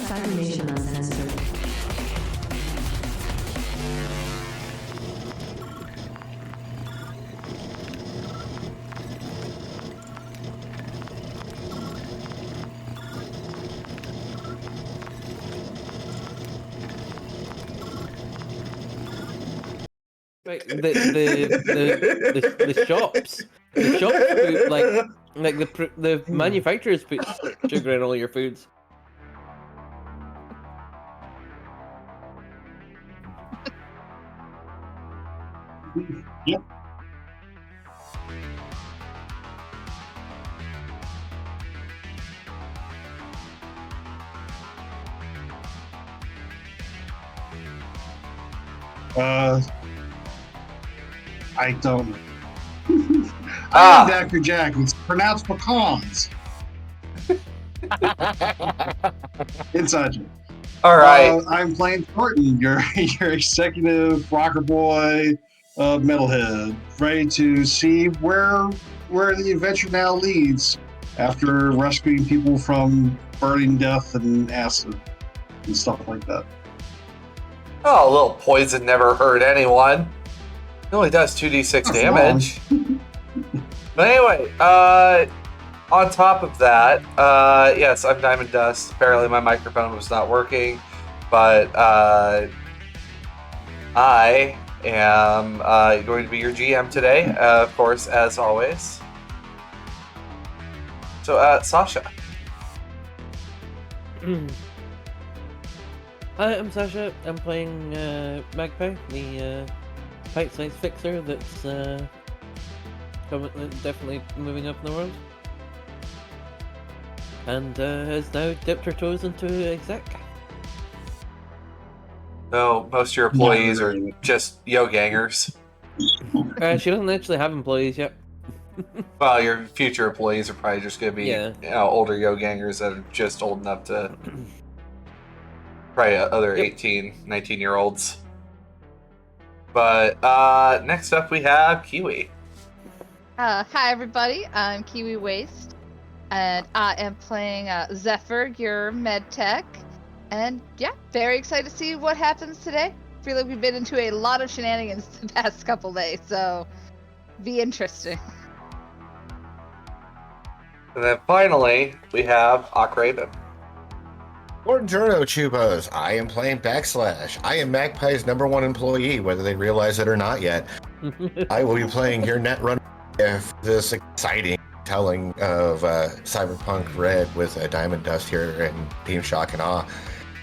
Cybernation uncensored. Right, the shops, put, like the manufacturers put sugar in all your foods. Yep. I don't know. I'm Dr. Jack. It's pronounced pecans. Inside you. All right. I'm playing Thornton, your executive rocker boy, metalhead, ready to see where the adventure now leads after rescuing people from burning death and acid and stuff like that. Oh, a little poison never hurt anyone. It only does 2d6 damage. But anyway, on top of that, yes, I'm Diamond Dust. Apparently my microphone was not working, but I am going to be your GM today, of course, as always. So, Sasha. Hi, I'm Sasha. I'm playing Magpie, the bite-sized fixer that's definitely moving up in the world. And has now dipped her toes into exec. So, most of your employees are just yo-gangers. She doesn't actually have employees yet. Well, your future employees are probably just going to be older yo-gangers that are just old enough to... probably other 18, 19-year-olds. But next up we have Kiwi. Hi everybody, I'm Kiwi Waste, and I am playing Zephyr, your med tech. And yeah, very excited to see what happens today. Feel like we've been into a lot of shenanigans the past couple days, so be interesting. And then finally, we have Akraven. Buongiorno, choombas. I am playing Backslash. I am Magpie's #1 employee, whether they realize it or not yet. I will be playing your netrunner if this exciting telling of Cyberpunk Red with Diamond Dust here and Team Shock and Awe.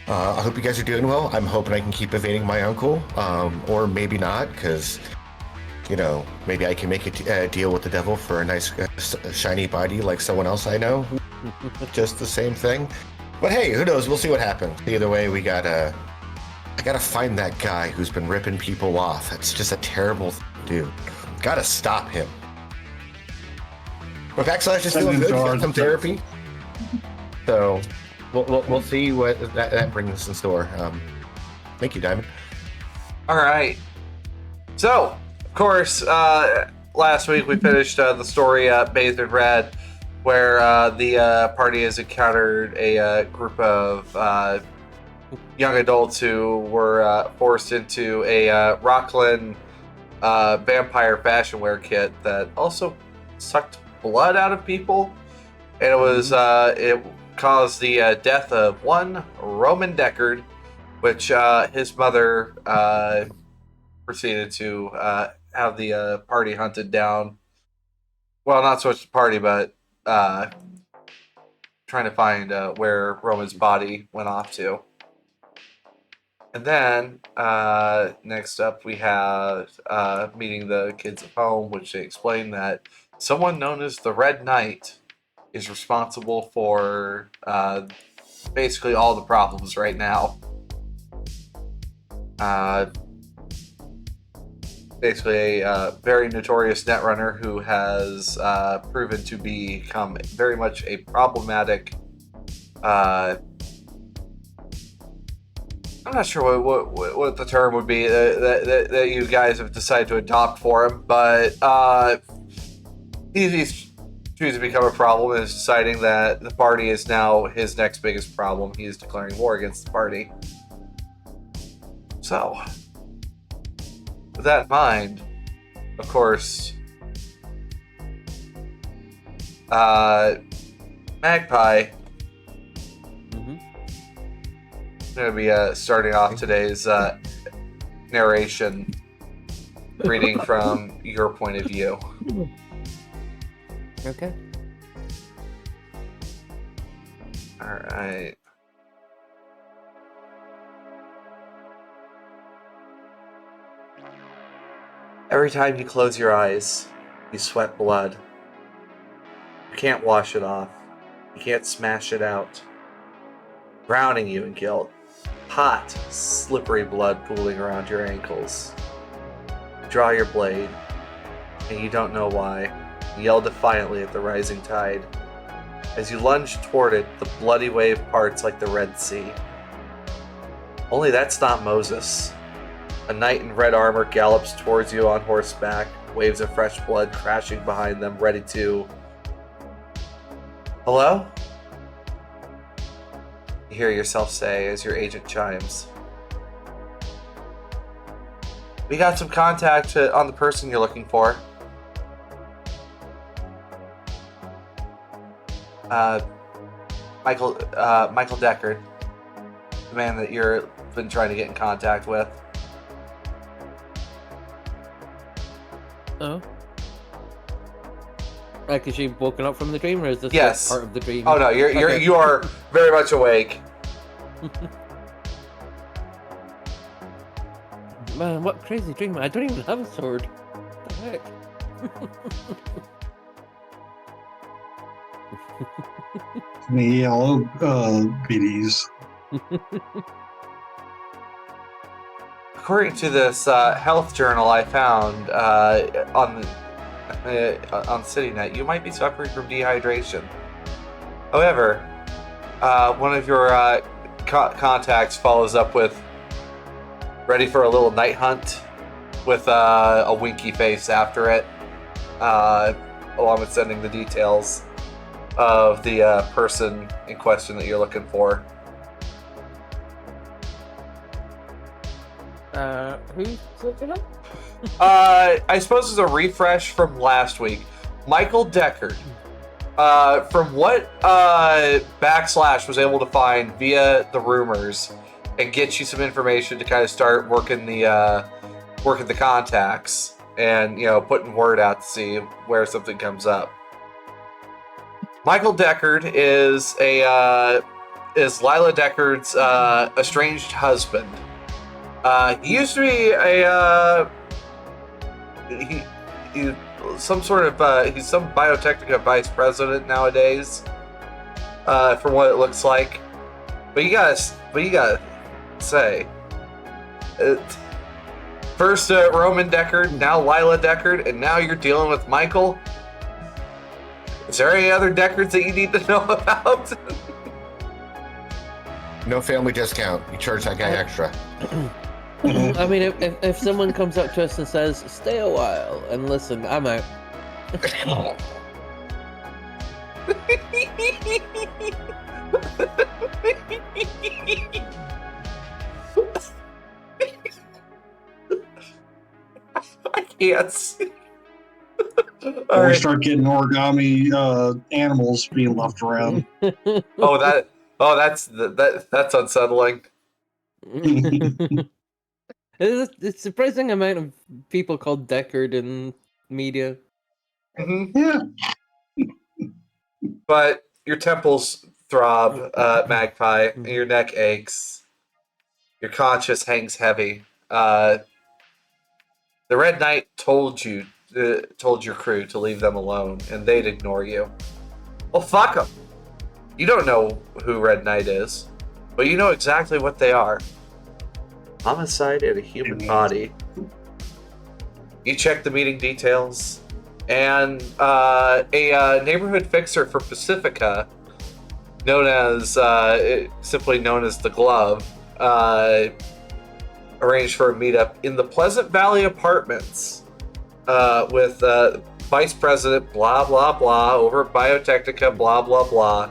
I hope you guys are doing well. I'm hoping I can keep evading my uncle, or maybe not, because, you know, maybe I can make a deal with the devil for a nice shiny body like someone else I know. Just the same thing. But hey, who knows? We'll see what happens. Either way, I gotta find that guy who's been ripping people off. It's just a terrible dude. Gotta stop him. But Backslash is doing good. He got some therapy. So we'll see what that brings in store. Thank you, Diamond. All right. So, of course, last week we finished the story Bathed in Red, where the party has encountered a group of young adults who were forced into a Rockland vampire fashion wear kit that also sucked blood out of people. And it was it caused the death of one Roman Deckard, which his mother proceeded to have the party hunted down. Well, not so much the party, but trying to find where Roman's body went off to. And then next up we have meeting the kids at home, which they explain that someone known as the Red Knight is responsible for basically all the problems right now. Basically a very notorious netrunner who has proven to become very much a problematic. I'm not sure what the term would be that you guys have decided to adopt for him, but he's choose to become a problem and is deciding that the party is now his next biggest problem. He is declaring war against the party. So, with that in mind, of course, Magpie is going to be starting off today's narration, reading from your point of view. Okay. All right. Every time you close your eyes, you sweat blood. You can't wash it off. You can't smash it out. Drowning you in guilt. Hot, slippery blood pooling around your ankles. You draw your blade, and you don't know why. You yell defiantly at the rising tide. As you lunge toward it, the bloody wave parts like the Red Sea. Only that's not Moses. A knight in red armor gallops towards you on horseback, waves of fresh blood crashing behind them, ready to... Hello? You hear yourself say as your agent chimes. We got some contact on the person you're looking for. Michael Deckard, the man that you've been trying to get in contact with. Oh. Like, is she woken up from the dream, or is this Yes. part of the dream? Oh no, you are very much awake. Man, what crazy dream! I don't even have a sword. What the heck? The yellow BDs. According to this health journal I found on CityNet, you might be suffering from dehydration. However, one of your contacts follows up with ready for a little night hunt with a winky face after it, along with sending the details of the person in question that you're looking for. Who's looking up? I suppose it's a refresh from last week. Michael Deckard. From what Backslash was able to find via the rumors and get you some information to kind of start working the contacts and, you know, putting word out to see where something comes up. Michael Deckard is Lila Deckard's estranged husband. He used to be he's some Biotechnica vice president nowadays, from what it looks like. But you gotta say, first Roman Deckard, now Lila Deckard, and now you're dealing with Michael. Is there any other Deckards that you need to know about? No family discount. You charge that guy extra. I mean, if someone comes up to us and says, "Stay a while and listen," I'm out. I can't see. Or we start getting origami animals being left around. That's unsettling. It's a surprising amount of people called Deckard in media. Mm-hmm. Yeah. But your temples throb, Magpie, and your neck aches. Your conscience hangs heavy. The Red Knight told your crew to leave them alone, and they'd ignore you. Well, fuck them. You don't know who Red Knight is, but you know exactly what they are. Homicide in a human body. You check the meeting details, and a neighborhood fixer for Pacifica, simply known as the Glove, arranged for a meetup in the Pleasant Valley Apartments with vice president, blah, blah, blah, over at Biotechnica, blah, blah, blah.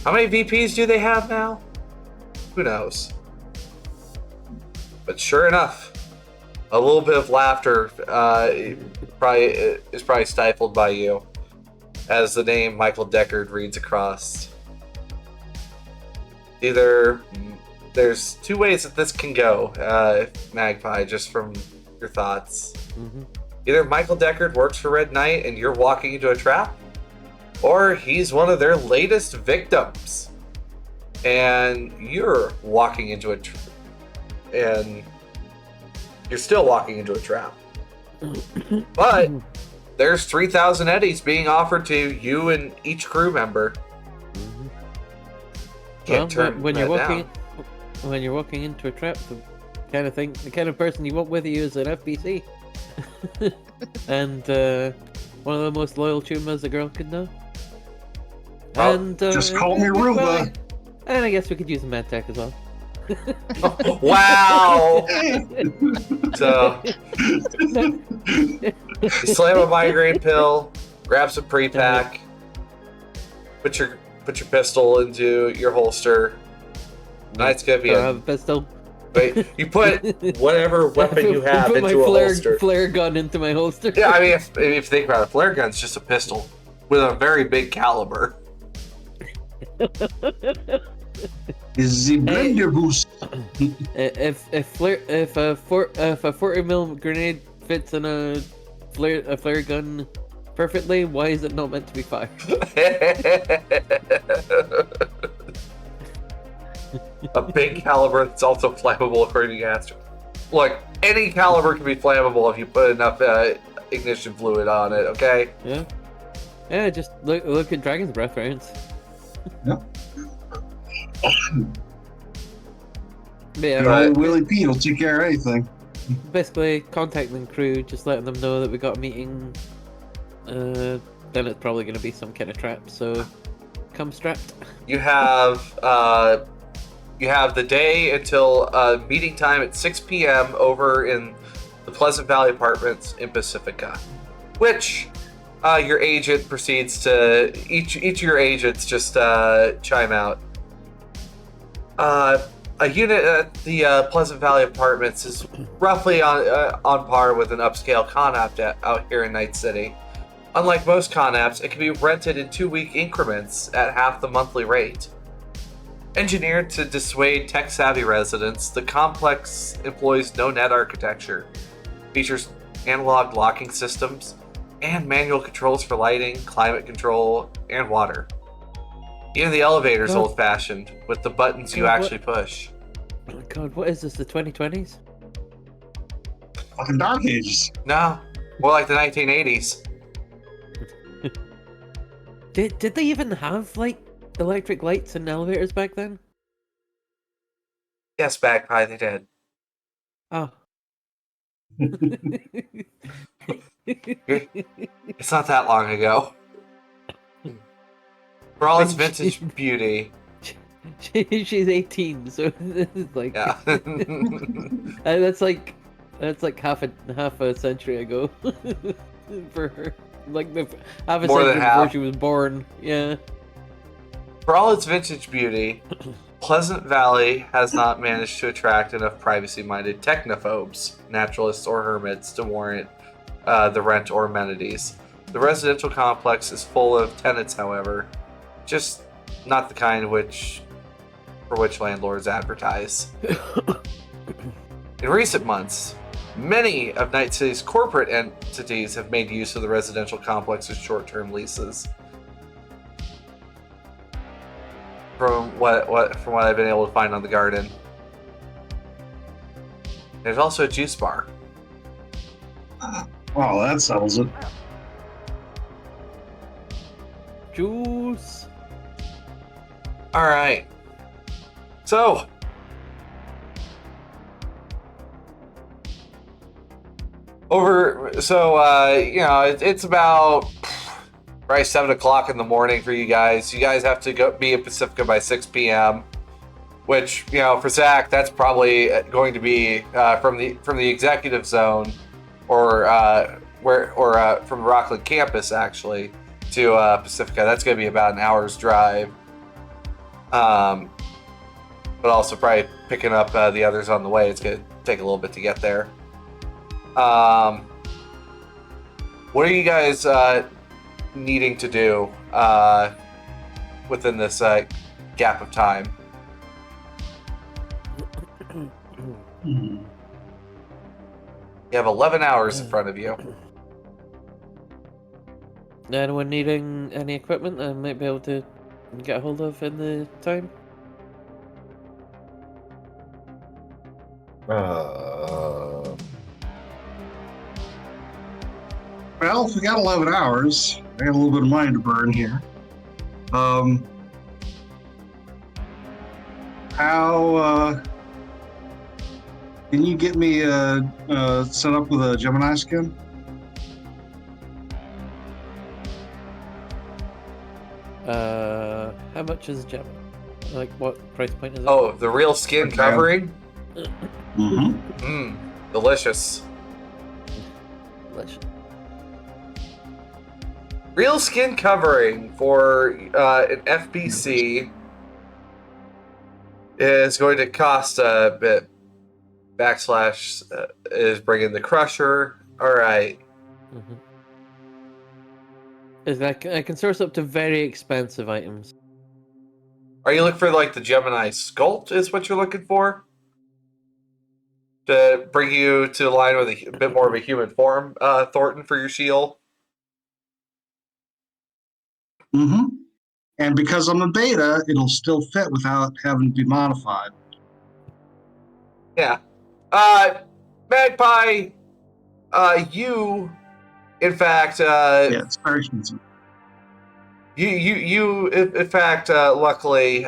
How many VPs do they have now? Who knows? But sure enough, a little bit of laughter is probably stifled by you as the name Michael Deckard reads across. Either there's two ways that this can go, Magpie, just from your thoughts. Mm-hmm. Either Michael Deckard works for Red Knight and you're walking into a trap, or he's one of their latest victims and you're walking into and you're still walking into a trap. But there's 3,000 eddies being offered to you and each crew member. Can't turn when that you're down. walking into a trap, the kind of person you want with you is an FBC, and one of the most loyal choombas a girl could know. Well, And just call me Ruba. And I guess we could use a medtech as well. Wow! So you slam a migraine pill, grab some pre-pack, put your pistol into your holster. Night's gonna be I have a pistol. Wait, you put whatever weapon you have put my into a holster. flare gun into my holster. Yeah, I mean, if you think about it, a flare gun's just a pistol with a very big caliber. Is the blender boost? If a 40mm grenade fits in a flare gun perfectly, why is it not meant to be fired? A big caliber that's also flammable, according to Gaster. Look, any caliber can be flammable if you put enough ignition fluid on it. Okay. Yeah. Just look at Dragon's Breath rounds. Yep. Yeah, Right. Willie P will take care of anything. basically contacting the crew, just letting them know that we got a meeting. Then it's probably going to be some kind of trap. So come strapped. You have the day until meeting time at 6 p.m. over in the Pleasant Valley Apartments in Pacifica, which your agent proceeds to each of your agents just chime out. A unit at the Pleasant Valley Apartments is roughly on par with an upscale con app out here in Night City. Unlike most con apps, it can be rented in 2-week increments at half the monthly rate. Engineered to dissuade tech-savvy residents, the complex employs no-net architecture, features analog locking systems, and manual controls for lighting, climate control, and water. Even the elevator is old-fashioned, with the buttons you actually push. Oh God, what is this? The 2020s? Fucking Dark Ages. No, more like the 1980s. Did they even have like electric lights in elevators back then? Yes, Magpie, they did. Oh. It's not that long ago. For all its vintage beauty. She's 18, so this is like Yeah. that's like half a century ago for her. Like half a More than century half. before she was born. Yeah. For all its vintage beauty, Pleasant Valley has not managed to attract enough privacy-minded technophobes, naturalists, or hermits to warrant the rent or amenities. The residential complex is full of tenants, however, just not the kind for which landlords advertise. In recent months, many of Night City's corporate entities have made use of the residential complex's short-term leases. From what I've been able to find on the garden. There's also a juice bar. Wow, that settles it. Juice. All right. So, it's about probably 7 o'clock in the morning for you guys. You guys have to be in Pacifica by 6 p.m. Which, for Zach, that's probably going to be from the executive zone, or from Rockland campus actually to Pacifica. That's going to be about an hour's drive. But also probably picking up the others on the way. It's going to take a little bit to get there. What are you guys needing to do within this gap of time? Hmm. You have 11 hours in front of you. Anyone needing any equipment I might be able to get a hold of in the time? Well, if we got 11 hours, I got a little bit of money to burn here. How can you get me set up with a Gemini skin? How much is gem? Like, what price point is it? Oh, the real skin covering? Mm-hmm. Delicious. Delicious. Real skin covering for an FBC is going to cost a bit. Backslash is bringing the crusher. All right. Mm-hmm. Is that I can source up to very expensive items. Are you looking for like the Gemini sculpt? Is what you're looking for to bring you to line with a bit more of a human form, Thornton, for your shield? Mm-hmm. And because I'm a beta, it'll still fit without having to be modified. Yeah. Magpie, you, in fact, Yeah, it's very expensive. You, in fact, luckily,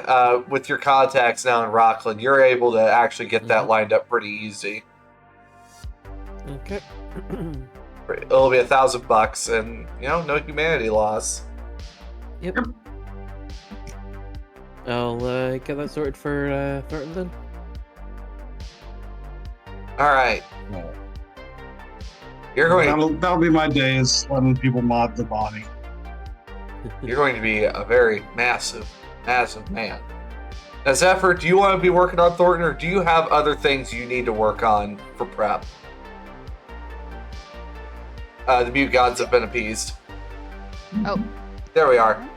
with your contacts now in Rockland, you're able to actually get that lined up pretty easy. Okay. It'll be $1,000, and no humanity loss. Yep. I'll get that sorted for Thornton then. All right. You're going. That'll be my day, is letting people mod the body. You're going to be a very massive man. Now, Zephyr, do you want to be working on Thornton, or do you have other things you need to work on for prep? The mute gods have been appeased. Oh. There we are.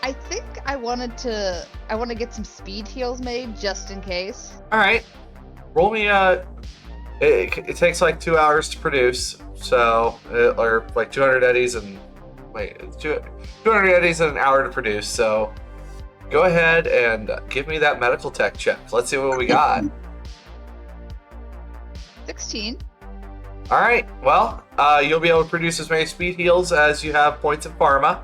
I think I want to get some speed heals made just in case. All right. Roll me it takes like 2 hours to produce, so or like 200 eddies and 200 eddies and an hour to produce. So go ahead and give me that medical tech check. Let's see what we got. 16. All right. Well, you'll be able to produce as many speed heals as you have points in pharma.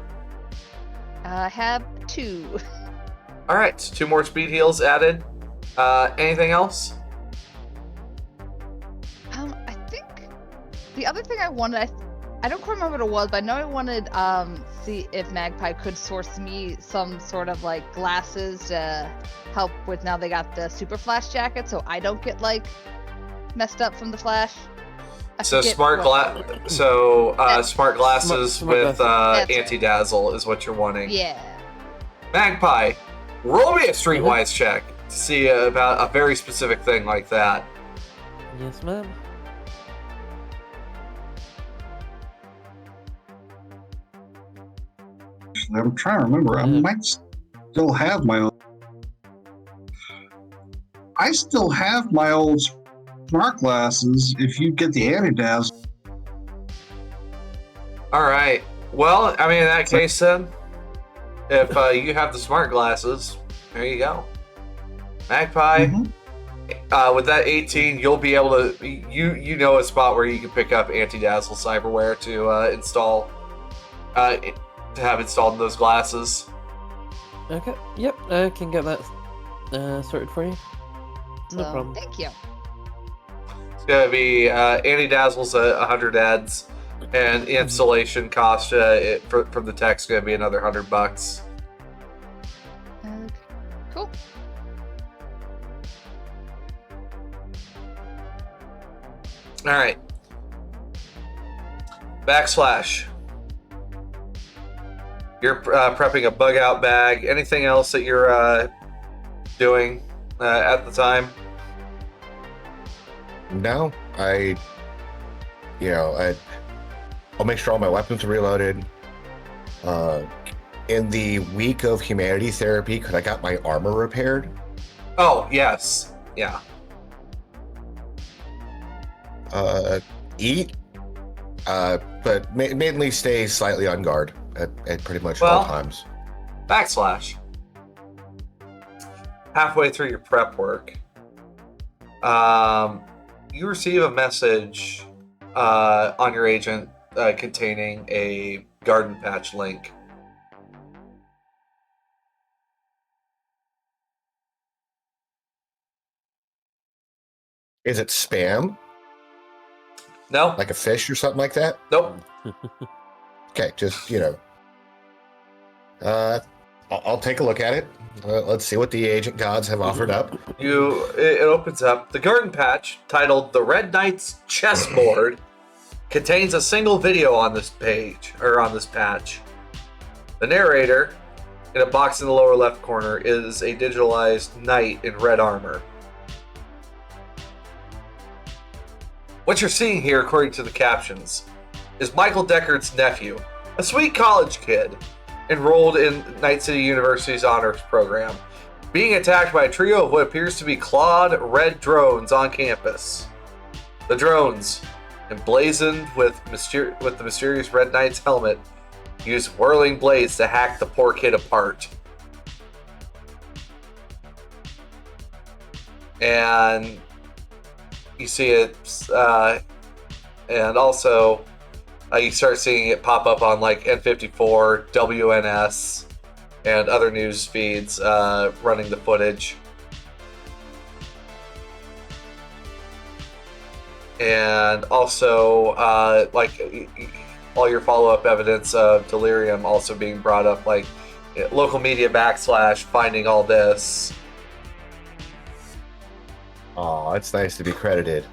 I have 2. All right. 2 more speed heals added. Anything else? I think the other thing I wanted, I don't quite remember what it was, but I know I wanted see if Magpie could source me some sort of like glasses to help with, now they got the super flash jacket, so I don't get like messed up from the flash. Smart glasses with anti-dazzle is what you're wanting. Yeah. Magpie, roll me a streetwise check to see about a very specific thing like that. Yes, ma'am. I'm trying to remember. I might still have my old. I still have my old smart glasses. If you get the anti-dazzle. All right. Well, I mean, in that case, then, if you have the smart glasses, there you go. Magpie, with that 18, you'll be able to. You know a spot where you can pick up anti-dazzle cyberware to install. To have installed in those glasses. Okay. Yep. I can get that sorted for you. No problem. Thank you. It's gonna be anti-dazzle's 100 eds, and the installation cost from the tech's gonna be another $100. Okay. Cool. All right. Backslash. You're prepping a bug out bag. Anything else that you're doing at the time? No, I'll make sure all my weapons are reloaded. In the week of humanity therapy, because I got my armor repaired. Oh, yes. Yeah. Eat, but mainly stay slightly on guard at pretty much Well, all times. Backslash. Halfway through your prep work, you receive a message on your agent containing a garden patch link. Is it spam? No? Like a fish or something like that? Nope. Okay, just, I'll take a look at it. Let's see what the agent gods have offered up. It opens up. The garden patch, titled The Red Knight's Chessboard, contains a single video on this page, or on this patch. The narrator, in a box in the lower left corner, is a digitalized knight in red armor. What you're seeing here, according to the captions, is Michael Deckard's nephew, a sweet college kid, enrolled in Night City University's honors program, being attacked by a trio of what appears to be clawed red drones on campus. The drones, emblazoned with the mysterious Red Knight's helmet, use whirling blades to hack the poor kid apart. And you see it, and also you start seeing it pop up on like N54, WNS, and other news feeds running the footage. And also, all your follow-up evidence of delirium also being brought up, like local media backslash finding all this. Oh, it's nice to be credited.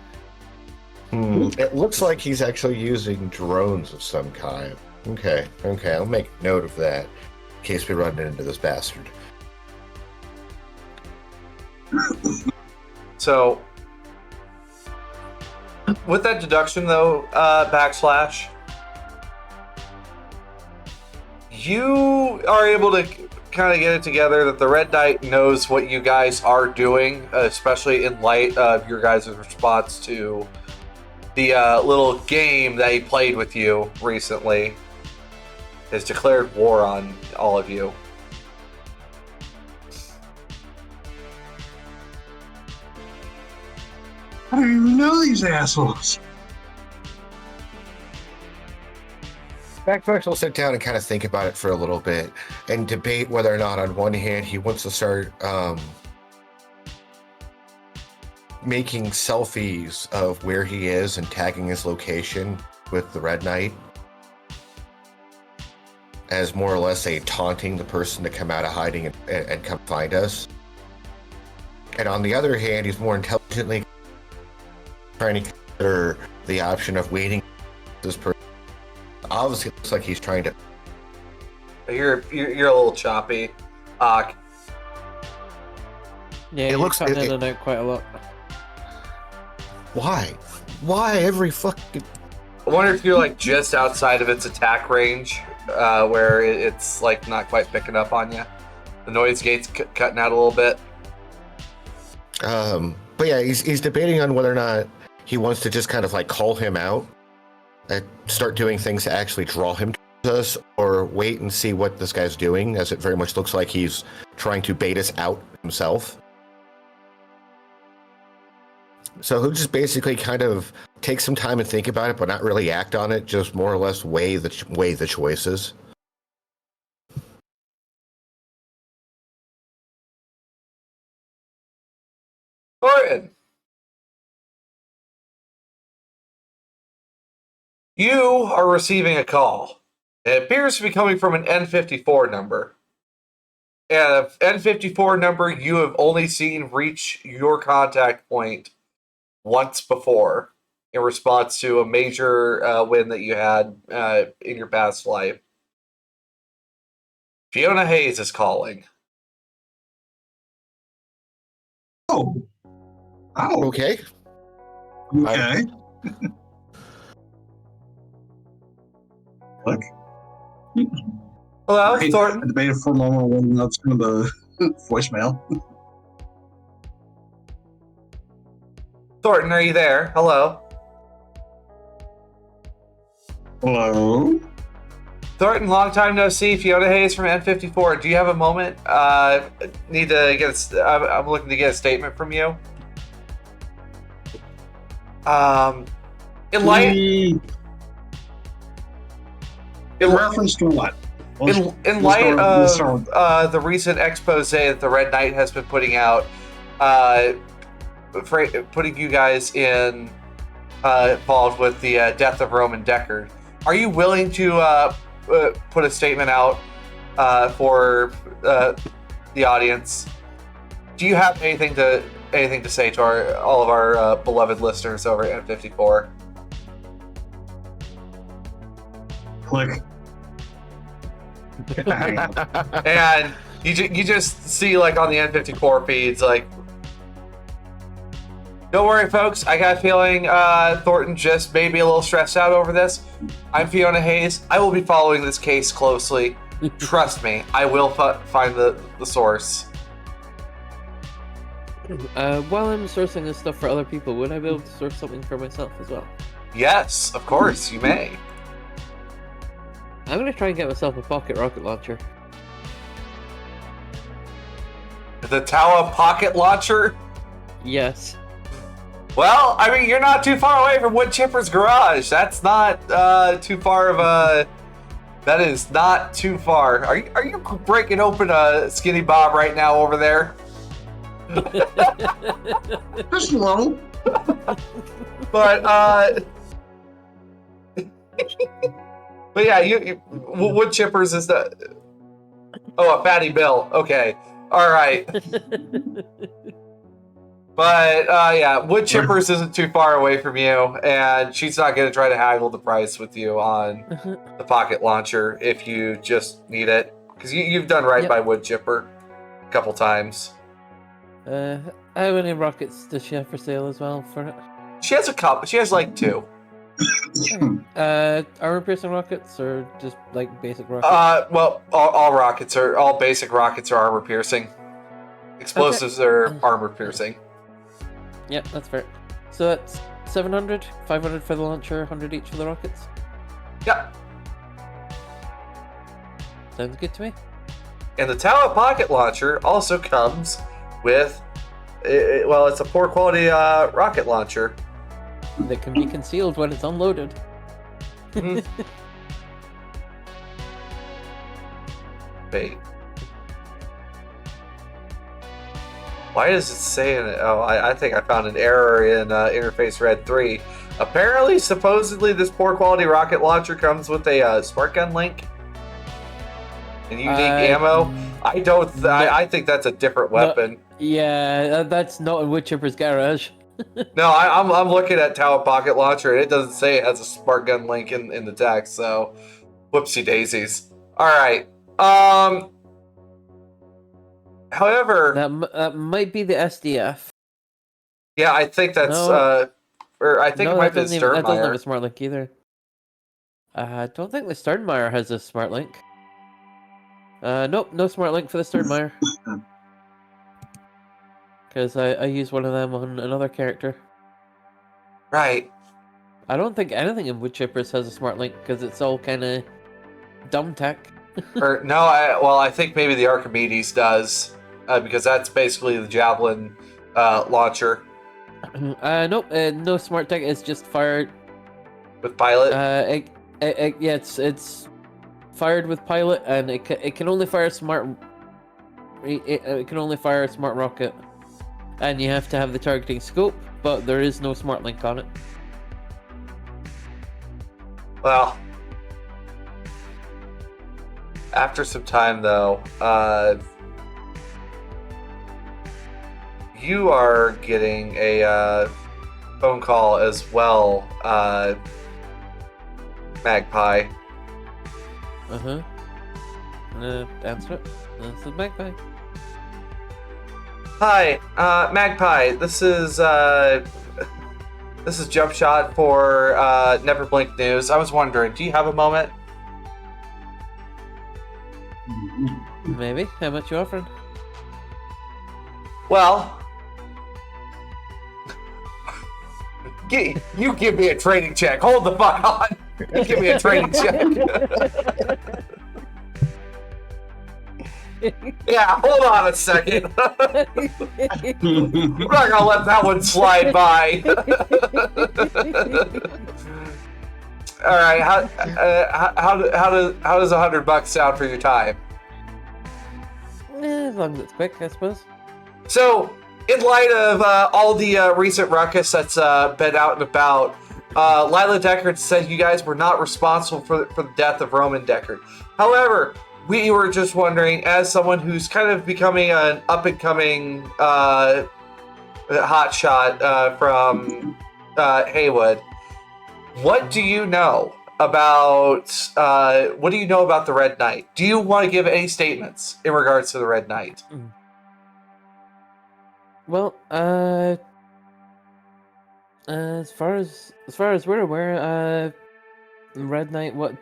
It looks like he's actually using drones of some kind. Okay, I'll make note of that in case we run into this bastard. So, with that deduction though, backslash, you are able to kind of get it together that the Red Knight knows what you guys are doing, especially in light of your guys' response to the little game that he played with you recently. Has declared war on all of you. I don't even know these assholes. Backslash will sit down and kind of think about it for a little bit and debate whether or not, on one hand, he wants to start making selfies of where he is and tagging his location with the Red Knight as more or less a taunting the person to come out of hiding and come find us. And on the other hand, he's more intelligently trying to consider the option of waiting for this person. Obviously, it looks like he's trying to. You're a little choppy. Yeah, It you're looks- cutting in and out quite a lot. Why? Why every fucking? I wonder if you're like just outside of its attack range, where it's like not quite picking up on you. The noise gate's cutting out a little bit. But yeah, he's debating on whether or not he wants to just kind of like call him out and start doing things to actually draw him to us, or wait and see what this guy's doing, as it very much looks like he's trying to bait us out himself. So he'll just basically kind of take some time and think about it, but not really act on it, just more or less weigh the choices. Gordon, you are receiving a call. It appears to be coming from an N54 number. And an N54 number you have only seen reach your contact point once before. in response to a major win that you had in your past life. Fiona Hayes is calling. Oh. Okay. Okay. Look. Hello, I Thornton. debated for a moment whether that's going to voicemail. Thornton, are you there? Hello. Hello? Thornton, long time no see. Fiona Hayes from N54. Do you have a moment? Need to get. I'm looking to get a statement from you. In light. In reference to what? In light of the recent expose that the Red Knight has been putting out, putting you guys in involved with the death of Roman Deckard, are you willing to put a statement out for the audience? Do you have anything to say to all of our beloved listeners over at N54? Click. And you just see, like, on the N54 feeds, like, don't worry, folks. I got a feeling Thornton just may be a little stressed out over this. I'm Fiona Hayes. I will be following this case closely. Trust me, I will find the source. While I'm sourcing this stuff for other people, would I be able to source something for myself as well? Yes, of course, you may. I'm gonna try and get myself a pocket rocket launcher. The Tawa pocket launcher? Yes. Well, I mean, you're not too far away from Wood Chipper's garage. That's not too far of a... That is not too far. Are you breaking open a Skinny Bob right now over there? Just a little. But but yeah, you Wood Chippers is the... Oh, a Fatty Bill. Okay. All right. But yeah, Wood Chippers isn't too far away from you, and she's not going to try to haggle the price with you on the pocket launcher if you just need it. Because you've done right by Wood Chipper a couple times. How many rockets does she have for sale as well for it? She has a couple. She has like 2. Armor piercing rockets or just like basic rockets? Well, all basic rockets are armor piercing. Explosives are armor piercing. Yep, that's fair. So that's 700, 500 for the launcher, 100 each for the rockets? Yep. Sounds good to me. And the Tawa pocket launcher also comes with, well, it's a poor quality rocket launcher. That can be concealed when it's unloaded. Wait. Why does it say in it? Oh, I think I found an error in Interface Red 3. Apparently, supposedly, this poor quality rocket launcher comes with a smart gun link and unique ammo. I think that's a different weapon. Yeah, that's not in Wood Chipper's garage. No, I'm looking at Tawa pocket launcher, and it doesn't say it has a smart gun link in the text. So, whoopsie daisies. All right. However, that might be the SDF. Yeah, I think that's or I think it might be the Sternmeyer. That doesn't have a smart link either. I don't think the Sternmeyer has a smart link. Nope, no smart link for the Sternmeyer. Because I use one of them on another character. Right. I don't think anything in Wood Chippers has a smart link because it's all kind of dumb tech. Or no, I think maybe the Archimedes does, because that's basically the javelin launcher. Nope, no smart tech. It's just fired with pilot. Yeah, it's fired with pilot, and it can only fire smart. It can only fire a smart rocket, and you have to have the targeting scope, but there is no smart link on it. Well, after some time, though, you are getting a phone call as well, Magpie. Answer it. This is Magpie. Hi, Magpie. This is Jump Shot for Neverblink News. I was wondering, do you have a moment? Maybe. How much you offering? Well, you give me a trading check. Hold the fuck on. You give me a trading check. Yeah, hold on a second. I'm not gonna let that one slide by. All right, how does $100 sound for your time? As long as it's quick, I suppose. So, in light of all the recent ruckus that's been out and about, Lila Deckard said you guys were not responsible for the death of Roman Deckard. However, we were just wondering, as someone who's kind of becoming an up-and-coming hotshot from Haywood, what do you know about the Red Knight? Do you want to give any statements in regards to the Red Knight? Well, as far as we're aware, Red Knight what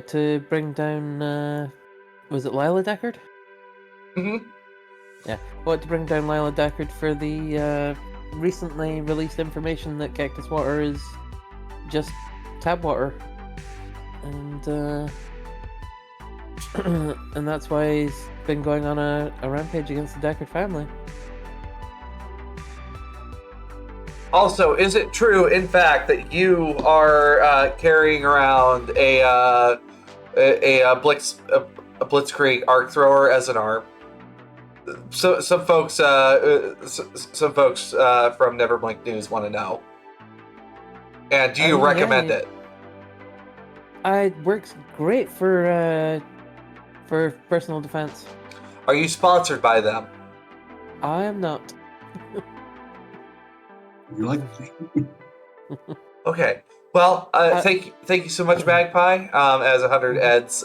to bring down, was it Lila Deckard? Mm-hmm. Yeah, what to bring down Lila Deckard for the recently released information that Cactus Water is just tap water, and and that's why he's been going on a rampage against the Deckard family. Also, is it true, in fact, that you are carrying around a Blitzkrieg arc thrower as an arm? So some folks from Neverblink News want to know. And do you recommend it? It works great for personal defense. Are you sponsored by them? I am not. You like? Okay. Well, thank you so much, Magpie. As 100 eds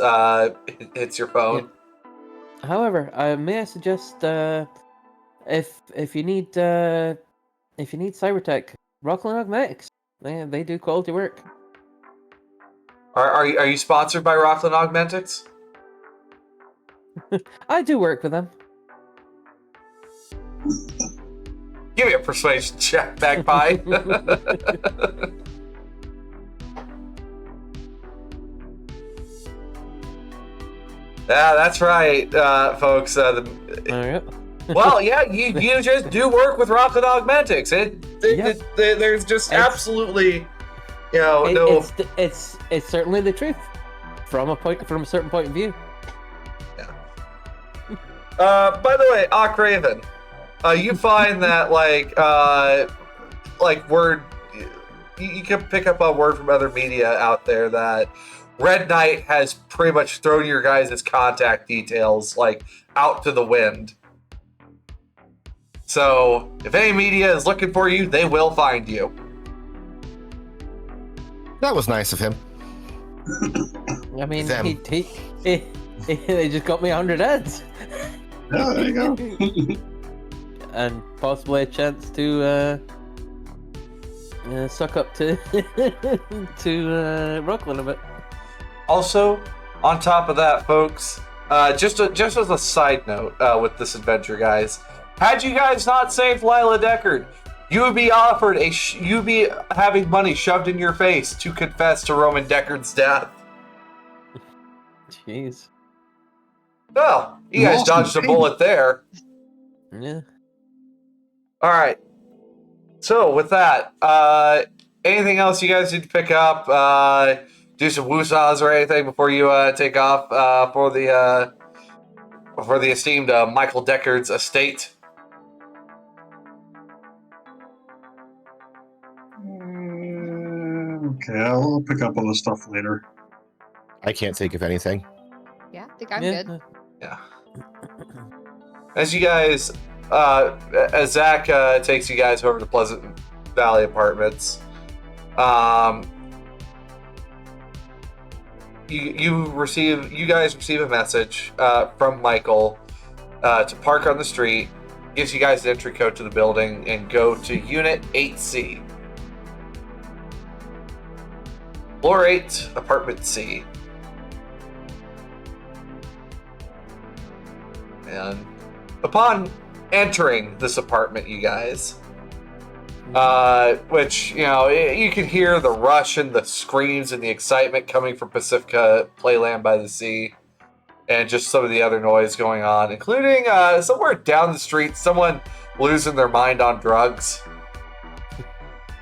hits your phone. Yeah. However, may I suggest if you need cybertech, Rockland Augmetics, they do quality work. Are you sponsored by Rockland Augmentics? I do work with them. Give me a persuasion check, Magpie. Yeah, that's right, folks. All right. Well, yeah, you just do work with Rockland Augmentics. There's just absolutely, no. It's certainly the truth from a certain point of view. Yeah. By the way, Raven, you find that word, you can pick up on word from other media out there that Red Knight has pretty much thrown your guys' contact details out to the wind. So if any media is looking for you, they will find you. That was nice of him. I mean, Them. they just got me 100 ads. Yeah, there you go. And possibly a chance to suck up to Rockland a bit. Also, on top of that, folks, just as a side note with this adventure, guys, had you guys not saved Lila Deckard, you would be offered you'd be having money shoved in your face to confess to Roman Deckard's death. Jeez. Well, you guys dodged a bullet there. Yeah. All right. So with that, anything else you guys need to pick up? Do some woosahs or anything before you take off for the esteemed Michael Deckard's estate? Okay, I'll pick up on the stuff later. I can't think of anything. Yeah, I think I'm Yeah. good. Yeah. As you guys as Zach takes you guys over to Pleasant Valley Apartments, you guys receive a message from Michael to park on the street. Gives you guys the entry code to the building and go to Unit 8C. Floor 8, Apartment C. And upon entering this apartment, you guys, which, you know, you can hear the rush and the screams and the excitement coming from Pacifica Playland by the Sea, and just some of the other noise going on, including somewhere down the street, someone losing their mind on drugs.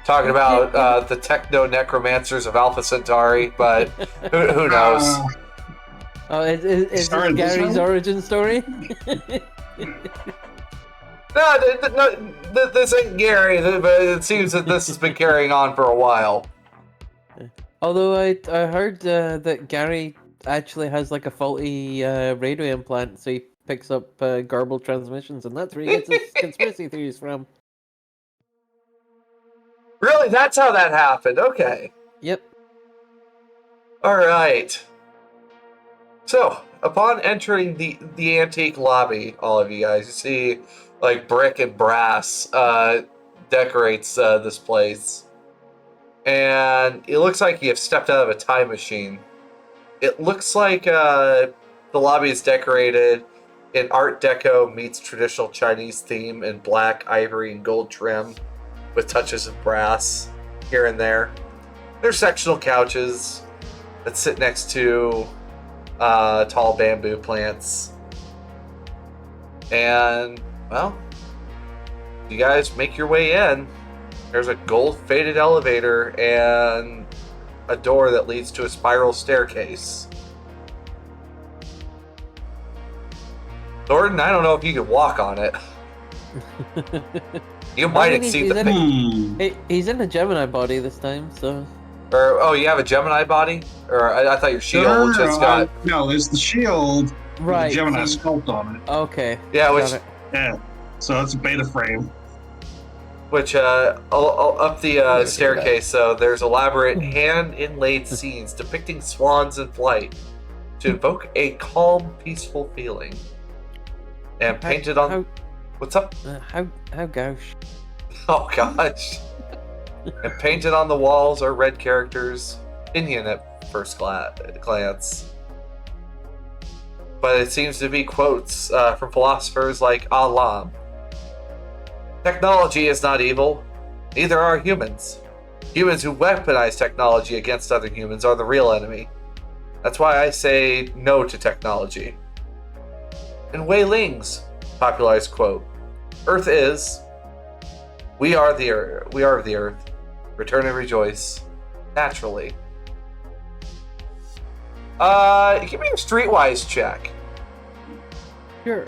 Talking about the techno necromancers of Alpha Centauri, but who knows? Oh, is this Sorry, this Gary's one? origin story? No, this ain't Gary, but it seems that this has been carrying on for a while. Although I heard that Gary actually has like a faulty radio implant, so he picks up garbled transmissions, and that's where he gets his conspiracy theories from. Really? That's how that happened? Okay. Yep. Alright. So, upon entering the antique lobby, all of you guys, you see, like, brick and brass decorates this place. And it looks like you have stepped out of a time machine. It looks like the lobby is decorated in Art Deco meets traditional Chinese theme in black, ivory, and gold trim, with touches of brass here and there. There's sectional couches that sit next to tall bamboo plants. And, well, you guys make your way in. There's a gold faded elevator and a door that leads to a spiral staircase. Thornton, I don't know if you can walk on it. You might exceed the thing. He's in a Gemini body this time, so. Or, oh, you have a Gemini body? Or I thought your shield just got. No, it's the shield Right. with the Gemini sculpt on it. Okay. Yeah, got which it. Yeah. So it's a beta frame. up the staircase, so there's elaborate hand-inlaid scenes depicting swans in flight to evoke a calm, peaceful feeling. And painted on... What's up? How gauche. Oh, gosh. And painted on the walls are red characters, Indian at first glance. But it seems to be quotes from philosophers like Allah. Technology is not evil, neither are humans. Humans who weaponize technology against other humans are the real enemy. That's why I say no to technology. And Wei Ling's popularized quote, Earth is, we are the earth, return and rejoice, naturally. Give me a streetwise check. Sure.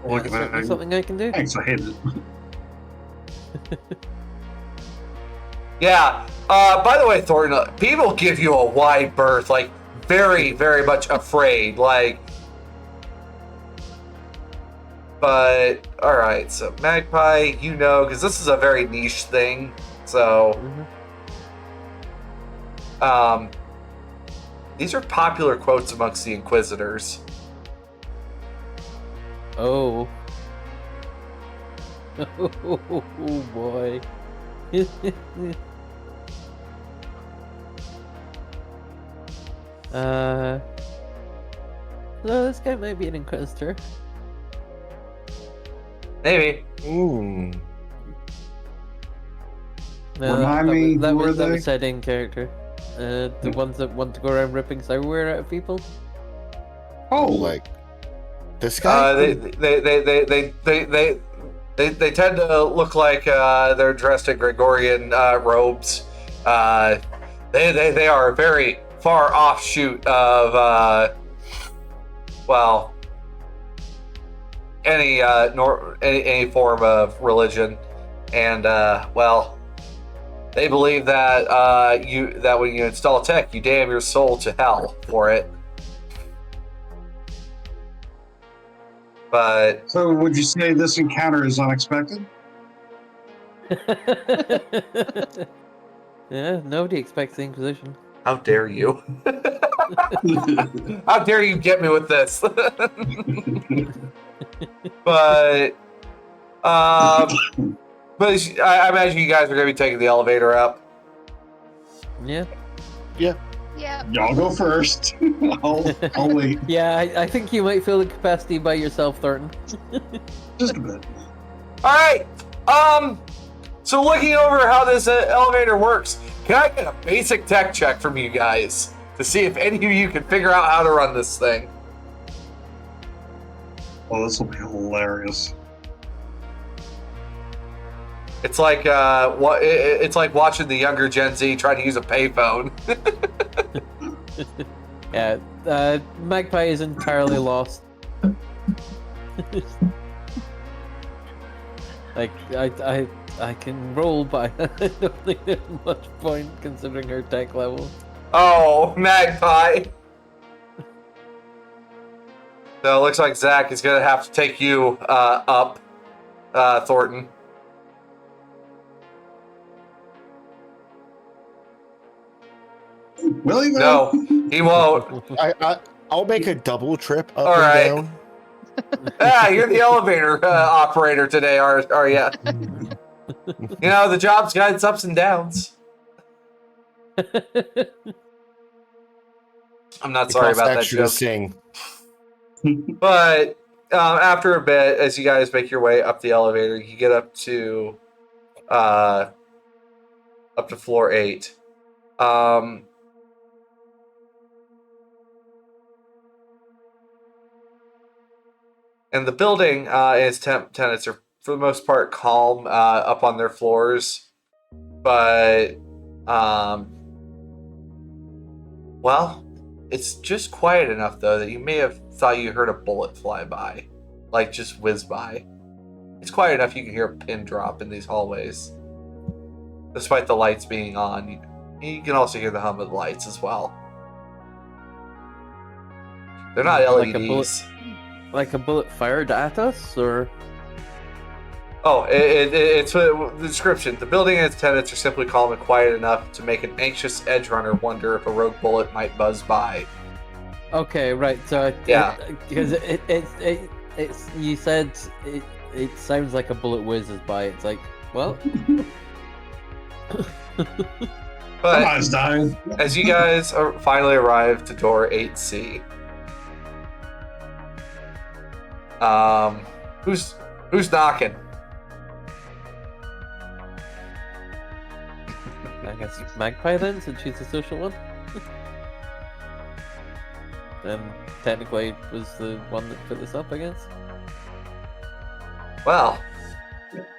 Look at That's that. something I can do. Thanks, I hate it. Yeah. By the way, Thornton, people give you a wide berth, like very, very much afraid, like. But all right, so Magpie, you know, because this is a very niche thing, so. These are popular quotes amongst the Inquisitors. Oh. Oh boy. No, this guy might be an Inquisitor. Maybe. Ooh. No, Remind me, that who are was they? said in character. The ones that want to go around ripping cyberware out of people. Oh, Like this guy? They tend to look like they're dressed in Gregorian robes. They are a very far offshoot of any form of religion, and they believe that that when you install tech, you damn your soul to hell for it. But So, would you say this encounter is unexpected? Yeah, nobody expects the Inquisition. how dare you? How dare you get me with this? But I imagine you guys are going to be taking the elevator up. Yeah. Yep. Y'all go first. I'll wait. Yeah, I think you might feel the capacity by yourself, Thornton. Just a bit. All right. So looking over how this elevator works, can I get a basic tech check from you guys to see if any of you can figure out how to run this thing? Oh, this will be hilarious. It's like it's like watching the younger Gen Z try to use a payphone. Yeah, Magpie is entirely lost. Like, I can roll, but I don't think there's much point considering her tech level. Oh, Magpie. So it looks like Zach is going to have to take you up, Thornton. Will he? No, he won't. I'll make a double trip up All and right. down. You're the elevator operator today, are you? You know, the job's got its ups and downs. I'm not sorry about that Extra joke. sing. But after a bit, as you guys make your way up the elevator, you get up to floor 8. And the building and its tenants are, for the most part, calm up on their floors. But, well, it's just quiet enough, though, that you may have thought you heard a bullet fly by. Like, just whiz by. It's quiet enough you can hear a pin drop in these hallways. Despite the lights being on, you can also hear the hum of the lights as well. They're not Like a LEDs. Like a bullet fired at us, or? Oh, it's the description. The building and its tenants are simply calm and quiet enough to make an anxious edgerunner wonder if a rogue bullet might buzz by. Okay, right. So Yeah. Because it's you said it sounds like a bullet whizzes by. It's like, well. But Somebody's dying. as you guys finally arrive to door 8C, who's knocking? I guess Magpie then, since she's the social one. And technically was the one that put this up, I guess. Well,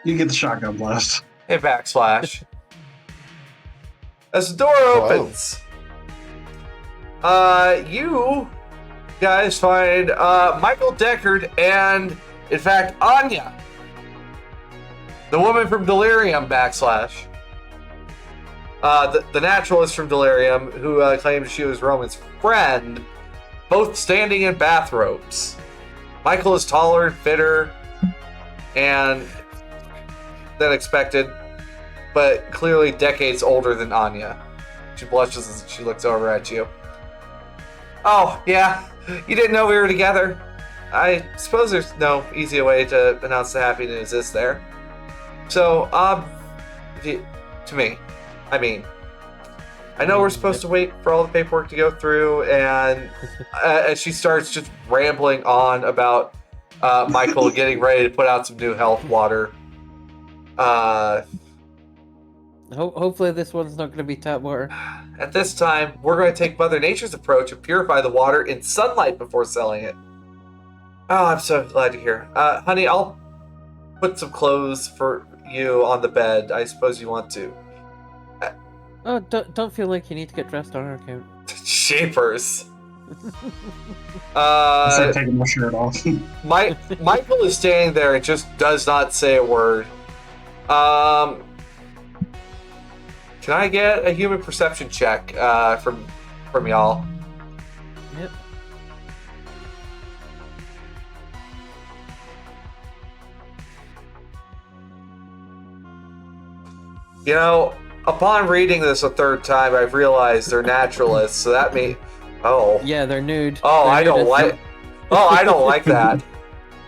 You get the shotgun blast. hey, backslash. As the door opens, you guys find Michael Deckard and, in fact, Anya, the woman from Delirium, backslash. The naturalist from Delirium, who claimed she was Roman's friend, both standing in bathrobes. Michael is taller, fitter, and than expected, but clearly decades older than Anya. She blushes as she looks over at you. Oh, yeah, you didn't know we were together. I suppose there's no easy way to announce the happy news, is there? So, to me, I mean, I know we're supposed to wait for all the paperwork to go through, and as she starts just rambling on about Michael getting ready to put out some new health water. Hopefully this one's not going to be tap water. At this time, we're going to take Mother Nature's approach and purify the water in sunlight before selling it. Oh, I'm so glad to hear. Honey, I'll put some clothes for you on the bed. I suppose you want to. Oh, don't feel like you need to get dressed on our account. Shapers. It's like taking my shirt off. Michael is standing there and just does not say a word. Can I get a human perception check from y'all? Yep. You know, upon reading this a third time, I've realized they're naturalists. So that means, oh, Yeah, they're nude. oh, They're I don't nudists. like. Oh, I don't like that.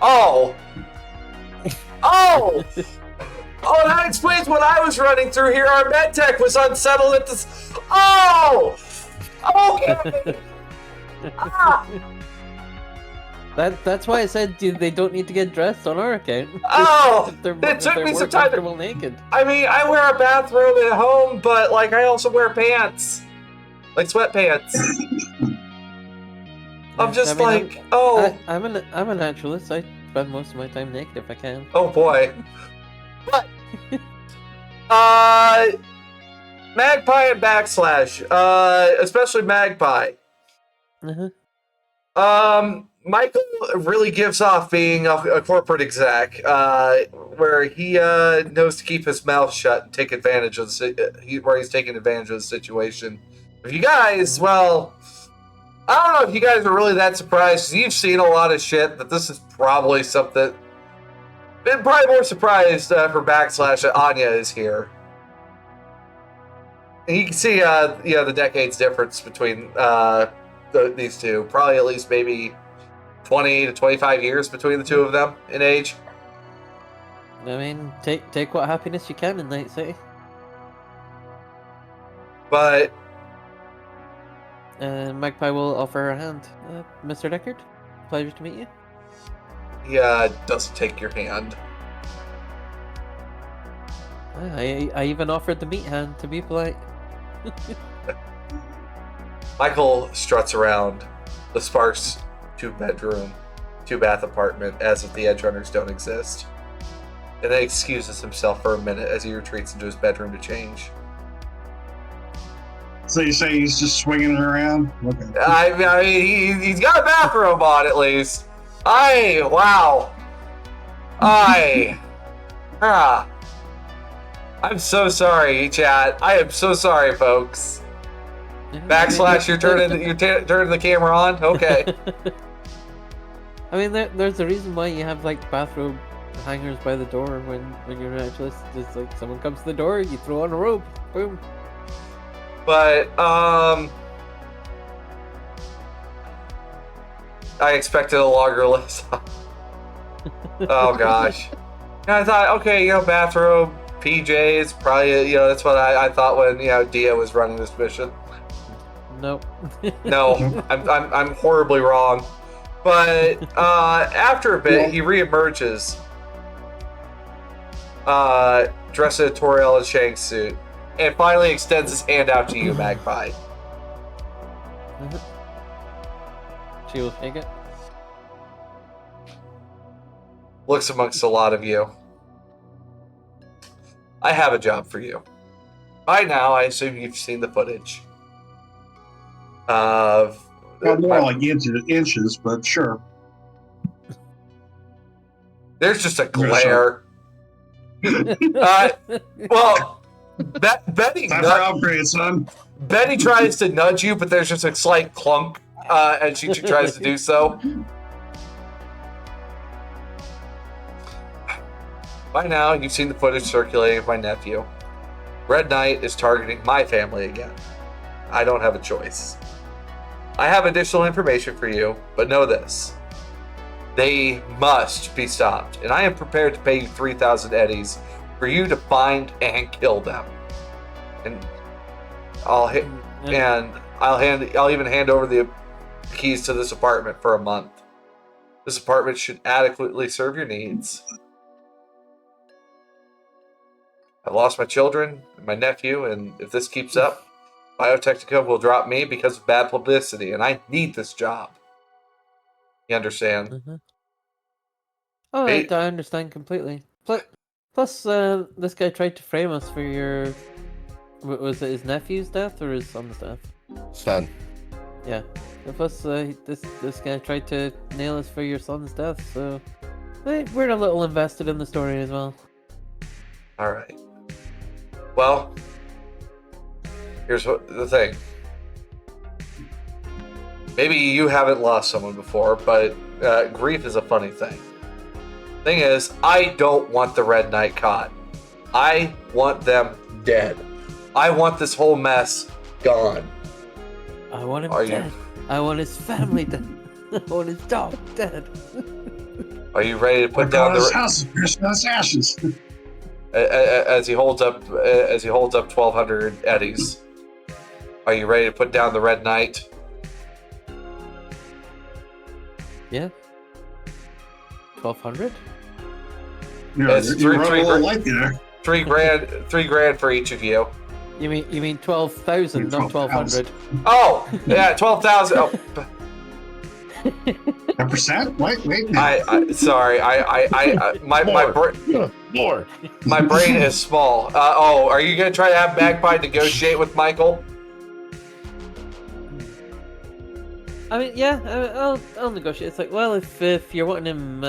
Oh, oh, oh! That explains what I was running through here. Our med tech was unsettled at this. Oh, okay. Ah. That's why I said they don't need to get dressed on our account. Oh, If they're, it if took they're me more some time to- comfortable naked. I mean, I wear a bathrobe at home, but like I also wear pants, like sweatpants. I'm just I mean, like, oh, I'm a naturalist. I spend most of my time naked if I can. oh boy. But, Magpie and Backslash, especially Magpie. Uh-huh. Michael really gives off being a corporate exec, where he knows to keep his mouth shut and take advantage of where he's taking advantage of the situation. If you guys, well, I don't know if you guys are really that surprised, 'cause you've seen a lot of shit, that this is probably something. Been probably more surprised for Backslash that Anya is here. And you can see, the decades difference between these two. Probably at least maybe 20 to 25 years between the two of them in age. I mean, take what happiness you can in Night City. But Magpie will offer her hand. Mr. Deckard, pleasure to meet you. he doesn't take your hand. I even offered the meat hand to be polite. Michael struts around the sparse two-bath apartment as if the edgerunners don't exist. And then excuses himself for a minute as he retreats into his bedroom to change. So you say he's just swinging it around? Okay. I mean, he's got a bathrobe on at least. Wow. I'm so sorry, chat. I am so sorry, folks. Backslash, you're turning the camera on? Okay. I mean, there's a reason why you have like bathrobe hangers by the door when you're an naturalist. It's like someone comes to the door, you throw on a rope, boom. But I expected a longer list. Oh gosh. And I thought, okay, bathrobe, PJs, probably, that's what I thought when, Dia was running this mission. Nope. No, I'm horribly wrong. But after a bit, he reemerges, dressed in a Toriel and Shanks suit, and finally extends his hand out to you, Magpie. She will take it. Looks amongst a lot of you. I have a job for you. By now, I assume you've seen the footage of. Well, more like inches, but sure. There's just a glare. Well, Betty. Time for upgrade, son. Betty tries to nudge you, but there's just a slight clunk, and she tries to do so. By now, you've seen the footage circulating of my nephew. Red Knight is targeting my family again. I don't have a choice. I have additional information for you, but know this. They must be stopped, and I am prepared to pay you 3,000 eddies for you to find and kill them. And I'll even hand over the keys to this apartment for a month. This apartment should adequately serve your needs. I've lost my children and my nephew, and if this keeps up, Biotechnica will drop me because of bad publicity, and I need this job. You understand? Mm-hmm. Oh, I understand completely. Plus, this guy tried to frame us for your... Was it his nephew's death or his son's death? Son. Yeah. And plus, this guy tried to nail us for your son's death, so... We're a little invested in the story as well. Alright. Well, here's the thing. Maybe you haven't lost someone before, but grief is a funny thing. Thing is, I don't want the Red Knight caught. I want them dead. I want this whole mess gone. I want him Are you- dead. I want his family dead. I want his dog dead. Are you ready to put Put down his the house is pierced in its ashes. as he holds up 1,200 eddies? Are you ready to put down the Red Knight? Yeah. 1,200. It's You three- run three a little grand. light there. $3,000 for each of you. You mean 12,000, not 1,200. Oh, yeah, 12,000. Oh, 10%? Wait. sorry. More. My brain is small. Are you gonna try to have Magpie negotiate with Michael? I mean, yeah, I'll negotiate. It's like, well, if you're wanting him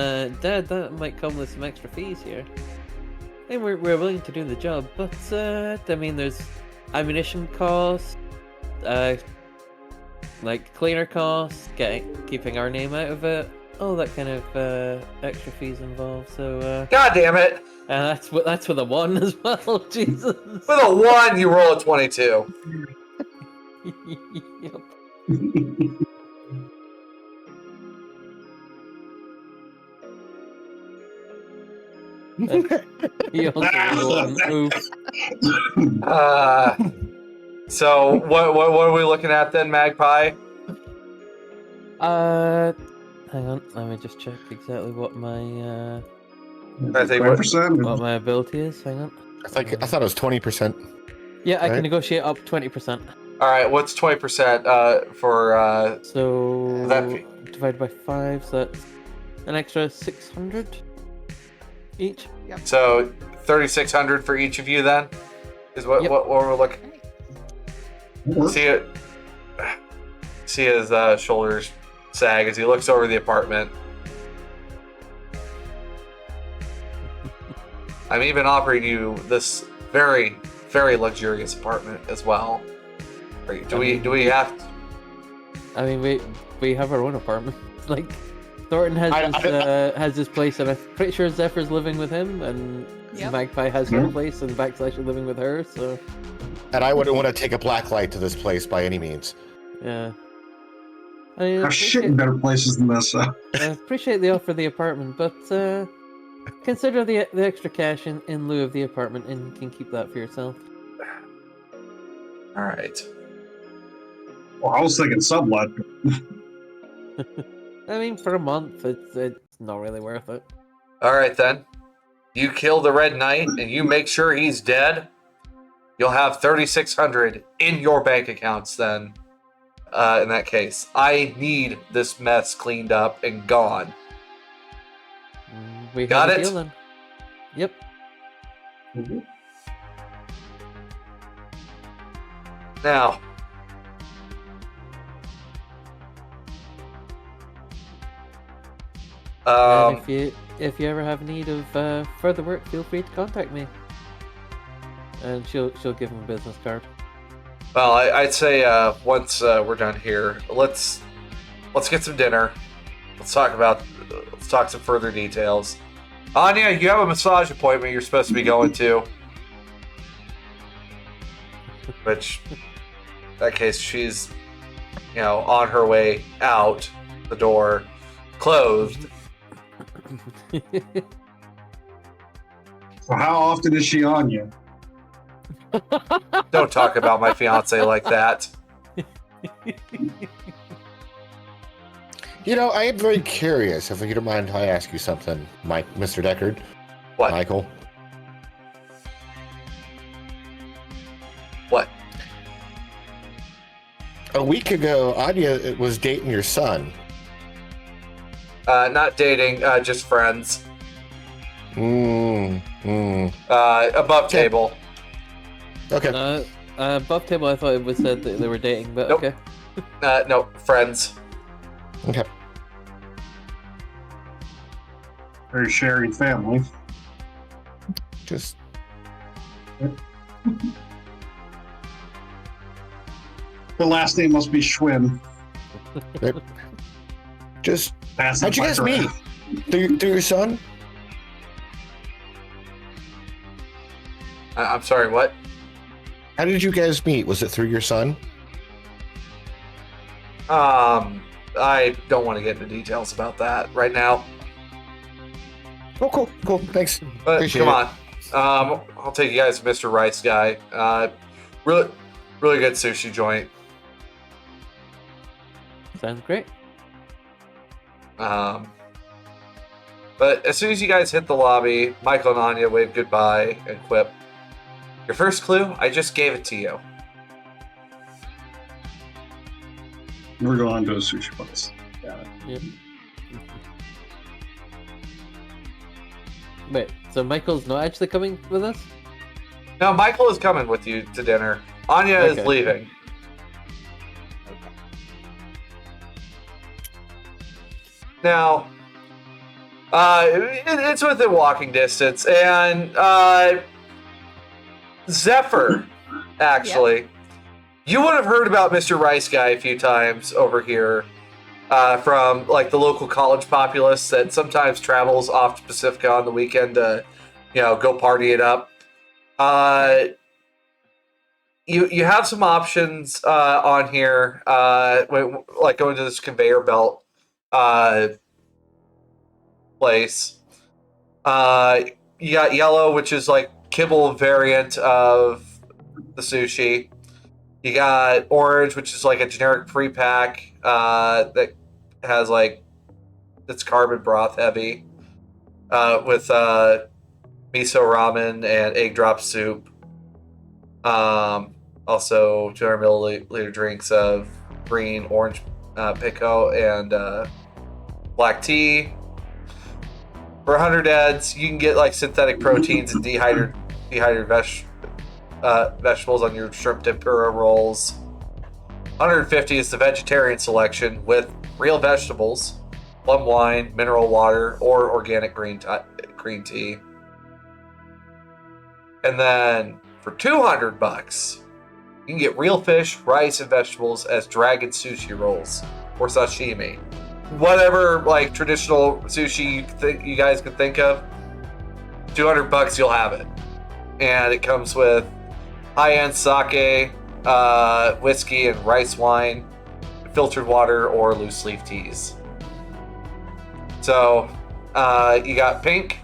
dead, that might come with some extra fees here. I mean, we're willing to do the job, but I mean, there's ammunition costs, like cleaner costs, keeping our name out of it, all that kind of extra fees involved. So, God damn it! and that's with a 1 as well. Jesus. With a 1, you roll a 22. Yep. He also rolled an oof. So what are we looking at then, Magpie? Hang on, let me just check exactly what my I think what- what my ability is. Hang on. I thought it was 20%. Yeah, I Right. can negotiate up 20%. All right, what's 20% for? So That- divided by 5, so that's an extra 600 each. So 3,600 for each of you then is what Yep. what we're looking. See it. See his shoulders sag as he looks over the apartment. I'm even offering you this very, very luxurious apartment as well. Do we have to? I mean, we have our own apartment. Like Thornton has his place, and I'm pretty sure Zephyr's living with him, and Yep. Magpie has her place, and Backslash is living with her. So And I wouldn't want to take a black light to this place by any means. yeah. I mean, There's shit in better places than this. I appreciate the offer of the apartment, but consider the extra cash in lieu of the apartment, and you can keep that for yourself. All right. Well, I was thinking sublet. I mean, for a month, it's not really worth it. All right then. You kill the Red Knight and you make sure he's dead. You'll have 3,600 in your bank accounts then. In that case, I need this mess cleaned up and gone. We Got have a it? deal then. Yep. Now, And if you ever have need of further work, feel free to contact me. And she'll give him a business card. well, I'd say once we're done here, let's get some dinner. Let's talk some further details. Anya, you have a massage appointment you're supposed to be going to. Which, in that case, she's, on her way out the door, clothed. So how often is she on you? Don't talk about my fiance like that. I am very curious, if you don't mind if I ask you something, Mr. Deckard. What? Michael. What? A week ago, Anya was dating your son. Not dating, just friends. Above Above table. Okay. Above table, I thought it was said that they were dating, but Nope. okay. No, friends. Okay. Very sharing family. Just The last name must be Schwinn. How'd That's you guys meet? Through your son? I'm sorry, what? How did you guys meet? Was it through your son? I don't want to get into details about that right now. Oh, cool. Thanks. But Appreciate come it. on. I'll take you guys to Mr. Rice Guy. Really good sushi joint. Sounds great. But as soon as you guys hit the lobby, Michael and Anya wave goodbye and quip, "Your first clue, I just gave it to you." We're going to a sushi place. Got it. Yep. Wait, so Michael's not actually coming with us? No, Michael is coming with you to dinner. Anya is Okay. leaving. Now, it's within walking distance, and Zephyr, actually, you would have heard about Mr. Rice Guy a few times over here from like the local college populace that sometimes travels off to Pacifica on the weekend to, go party it up. You have some options on here, like going to this conveyor belt place. You got yellow, which is like kibble variant of the sushi. You got orange, which is like a generic pre-pack that has like it's carbon broth heavy with miso ramen and egg drop soup. Also 200 milliliter drinks of green, orange pico, and black tea. For 100 eds, you can get like synthetic proteins and dehydrated vegetables on your shrimp tempura rolls. 150 is the vegetarian selection with real vegetables, plum wine, mineral water, or organic green tea. And then for $200, you can get real fish, rice, and vegetables as dragon sushi rolls or sashimi. Whatever like traditional sushi you guys could think of, $200 you'll have it, and it comes with high-end sake, whiskey, and rice wine, filtered water, or loose leaf teas. So you got pink,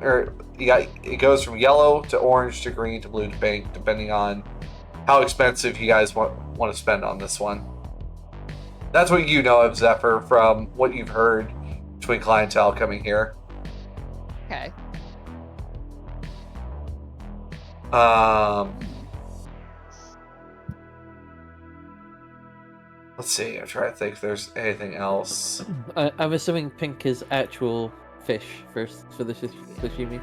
or it goes from yellow to orange to green to blue to pink, depending on how expensive you guys want to spend on this one. That's what you know of Zephyr from what you've heard between clientele coming here. Okay. Let's see. I'm trying to think if there's anything else. I'm assuming pink is actual fish first for the sashimi.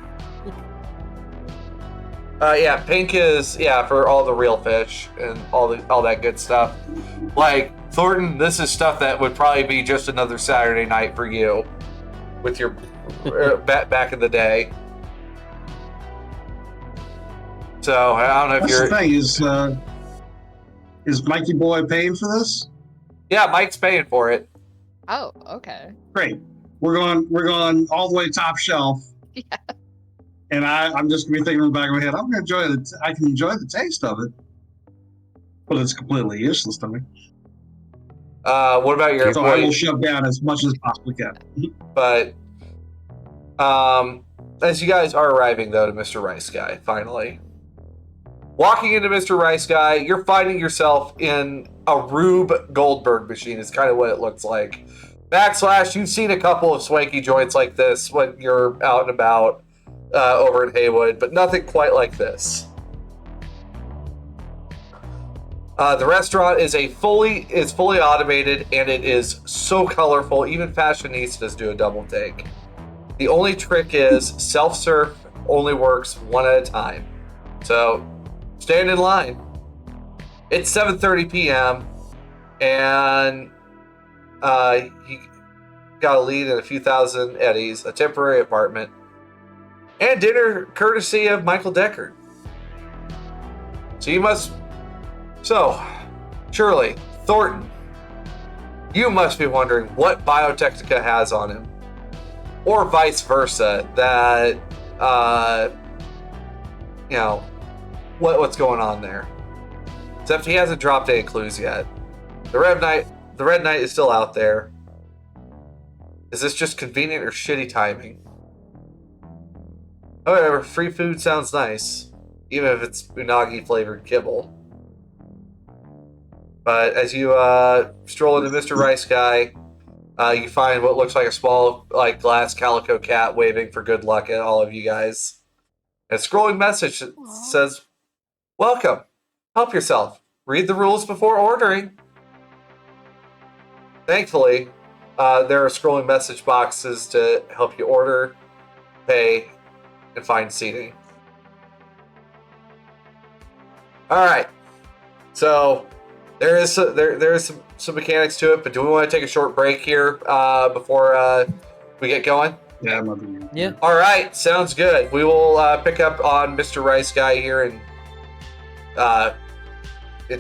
Yeah, pink is for all the real fish and all that good stuff. Like Thornton, this is stuff that would probably be just another Saturday night for you, with your back in the day. So I don't know if That's you're. the thing is Mikey Boy paying for this? Yeah, Mike's paying for it. Oh, okay. Great. We're going all the way top shelf. Yeah. And I'm just gonna be thinking in the back of my head, I can enjoy the taste of it, but it's completely useless to me. What about your So I will employee? shove down as much as possibly can. But as you guys are arriving though to Mr. Rice Guy, finally. Walking into Mr. Rice Guy, you're finding yourself in a Rube Goldberg machine. Is kind of what it looks like. / you've seen a couple of swanky joints like this when you're out and about over in Haywood, but nothing quite like this. The restaurant is fully automated, and it is so colorful. Even fashionistas do a double take. The only trick is self-serve only works one at a time. So stand in line. It's 7:30 p.m. and you got a lead in a few thousand eddies, a temporary apartment, and dinner courtesy of Michael Deckard. So, surely, Thornton, you must be wondering what Biotechnica has on him, or vice versa, that, what's going on there. Except he hasn't dropped any clues yet. The Red Knight is still out there. Is this just convenient or shitty timing? However, free food sounds nice, even if it's unagi flavored kibble. But as you stroll into Mr. Rice Guy, you find what looks like a small, like, glass calico cat waving for good luck at all of you guys. A scrolling message that says, "Welcome. Help yourself. Read the rules before ordering." Thankfully, there are scrolling message boxes to help you order, pay, and find seating. All right. So there is some mechanics to it, but do we want to take a short break here before we get going? Yeah, I'm not doing it. Yeah. All right, sounds good. We will pick up on Mr. Rice Guy here in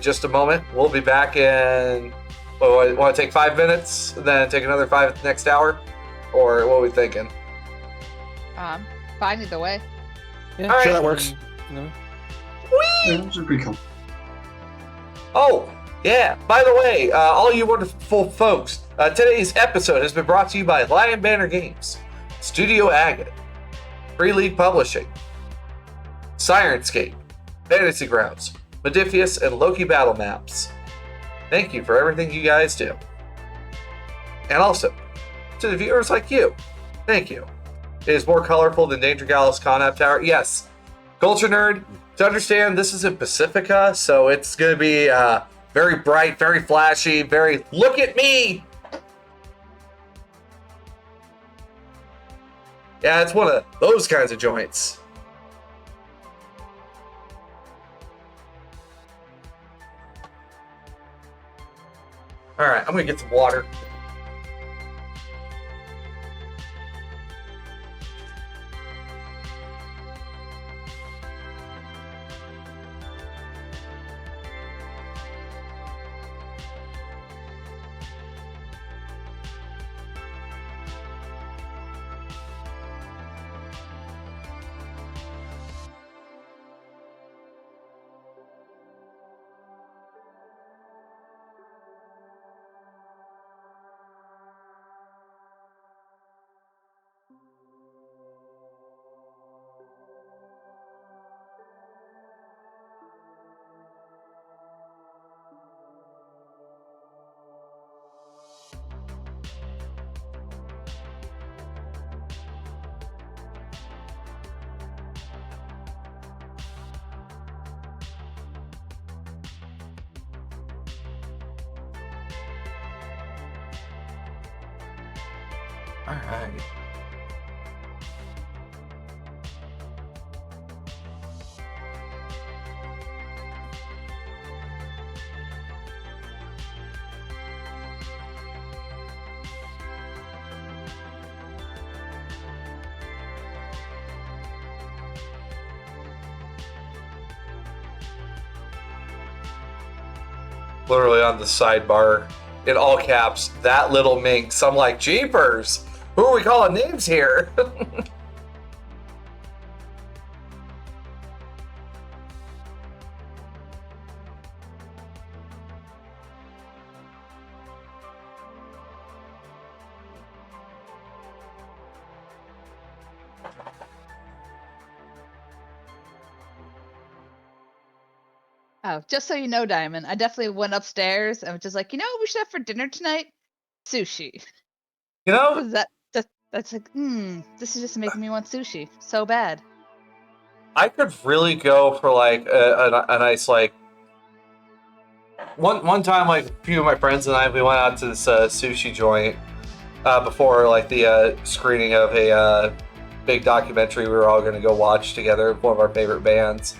just a moment. We'll be back in. Want to take 5 minutes, and then take another 5 next hour, or what are we thinking? Fine either way. Yeah, All right. Sure, that works. No. Yeah, this is pretty cool. Oh, yeah. By the way, all you wonderful folks, today's episode has been brought to you by Lion Banner Games, Studio Agate, Free League Publishing, Sirenscape, Fantasy Grounds, Modifius, and Loki Battle Maps. Thank you for everything you guys do. And also, to the viewers like you, thank you. It is more colorful than Danger Gallus Conab Tower. Yes, Culture Nerd, to understand, this is in Pacifica, so it's going to be very bright, very flashy, very, look at me! Yeah, it's one of those kinds of joints. Alright, I'm going to get some water. Alright. Literally on the sidebar, in all caps, that little minx. I'm like, jeepers! Who are we calling names here? Oh, just so you know, Diamond, I definitely went upstairs and was just like, you know what we should have for dinner tonight? Sushi. You know, That's like, this is just making me want sushi so bad. I could really go for like a nice like one time, like a few of my friends and I, we went out to this sushi joint before like the screening of a big documentary we were all going to go watch together, one of our favorite bands.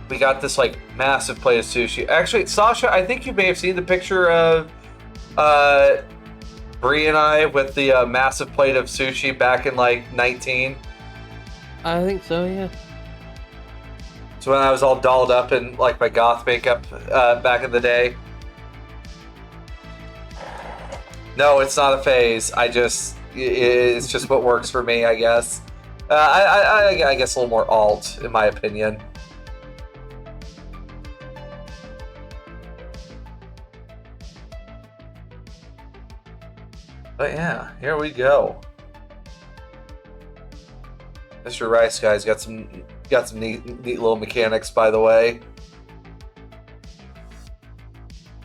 We got this like massive plate of sushi. Actually, Sasha, I think you may have seen the picture of Bree and I with the massive plate of sushi back in like 19. I think so, yeah. So when I was all dolled up in like my goth makeup back in the day. No, it's not a phase. It's just what works for me, I guess. I guess a little more alt, in my opinion. But yeah, here we go. Mr. Rice Guy's got some neat little mechanics, by the way.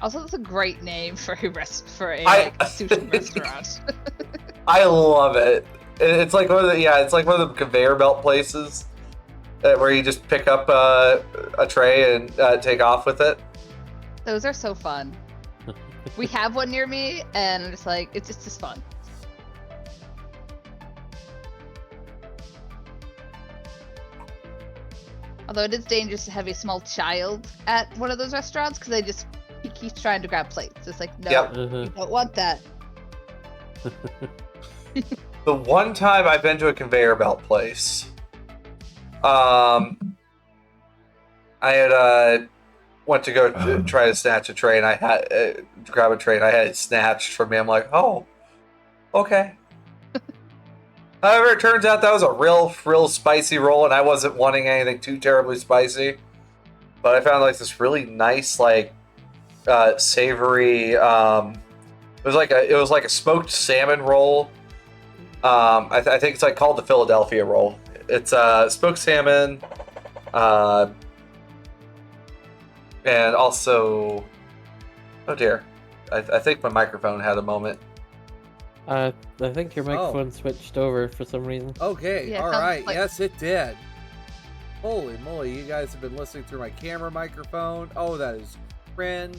Also, that's a great name for a sushi restaurant. I love it. It's like one of the conveyor belt places where you just pick up a tray and take off with it. Those are so fun. We have one near me, and I'm just like, it's just fun. Although it is dangerous to have a small child at one of those restaurants because he keeps trying to grab plates. It's like, no, Yep. you don't want that. The one time I've been to a conveyor belt place, I had went to go try to snatch a tray, and I had grab a tray, and I had it snatched from me. I'm like, oh, okay. However, it turns out that was a real spicy roll, and I wasn't wanting anything too terribly spicy. But I found like this really nice, like savory. It was like a smoked salmon roll. I think it's like called the Philadelphia roll. It's smoked salmon, and also, oh dear, I think my microphone had a moment. I think your microphone switched over for some reason. Okay, Yeah, all sounds right. like- Yes, it did. Holy moly, you guys have been listening through my camera microphone. Oh, that is cringe.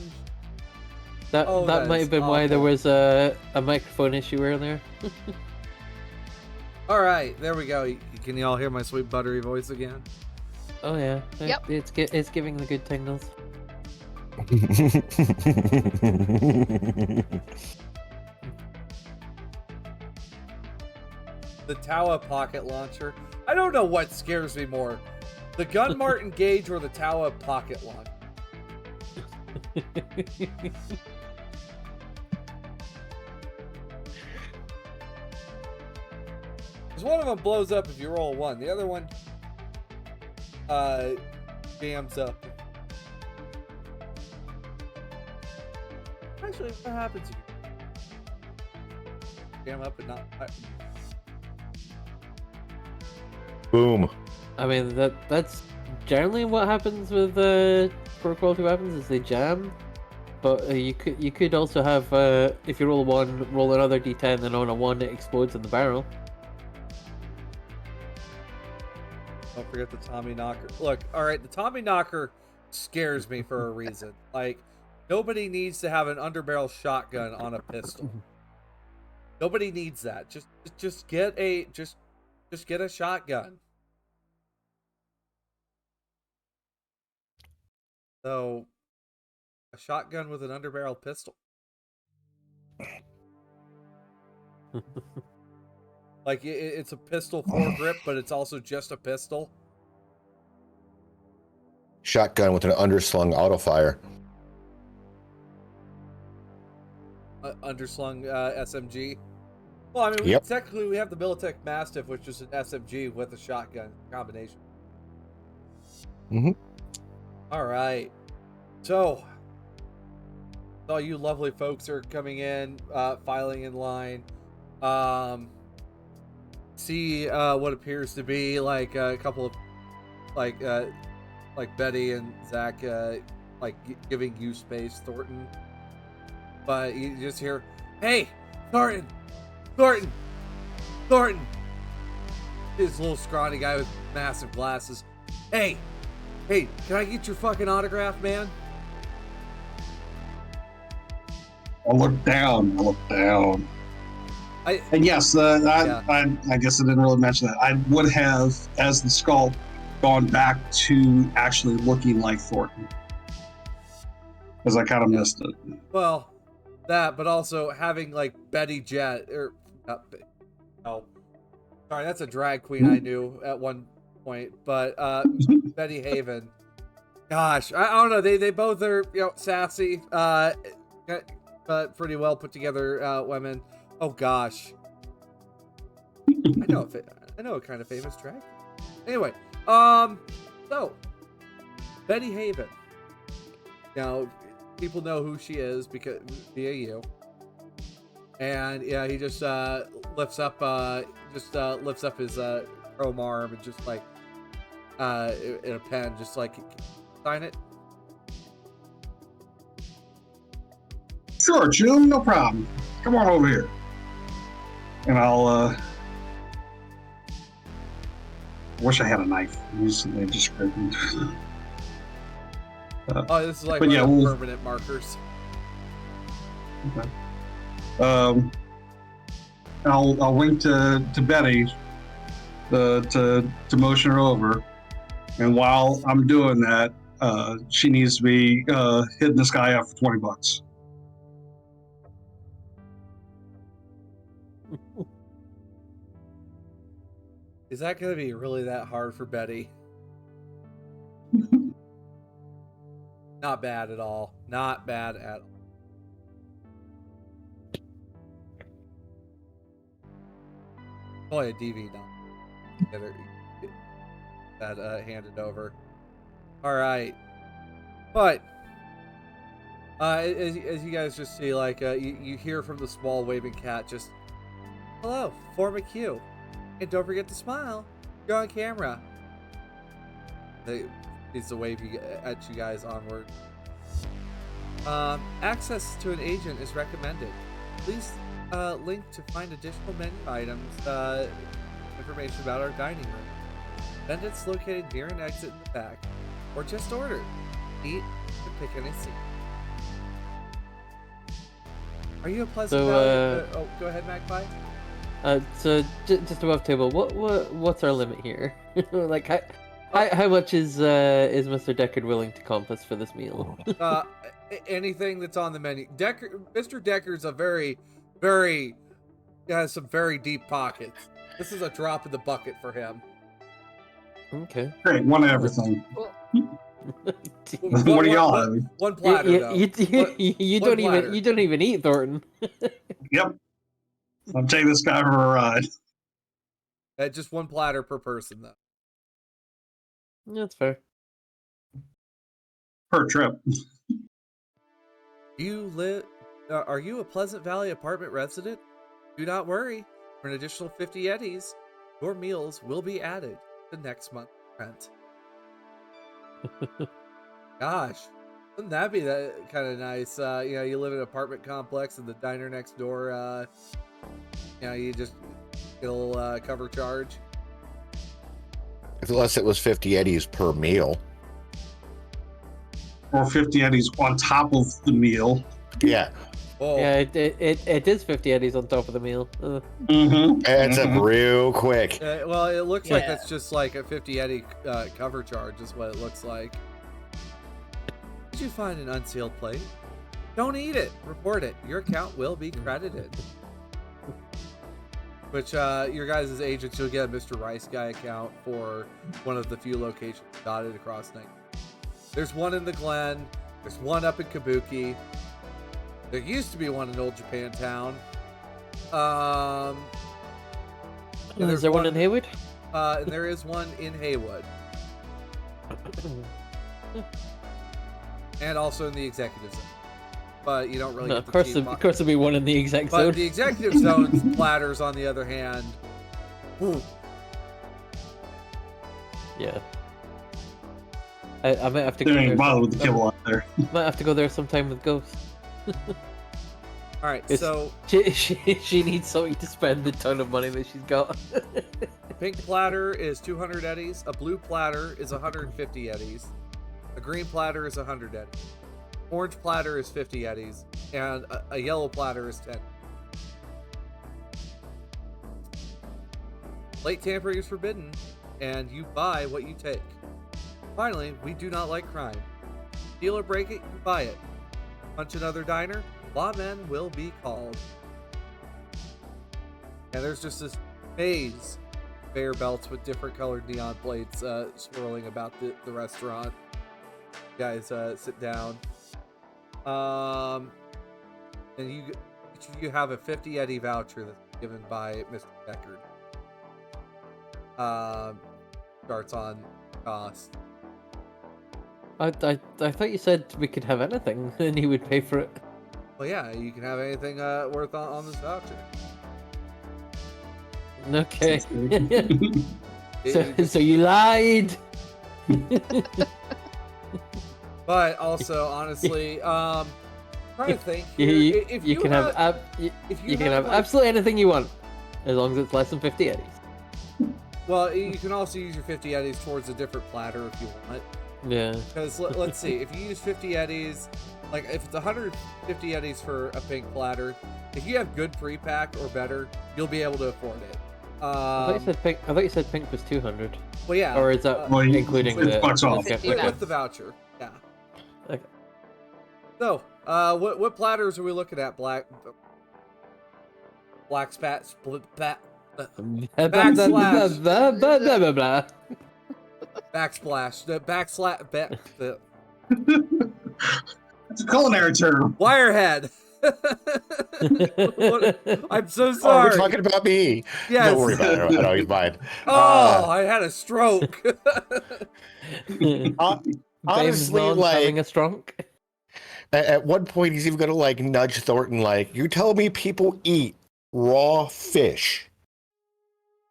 That that might is have been why there awful. was a microphone issue earlier. All right, there we go. Can you all hear my sweet buttery voice again? Oh yeah. Yep. It's giving the good tingles. The Tawa pocket launcher. I don't know what scares me more, the Gun Martin Gauge or the Tawa pocket launcher. Because one of them blows up if you roll one. The other one jams up. Actually, what happens if you jam up and not... Boom. I mean that's generally what happens with poor quality weapons is they jam. But you could also have if you roll one, roll another d10, and on a 1 it explodes in the barrel. Don't forget the Tommy Knocker. Look, alright, the Tommy Knocker scares me for a reason. Like, nobody needs to have an underbarrel shotgun on a pistol. Nobody needs that. Just get a shotgun. So, a shotgun with an underbarrel pistol. Like, it's a pistol foregrip, but it's also just a pistol. Shotgun with an underslung auto fire. Underslung SMG. Well, I mean, Yep. technically we have the Militech Mastiff, which is an SMG with a shotgun combination. Mm-hmm. All right. So, all you lovely folks are coming in, filing in line. See what appears to be like a couple of like Betty and Zach giving you space, Thornton. But you just hear, "Hey, Thornton! Thornton! Thornton!" This little scrawny guy with massive glasses. Hey, can I get your fucking autograph, man? I look down. And yes, I guess I didn't really mention that. I would have, as the skull, gone back to actually looking like Thornton. Because I kind of missed it. Well, that, but also having like Betty Jet or oh, sorry, that's a drag queen I knew at one point, but Betty Haven. Gosh, I don't know. They both are sassy, but pretty well put together women. Oh gosh, I know if it. I know a kind of famous drag. Anyway, so Betty Haven. Now, people know who she is because via you. And yeah, he just lifts up his chrome arm and just like in a pen, just like sign it. Sure, June, no problem. Come on over here. And I'll wish I had a knife. Recently just Oh, this is like but yeah, permanent markers. Okay. I'll wink to Betty to motion her over, and while I'm doing that, she needs to be hitting this guy up for $20. Is that going to be really that hard for Betty? Not bad at all. Not bad at all. Probably a DV now. Get that handed over. All right, but as you guys just see, like you hear from the small waving cat, just hello, form a queue, and don't forget to smile. You're on camera. They needs to wave at you guys onward. Access to an agent is recommended. Please link to find additional menu items, information about our dining room. Vendors located near an exit in the back, or just order. Eat and pick any seat. Are you a Pleasant Valley? Oh, go ahead, Magpie. So just above table, what's our limit here? Like, how much is Mr. Deckard willing to compass for this meal? Anything that's on the menu. Mr. Deckard's a very has some very deep pockets. This is a drop in the bucket for him. Okay. Great, one of everything. What do y'all have? One platter, though. You don't even eat, Thornton. Yep. I'm taking this guy for a ride. Just one platter per person, though. That's fair. Per trip. Are you a Pleasant Valley apartment resident? Do not worry. For an additional 50 eddies, your meals will be added to next month's rent. Gosh, wouldn't that be that kind of nice? You live in an apartment complex and the diner next door, you just get a little cover charge. Unless it was 50 eddies per meal. Or 50 eddies on top of the meal. Yeah. Oh. Yeah, it is 50 eddies on top of the meal. Mm-hmm. Adds up real quick. Well, it looks like that's just like a 50 eddy cover charge is what it looks like. Did you find an unsealed plate? Don't eat it. Report it. Your account will be credited. Which, your guys' agents, you'll get a Mr. Rice Guy account for one of the few locations dotted across night. There's one in the Glen. There's one up in Kabuki. There used to be one in Old Japantown. Is there one in Haywood? And there is one in Haywood. And also in the executive zone. But you don't really get of course there'll be one in the exec zone. But the executive zone's platters, on the other hand. Whew. Yeah. I might have to They go ain't there. bother with the kibble out there. Might have to go there sometime with Ghost. All right, It's- so She needs something to spend the ton of money that she's got. a pink platter is 200 eddies. A blue platter is 150 eddies. A green platter is 100 eddies. Orange platter is 50 eddies. And a yellow platter is 10. Late tampering is forbidden, and you buy what you take. Finally, we do not like crime. Steal or break it, you buy it. Punch another diner, lawmen will be called. And there's just this maze of conveyor belts with different colored neon plates swirling about the restaurant. You guys sit down. And you have a 50 eddy voucher that's given by Mr. Deckard. starts on cost. I thought you said we could have anything, and he would pay for it. Well, yeah, you can have anything worth on this voucher. Okay. It- So you lied. But also, honestly, trying to think. You, Here, you, you can have if you can have like, absolutely anything you want, as long as it's less than 50 eddies. Well, you can also use your 50 eddies towards a different platter if you want. Yeah. Because let's see, if you use 50 eddies, like if it's 150 eddies for a pink platter, if you have good pre-pack or better, you'll be able to afford it. I thought you said pink was 200. Well, yeah. Or is that Well, including it's the bucks off. discount? with the voucher, yeah. Okay. So, what platters are we looking at? Black spat split bat. Backsplash. Backsplash. The backslash. The It's a culinary term. Wirehead. I'm so Oh, sorry. we're talking about me. Yes. Don't worry about it. I know he's mine. Oh, I had a stroke. Honestly, Bames like having a stroke. at one point, he's even gonna like nudge Thornton, like, "You tell me people eat raw fish?"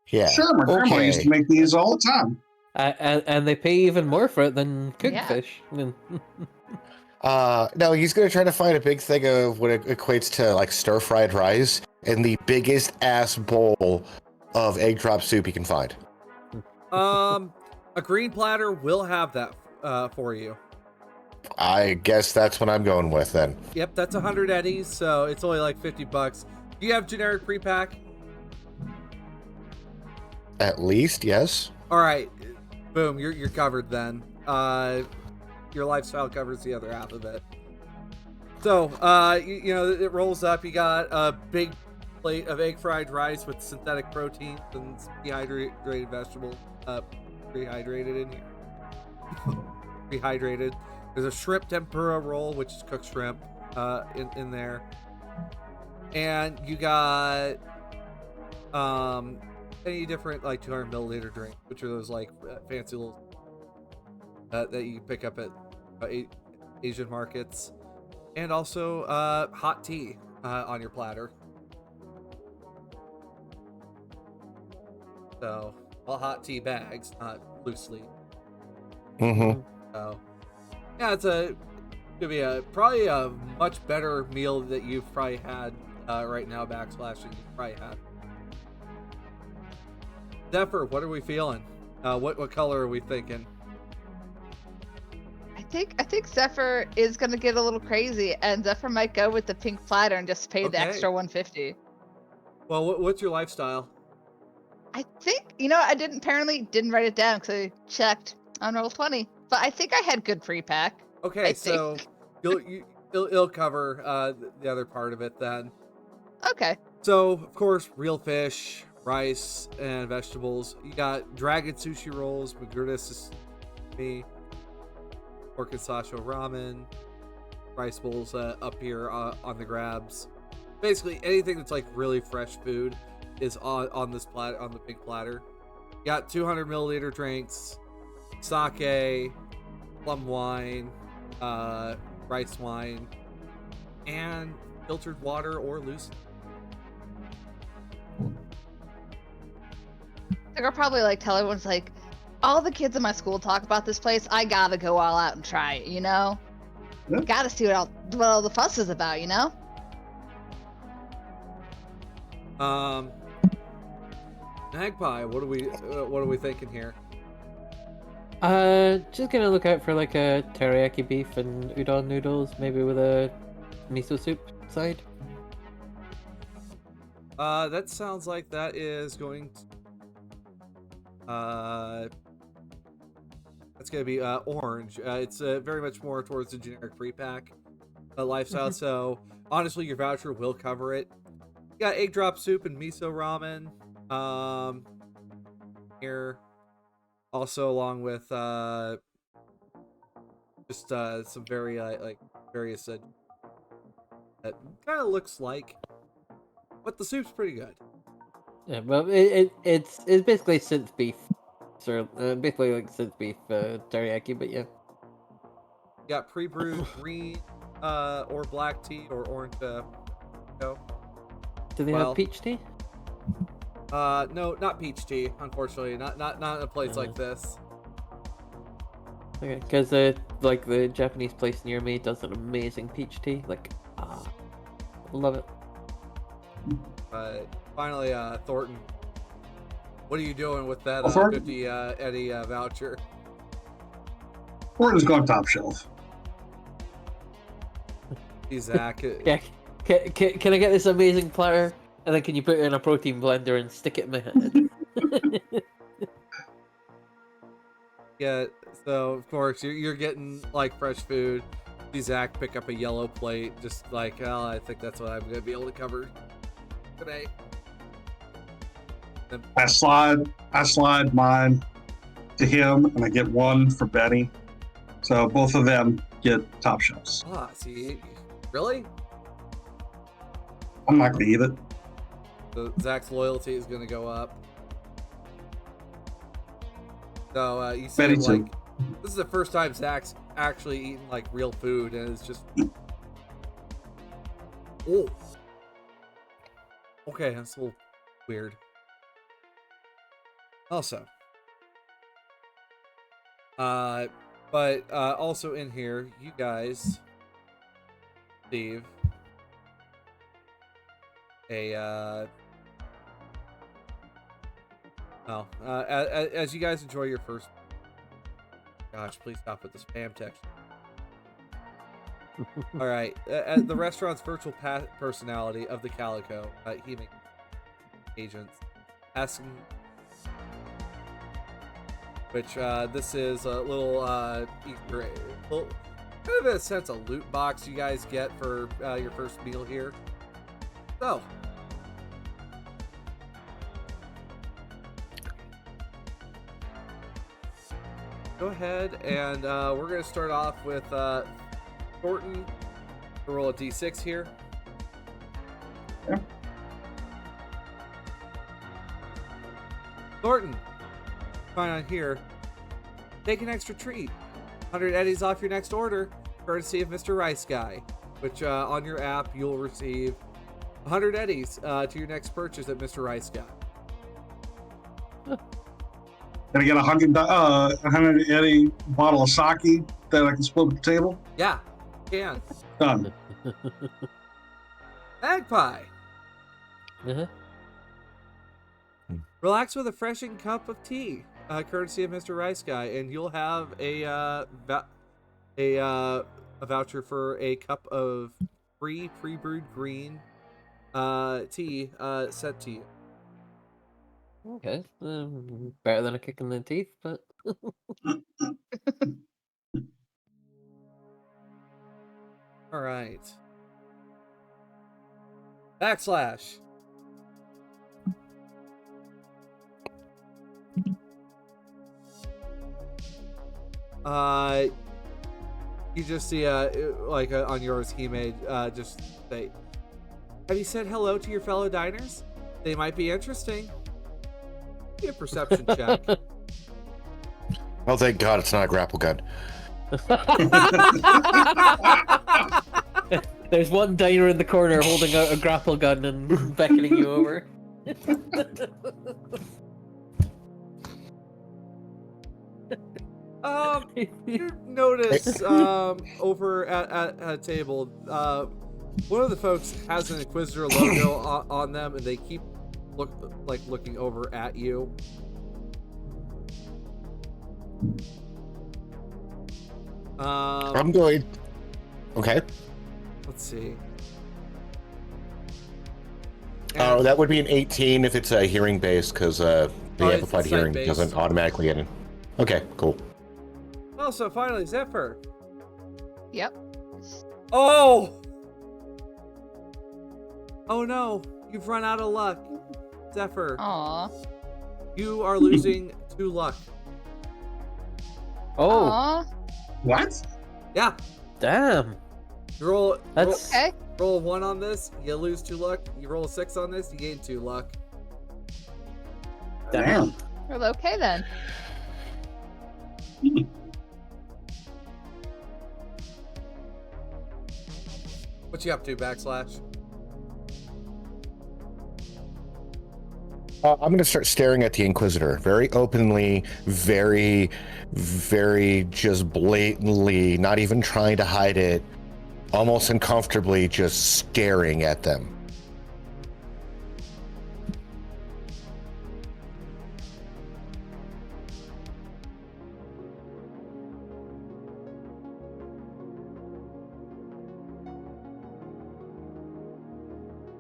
Yeah. Sure, my grandma used to make these all the time. And they pay even more for it than cooked Yeah. fish. No, he's gonna try to find a big thing of what it equates to like stir-fried rice and the biggest ass bowl of egg drop soup he can find. A green platter will have that for you. I guess that's what I'm going with then. Yep, that's 100 eddies, so it's only like $50. Do you have generic pre-pack? At least, yes. All right, boom, you're covered then. Your lifestyle covers the other half of it. So, you know, it rolls up. You got a big plate of egg fried rice with synthetic proteins and dehydrated vegetables, rehydrated in here. Rehydrated. There's a shrimp tempura roll, which is cooked shrimp, in there. And you got any different like 200 milliliter drink, which are those like fancy little that you pick up at Asian markets, and also hot tea on your platter. So, well, hot tea bags, not loosely. Mm-hmm. So, yeah, it's gonna be probably a much better meal that you've probably had right now. Backsplash than you've probably had. Zephyr, what are we feeling? What color are we thinking? I think Zephyr is gonna get a little crazy, and Zephyr might go with the pink platter and just pay the Okay. extra 150. Well, what's your lifestyle? I think I didn't write it down because I checked on Roll20, but I think I had good pre-pack. Okay, I so it'll cover the other part of it then. Okay. So, of course, real fish, rice, and vegetables. You got dragon sushi rolls, magruta sashimi, pork and sasho ramen, rice bowls up here on the grabs. Basically, anything that's like really fresh food is on this platter, on the pink platter. You got 200 milliliter drinks, sake, plum wine, rice wine, and filtered water or loose. I'll probably like tell everyone's like, all the kids in my school talk about this place. I gotta go all out and try it. Yeah. Gotta see what all the fuss is about. Magpie, what are we thinking here? Just gonna look out for like a teriyaki beef and udon noodles, maybe with a miso soup side. That sounds like that is going to, that's gonna be orange. It's very much more towards the generic pre-pack lifestyle. So honestly, your voucher will cover it. You got egg drop soup and miso ramen. Here, also along with just some very like various that kind of looks like, but the soup's pretty good. Yeah, but it's basically synth beef, so basically like synth beef teriyaki. But yeah, You got pre-brewed green or black tea or orange. No. do they Well, have peach tea? No, not peach tea. Unfortunately, not in a place like this. Okay, because like the Japanese place near me does an amazing peach tea. Like, love it. But finally, Thornton, what are you doing with that Thornton? 50 Eddie voucher? Thornton's gone top shelf. Hey, Zach. Yeah, can I get this amazing platter? And then can you put it in a protein blender and stick it in my head? Yeah, so of course you're getting like fresh food. See Zach pick up a yellow plate, just like, oh, I think that's what I'm gonna be able to cover today. And I slide mine to him, and I get one for Betty. So both of them get top shelves. see, really? I'm not gonna eat it. So Zach's loyalty is gonna go up. So you see, Betty like, too. this is the first time Zach's actually eaten like real food, and it's just, oh, okay, that's a little weird. Also, but also in here, you guys, Steve, as you guys enjoy your first, gosh, please stop with the spam text. All right, as the restaurant's virtual personality of the Calico, he makes agents asking, which this is a little Easter egg, kind of in a sense a loot box you guys get for your first meal here. So. Go ahead, and we're going to start off with Thornton. We'll roll a d6 here. Yeah. Thornton, find on here. Take an extra treat. 100 eddies off your next order, courtesy of Mr. Rice Guy. Which on your app you'll receive 100 eddies to your next purchase at Mr. Rice Guy. Can I get 100 Eddie bottle of sake that I can split at the table? Yeah, can. Done. Magpie. Uh-huh. Relax with a refreshing cup of tea, courtesy of Mr. Rice Guy, and you'll have a voucher for a cup of free pre-brewed green tea sent to you. Okay, better than a kick in the teeth, but All right. Backslash. You just see like on yours he made just say, have you said hello to your fellow diners? They might be interesting. Be a perception check. Oh, thank God it's not a grapple gun. there's one diner in the corner holding out a grapple gun and beckoning you over. You notice over at a table, one of the folks has an Inquisitor logo on them, and they keep looking over at you. I'm going. Okay. Let's see. Oh, that would be an 18 if it's a hearing based, because the amplified it's hearing sight-based. doesn't automatically get in. Okay, cool. Oh, so finally, Zephyr. Yep. Oh! Oh no, you've run out of luck. Zephyr, Aw. you are losing 2 luck. Oh, Aw. What? Yeah, damn. you roll That's Okay. roll a 1 on this, you lose 2 luck. You roll a 6 on this, you gain 2 luck. Damn. Well, okay then. What you up to, Backslash? I'm going to start staring at the Inquisitor very openly, very just blatantly, not even trying to hide it, almost uncomfortably, just staring at them.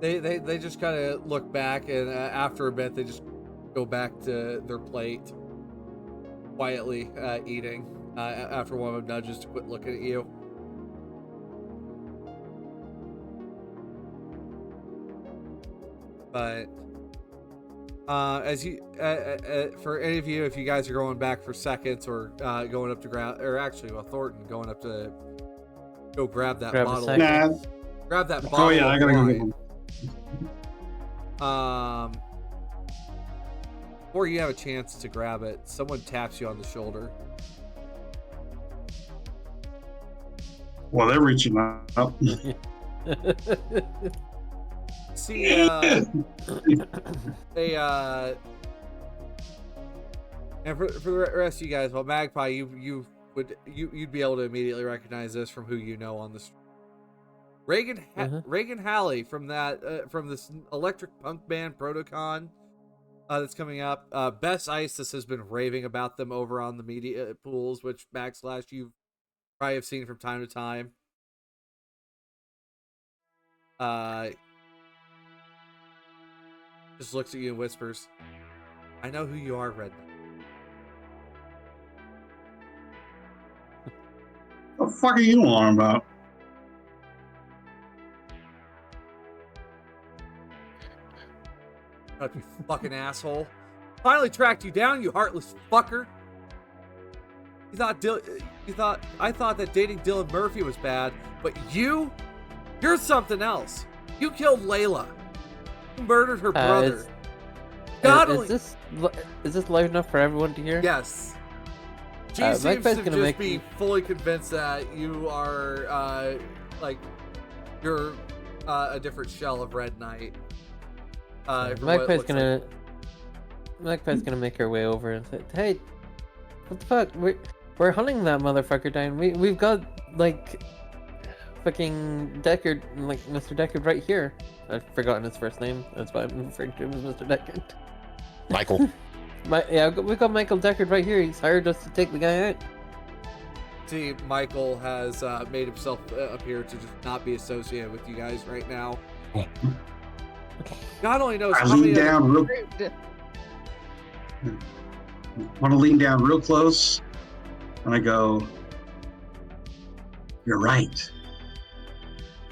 They just kind of look back, and after a bit, they just go back to their plate, quietly eating. After one of them nudges to quit looking at you. But as you, for any of you, if you guys are going back for seconds or going up to grab, or actually, well, Thornton going up to go grab that bottle. Nah. Grab that bottle. Oh yeah, I gotta go get wine. one. Before you have a chance to grab it, someone taps you on the shoulder. Well, they're reaching up. See, and for the rest of you guys, well, Magpie, you'd be able to immediately recognize this from who you know on the street. Reagan Halley from that from this electric punk band Protocon that's coming up. Bess Isis has been raving about them over on the media pools, which Backslash you probably have seen from time to time. Just looks at you and whispers, "I know who you are, Red Knight." What the fuck are you on about? Shut up, you fucking asshole. Finally tracked you down, you heartless fucker. I thought that dating Dylan Murphy was bad, but you're something else. You killed Layla. You murdered her brother. Is this loud enough for everyone to hear? Yes. She seems to just be fully convinced that you are you're a different shell of Red Knight. Magpie's gonna make her way over and say, "Hey, what the fuck? We're hunting that motherfucker down. We've got like fucking Deckard, like Mr. Deckard right here. I've forgotten his first name. That's why I'm referring to him as Mr. Deckard. Michael. We've got Michael Deckard right here. He's hired us to take the guy out." See, Michael has made himself appear to just not be associated with you guys right now. God only knows I how many. Want to lean down real close, and I go, "You're right.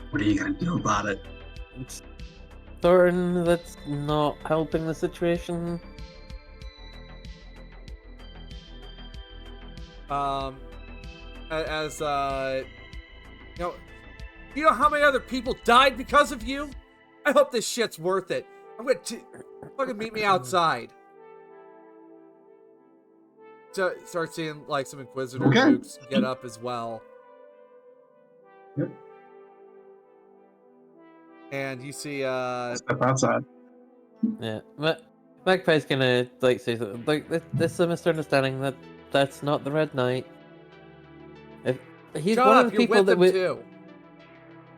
What are you gonna do about it?" Thornton, that's not helping the situation. As you know how many other people died because of you? I hope this shit's worth it. I'm gonna fucking meet me outside. So start seeing like some Inquisitor dukes get up as well. Yep. And you see Step outside. Yeah, but Magpie's gonna like say something like this is a misunderstanding that's not the Red Knight. If he's Shut one up, of the you're people with that them too.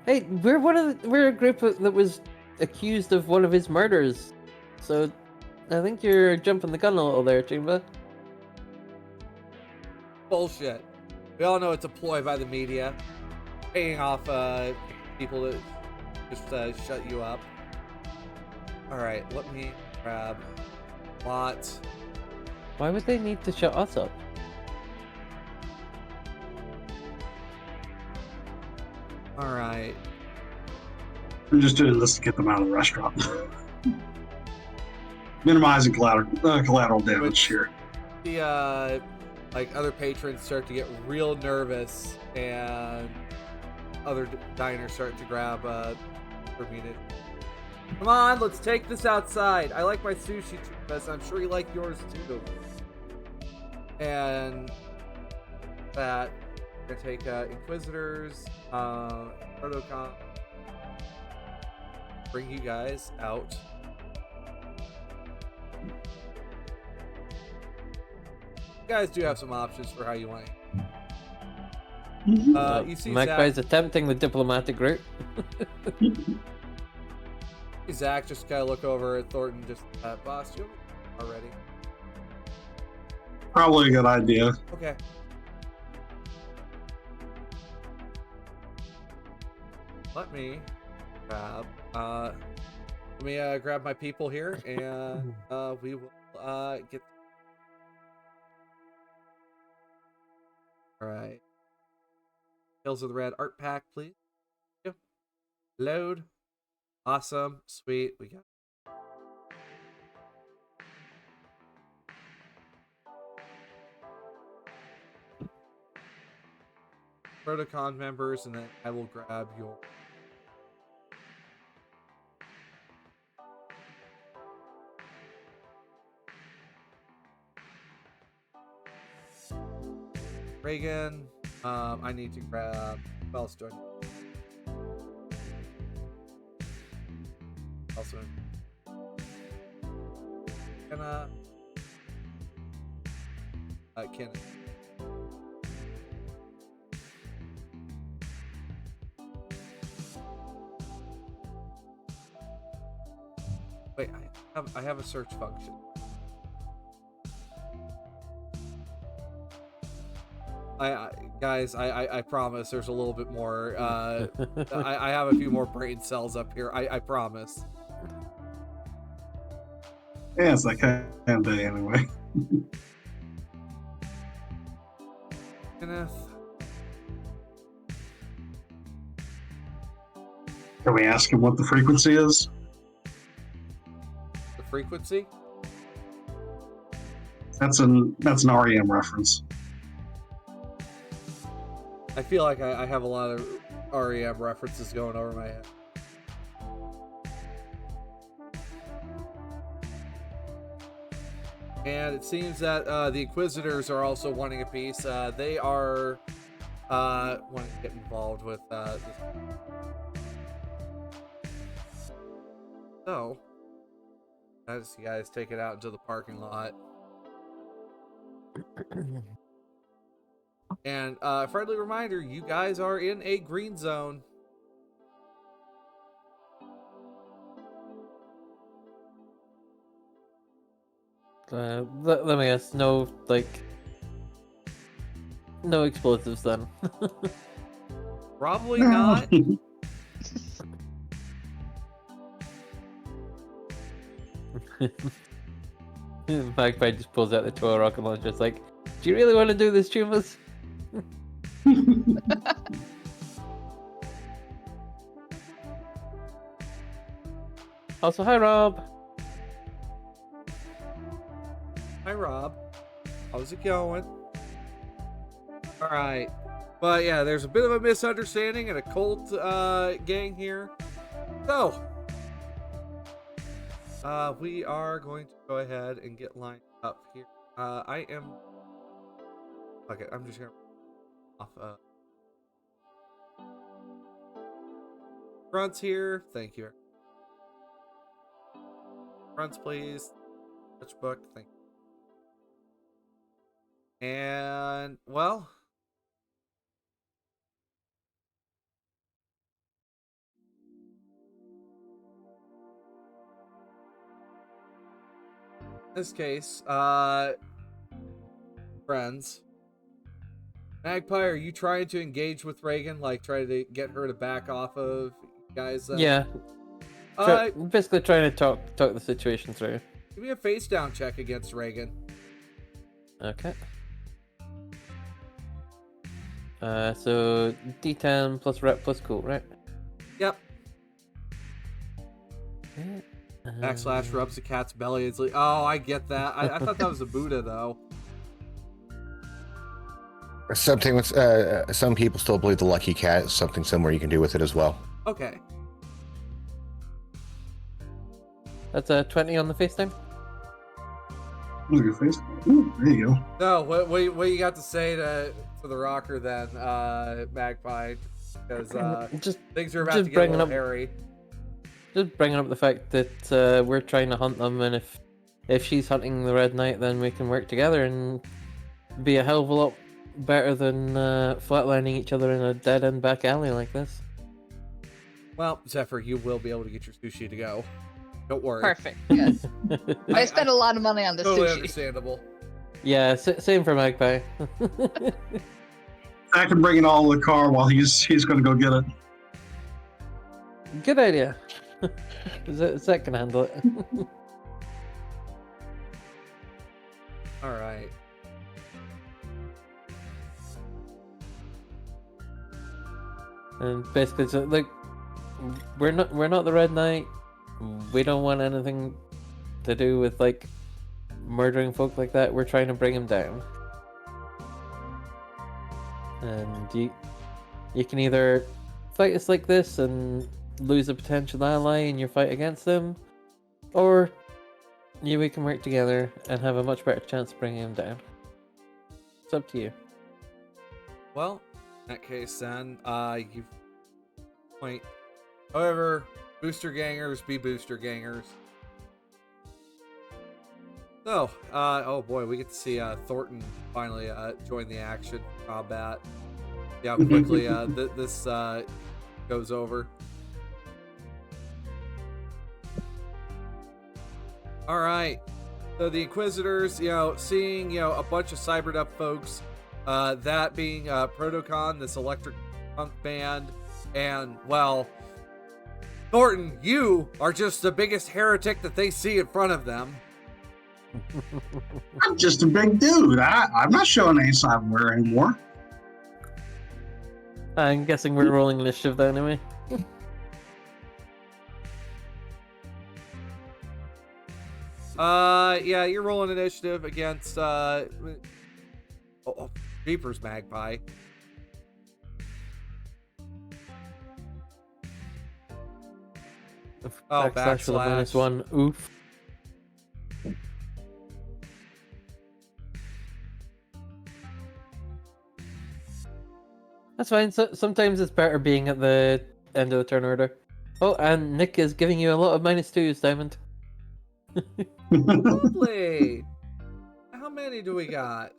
Hey, we're a group that was accused of one of his murders, so I think you're jumping the gun a little there, Choomba. Bullshit. We all know it's a ploy by the media, paying off people to just shut you up. All right, let me grab lots. Why would they need to shut us up? All right. I'm just doing this to get them out of the restaurant. Minimizing collateral damage here. The like other patrons start to get real nervous, and other diners start to grab per minute. Come on, let's take this outside. I like my sushi too, but I'm sure you like yours too. And that we're gonna take Inquisitors, Protocon, bring you guys out. You guys do have some options for how you want it. You see Magpie's Zach, attempting the diplomatic route. Zach just kind of look over at Thornton, just, boss, you already? Probably a good idea. Okay. Let me grab my people here, and we will get. All right. Tales of the Red art pack, please. Yep. Load. Awesome. Sweet. We got. Protocon members, and then I will grab your. Reagan. I need to grab. What else do I need? Also, Kenneth. Wait, I have a search function. Guys, I promise there's a little bit more. I have a few more brain cells up here. I promise. Yeah, it's that kind of day anyway. Kenneth. Can we ask him what the frequency is? The frequency? That's an REM reference. I feel like I have a lot of REM references going over my head. And it seems that the Inquisitors are also wanting a piece. They are wanting to get involved with this. So, I just you guys take it out into the parking lot. And friendly reminder, you guys are in a green zone. Let me guess, no explosives then. Probably not. Magpie just pulls out the toy rocket launcher. It's like, do you really want to do this, choombas? Also, hi Rob. Hi Rob. How's it going? Alright. But yeah, there's a bit of a misunderstanding and a cult gang here. So, we are going to go ahead and get lined up here. I am... Okay, I'm just going to... off fronts here. Thank you. Fronts, please. Sketchbook. Thank you. And, well... in this case, friends. Magpie, are you trying to engage with Reagan? Like, try to get her to back off of you guys? Yeah. Basically trying to talk the situation through. Give me a face down check against Reagan. Okay. So D10 plus rep plus cool, right? Yep. Okay. Backslash rubs the cat's belly. It's like, oh, I get that. I thought that was a Buddha, though. Something with some people still believe the lucky cat is something similar you can do with it as well. Okay. That's a 20 on the FaceTime. Look at your face. Ooh, there you go. No, what you got to say to the rocker then, Magpie? Because Just things are about just to get a bringing little up- hairy. Just bringing up the fact that we're trying to hunt them, and if she's hunting the Red Knight, then we can work together and be a hell of a lot better than flatlining each other in a dead-end back alley like this. Well, Zephyr, you will be able to get your sushi to go. Don't worry. Perfect. Yes. I spent a lot of money on the Totally sushi. understandable. Yeah, same for Magpie. I can bring it all in the car while he's going to go get it. Good idea. Zach can handle it. All right. And basically, so, like, we're not the Red Knight. We don't want anything to do with like murdering folk like that. We're trying to bring him down. And you can either fight us like this and lose a potential ally in your fight against them, or we can work together and have a much better chance of bringing him down. It's up to you. Well, in that case, then you point. However, booster gangers be booster gangers. So, oh boy, we get to see Thornton finally join the action combat. See how quickly this goes over. All right. So the Inquisitors, seeing a bunch of cybered up folks, that being Protocon, this electric punk band, and well, Thornton, you are just the biggest heretic that they see in front of them. I'm just a big dude. I'm not showing any cyberware anymore. I'm guessing we're rolling initiative then, anyway. Yeah, you're rolling initiative against Reaper's Magpie. Oh, Backslash with a -1. Oof. That's fine. So, sometimes it's better being at the end of the turn order. Oh, and Nick is giving you a lot of -2s, Diamond. Lovely. How many do we got?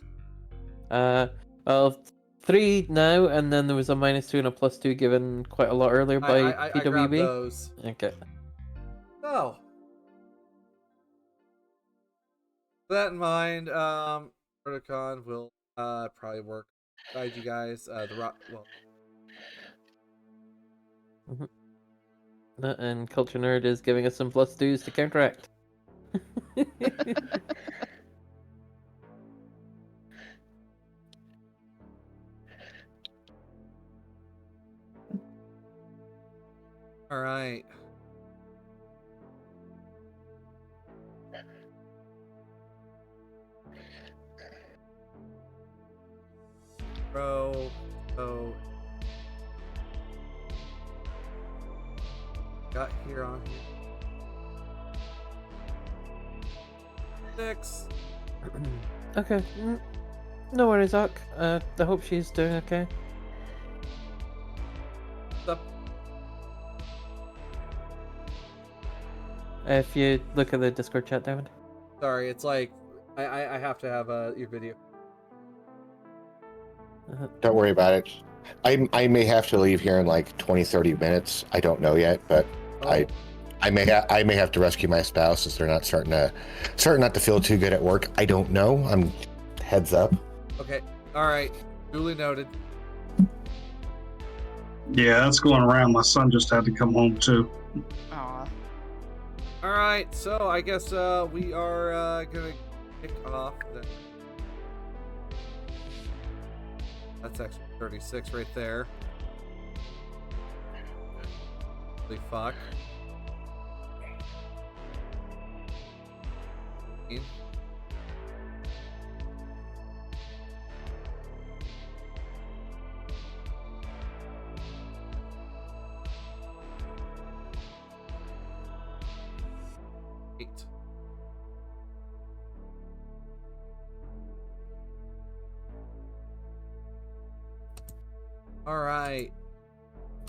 Well, 3 now, and then there was a -2 and a +2 given quite a lot earlier by I grabbed PWB. those. Okay. Oh. With that in mind, Protocon will probably work beside you guys. And Culture Nerd is giving us some +2s to counteract. All right. Got here on here. 6. Okay. No worries, Ark. I hope she's doing okay. Up. If you look at the Discord chat, Diamond. Sorry, it's like I have to have your video. Don't worry about it. I may have to leave here in like 20-30 minutes. I don't know yet, but Oh, I may have to rescue my spouse as they're not starting not to feel too good at work. I don't know. I'm heads up. okay. All right. Duly noted. Yeah, that's going around. My son just had to come home too. Aw. All right. So I guess we are gonna kick off. That's actually 36 right there. Holy fuck. 8. All right.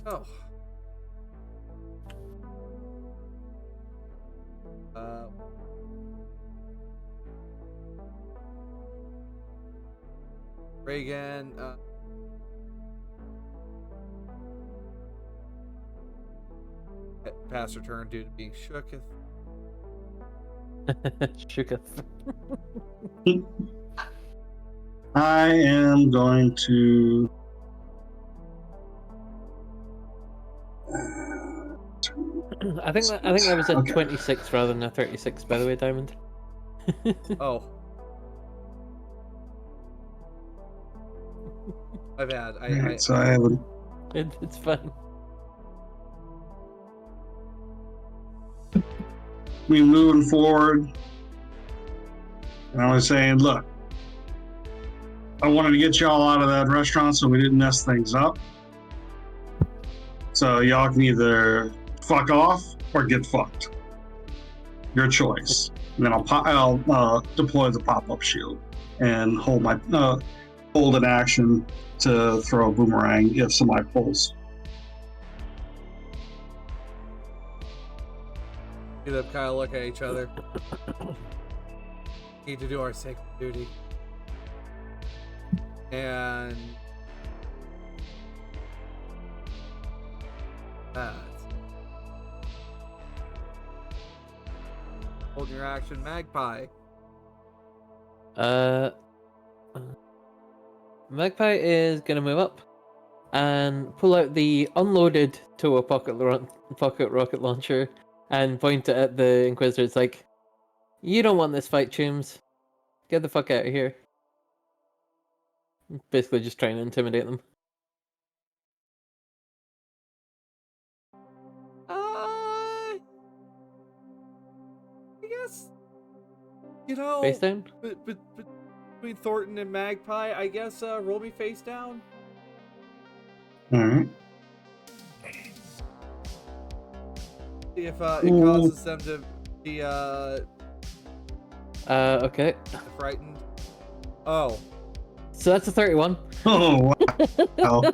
Oh. Reagan. Pass her turn due to being shooketh. Shooketh. I am going to. I think that was a Okay. 26 rather than a 36, by the way, Diamond. Oh. My bad. Alright, so I have a. It's fine. We moving forward. And I was saying, look, I wanted to get y'all out of that restaurant so we didn't mess things up. So y'all can either fuck off or get fucked. Your choice. And then I'll deploy the pop-up shield and hold an action to throw a boomerang if somebody pulls. See them kind of look at each other. Need to do our sacred duty. And hold your action, Magpie. Magpie is gonna move up and pull out the unloaded Toa pocket rocket launcher and point it at the Inquisitor. It's like, you don't want this fight, Choombs. Get the fuck out of here. Basically just trying to intimidate them. I guess, Face down? between Thornton and Magpie, I guess roll me face down. Alright. See if it causes them to be Okay. frightened. Oh. So that's a 31. Oh, wow.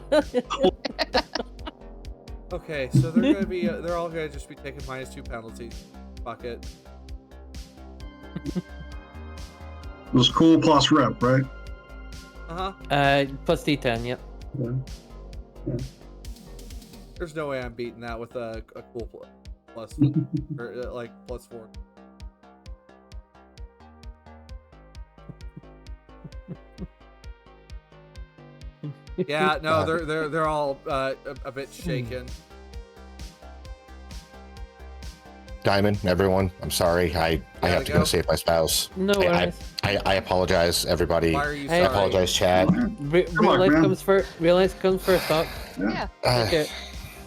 Okay, so they're gonna be they're all gonna just be taking -2 penalties. Fuck it. It was cool plus rep, right? Plus D10, yep. Yeah. There's no way I'm beating that with a cool plus or like +4. Yeah, no, they're all a bit shaken. Diamond, everyone, I'm sorry. I have to go save my spouse. No worries. I apologize, everybody. Why are you Hey. I sorry? apologize, Chad. Real life comes first. Real life comes first, Doc. Yeah. Okay.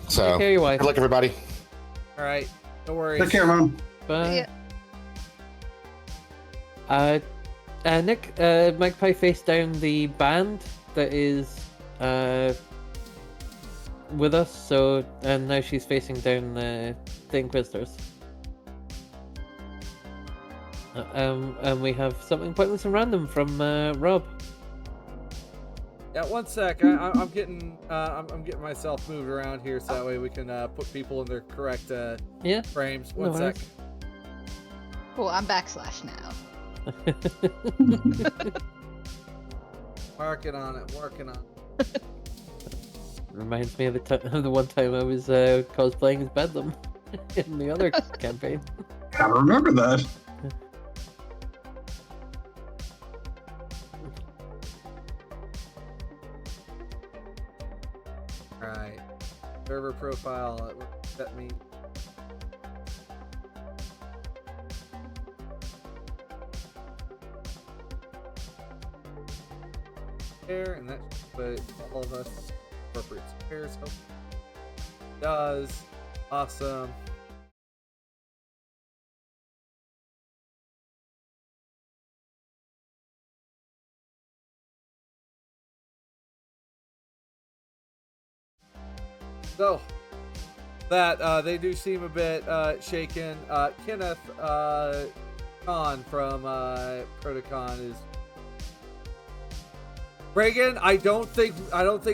So, Take care of your wife. good luck, everybody. All right, no worries. Take care, man. Bye. Yeah. Nick, Magpie face down the band that is with us. So, and now she's facing down the Inquisitors. And we have something pointless and random from Rob. Yeah, one sec. I'm getting myself moved around here so that way we can put people in their correct Yeah. frames. No One sec. worries. Cool. I'm backslash now. Working on it. Reminds me of the one time I was cosplaying as Bedlam in the other campaign. Gotta remember that. Alright. Server profile. What does that mean? There, and that should put all of us appropriate squares. Oh, does. Awesome. So, that they do seem a bit shaken. Kenneth Khan from Protocon is. Reagan, I don't think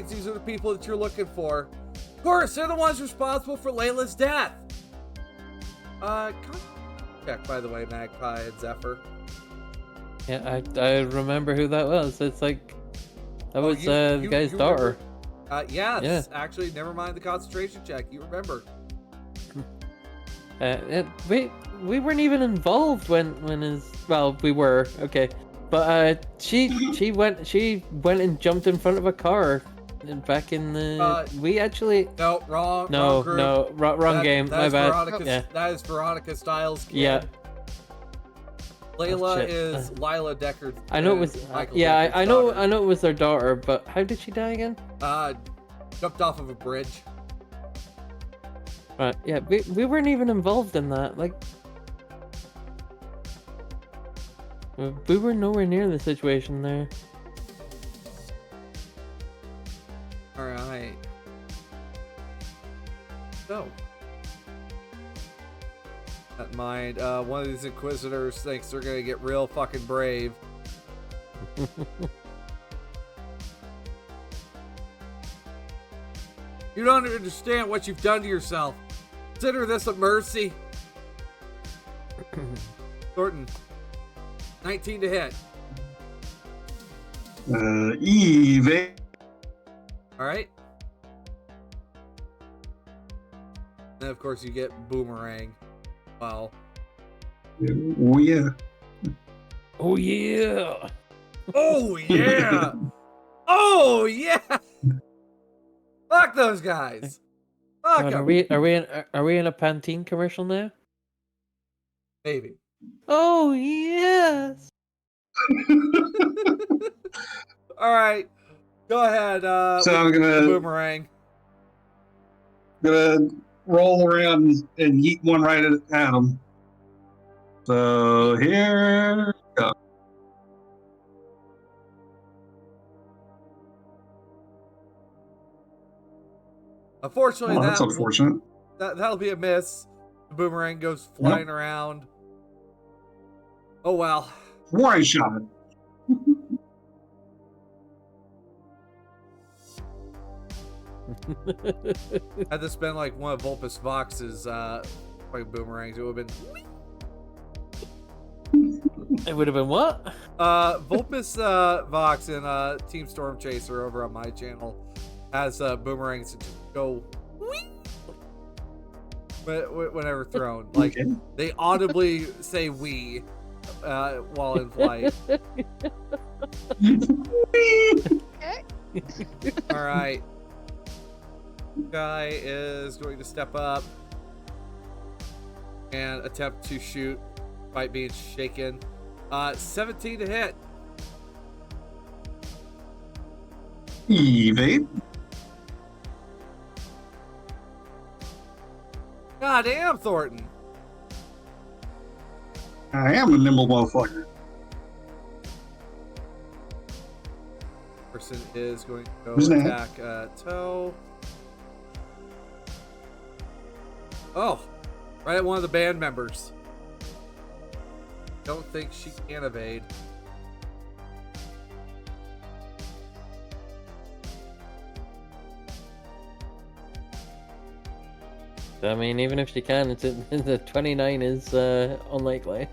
these are the people that you're looking for. Of course, they're the ones responsible for Layla's death. Check, by the way, Magpie and Zephyr. Yeah, I remember who that was. It's like that was the guy's daughter. Yes. Actually, never mind the concentration check. You remember. We weren't even involved when his we were okay, but she went and jumped in front of a car back in the we actually wrong game. My bad. Yeah. That is Veronica Styles' kid. Yeah. Layla is Lila Deckard's. I know it was. I know it was their daughter, but how did she die again? Jumped off of a bridge. Right. Yeah. We weren't even involved in that. Like, we were nowhere near the situation there. All right. So. That mind, one of these Inquisitors thinks they're gonna get real fucking brave. You don't understand what you've done to yourself. Consider this a mercy. Thornton, 19 to hit. Eve. All right. And of course, you get boomerang. Wow. Oh yeah. Oh yeah. Oh yeah. Oh yeah. Fuck those guys. Fuck God, 'em. are we in a Pantene commercial now? Maybe. Oh yes. All right. Go ahead. So I'm gonna boomerang. Roll around and yeet one right at him. So here we go. Unfortunately, That's unfortunate. That'll be a miss. The boomerang goes flying around. Oh well. One shot. Had this been like one of Vulpus Vox's boomerangs, it would have been. It would have been what? Vulpus Vox and Team Storm Chaser over on my channel has boomerangs that just go whenever thrown. Like they audibly say "we" while in flight. Okay. All right. Guy is going to step up and attempt to shoot despite being shaken. 17 to hit. Evade. God damn, Thornton. I am a nimble motherfucker. Person is going to go Who's attack Toe. Oh, right at one of the band members. Don't think she can evade. I mean, even if she can, the 29 is unlikely.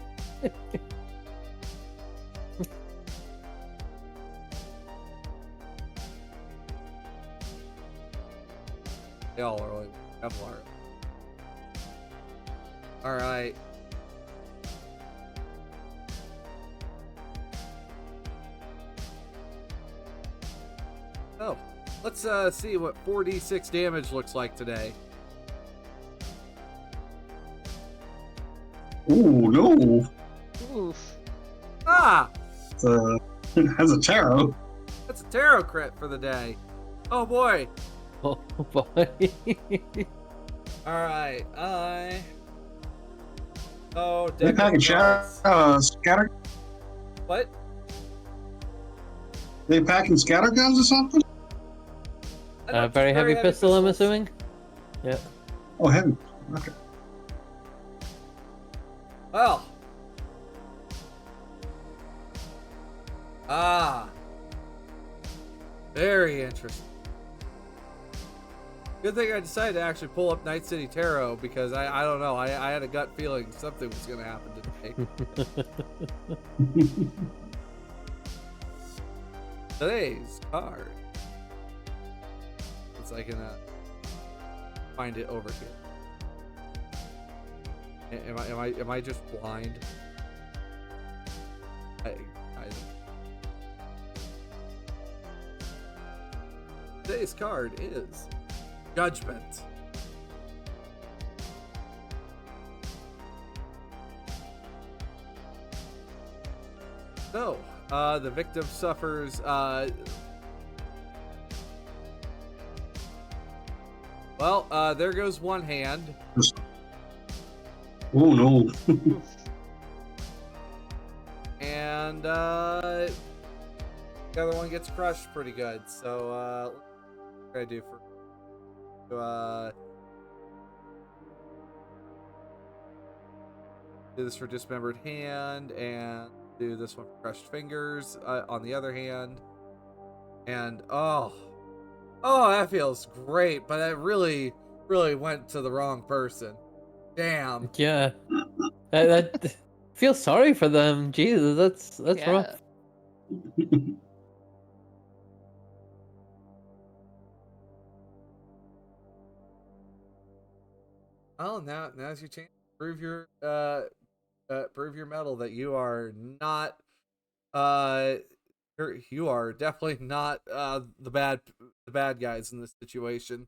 They all are like Kevlar. All right. Oh, let's see what 4d6 damage looks like today. Ooh, no. Oof. Ah, That's a tarot. that's a tarot crit for the day. Oh boy. Oh boy. All right, They packing scatter. What? They packing scatter guns or something? I don't Very think heavy pistol, I'm pistols. assuming. Yeah. Oh, heavy. Okay. Well. Very interesting. Good thing I decided to actually pull up Night City Tarot because I don't know. I had a gut feeling something was going to happen today. Today's card. It's I can find it over here. Am I just blind? Today's card is Judgment. So, the victim suffers there goes one hand. Oh no. And the other one gets crushed pretty good. So what can I do for do this for dismembered hand, and do this one for crushed fingers on the other hand. And oh, that feels great, but that really went to the wrong person. Damn. Yeah. that feel sorry for them. Jesus, that's Yeah. rough. Oh, now's your chance to prove your mettle that you are not you are definitely not the bad guys in this situation.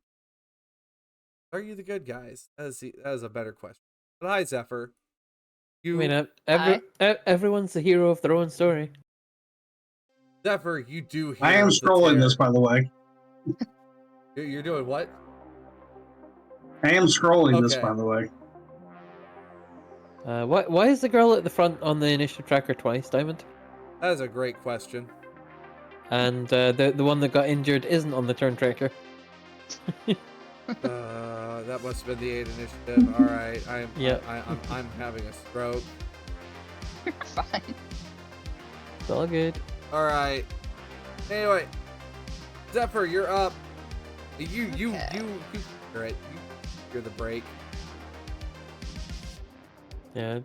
Are you the good guys? That is a better question. But hi, Zephyr. I mean, everyone's the hero of their own story. Zephyr, you do. I am scrolling this, by the way. You're doing what? I am scrolling this, Okay. by the way. Why is the girl at the front on the initiative tracker twice, Diamond? That is a great question. And the one that got injured isn't on the turn tracker. That must have been the 8 initiative. All right, I'm having a stroke. You're fine. It's all good. All right. Anyway, Zephyr, you're up. You're right. You're the break. Yeah,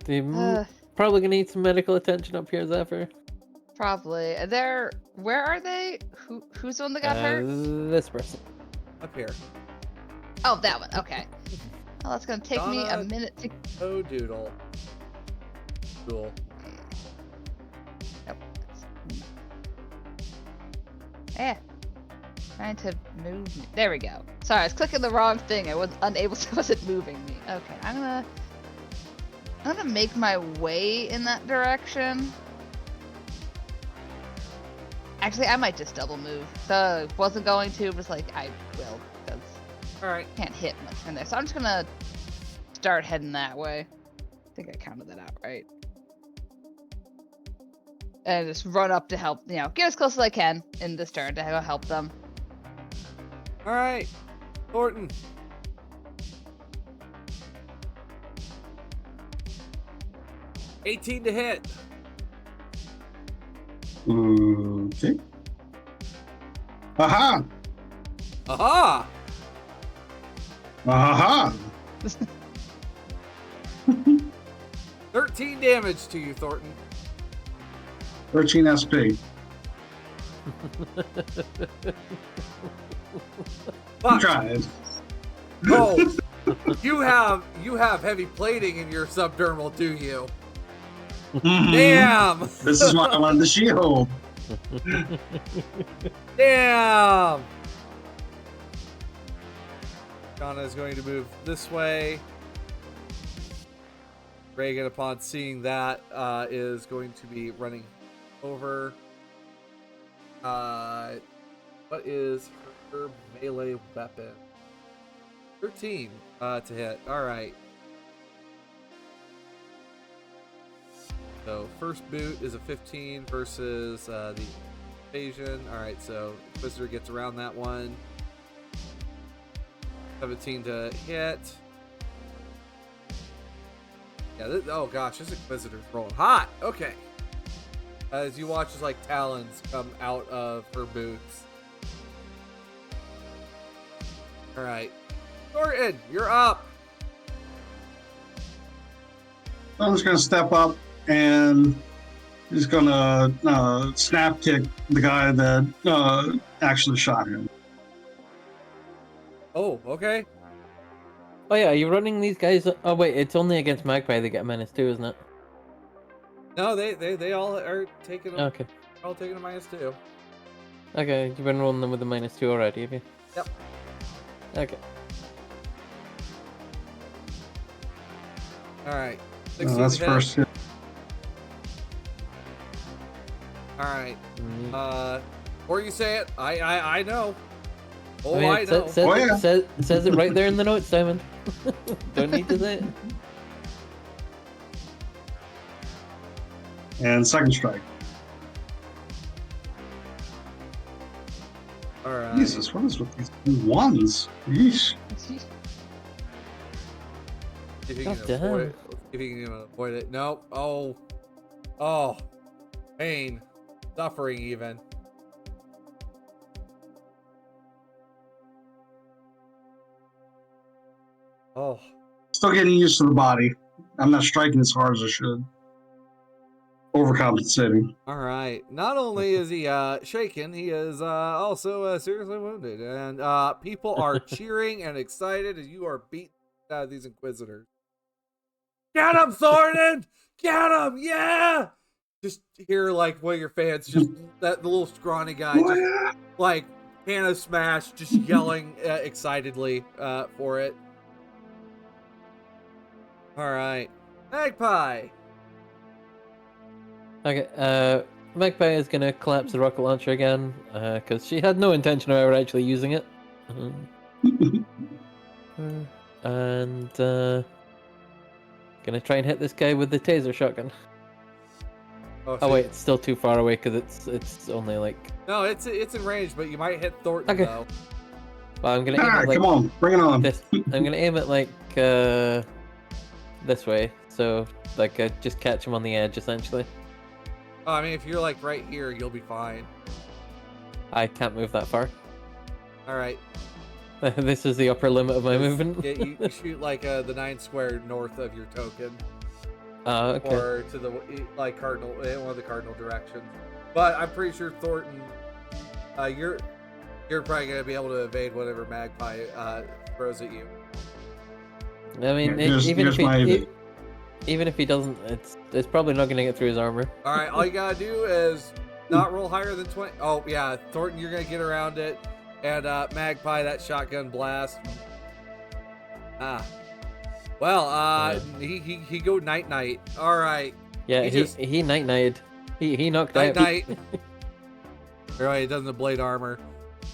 probably gonna need some medical attention up here, Zephyr. Probably. Where are they? Who's the one that got hurt? This person. Up here. Oh, that one. Okay. Well, that's gonna take me a minute to. Oh, doodle. Cool. Nope. Yeah. Trying to move me. There we go. Sorry, I was clicking the wrong thing. I was unable to. Wasn't moving me. Okay, I'm gonna make my way in that direction. Actually, I might just double move. So wasn't going to, but like I will because All right. can't hit much from there. So I'm just gonna start heading that way. I think I counted that out right. And just run up to help. Get as close as I can in this turn to go help them. All right. Thornton. $18 to hit. Okay. Aha! Aha! 13 damage to you, Thornton. 13 SP. Fuck. Tried. Oh, you have heavy plating in your subdermal, do you? Damn! This is why I wanted the shield. Damn! Shauna is going to move this way. Reagan, upon seeing that, is going to be running over. What is her melee weapon? 13 to hit. Alright. So first boot is a 15 versus the evasion. Alright, so Twister gets around that one. 17 to hit. Yeah. Oh gosh, this Inquisitor's rolling hot. Okay. As you watch as like talons come out of her boots. All right, Thornton, you're up. I'm just gonna step up and just gonna snap kick the guy that actually shot him. Oh, okay. Oh yeah, are you running these guys? Oh wait, it's only against Magpie they get -2, isn't it? No, they all are taking. Okay. All taking a -2. Okay, you've been rolling them with a -2 already, have you? Yep. Okay. All right. 16 That's hit. first hit. All right. Mm. Or you say it. I know. Oh, I mean, I know. says it right there in the notes, Simon. Don't need to say it. And second strike. All right. Jesus, what is with these ones? Yeesh. If you God can damn. avoid it. If you can avoid it. Nope. Oh. Oh. Pain. Suffering even. Oh. Still getting used to the body. I'm not striking as hard as I should. Overcompensating. All right. Not only is he shaken, he is also seriously wounded, and people are cheering and excited as you are beating these Inquisitors. Get him, Thornton! Get him! Yeah! Just hear like one of your fans, just the little scrawny guy, just like can of smash, just yelling excitedly for it. All right, Magpie. Okay, Magpie is gonna collapse the rocket launcher again, because she had no intention of ever actually using it. And gonna try and hit this guy with the taser shotgun. Oh wait, it's still too far away because it's only like. No, it's in range, but you might hit Thornton though. Well, I'm gonna. All aim right, it, like, come on, bring it on. I'm gonna aim it like this way, so like just catch him on the edge essentially. Oh, I mean, if you're like right here, you'll be fine. I can't move that far. All right. This is the upper limit of my movement. Yeah, you shoot like the 9 square north of your token. Okay. Or to the like cardinal, one of the cardinal directions. But I'm pretty sure Thornton, you're probably gonna be able to evade whatever Magpie throws at you. I mean, even if he doesn't, it's probably not gonna get through his armor. All right, all you gotta do is not roll higher than 20. Oh yeah, Thornton, you're gonna get around it, and Magpie, that shotgun blast. Well, he go night. All right. Yeah, he night-nighted. He knocked out. Night. Right, he doesn't have blade armor,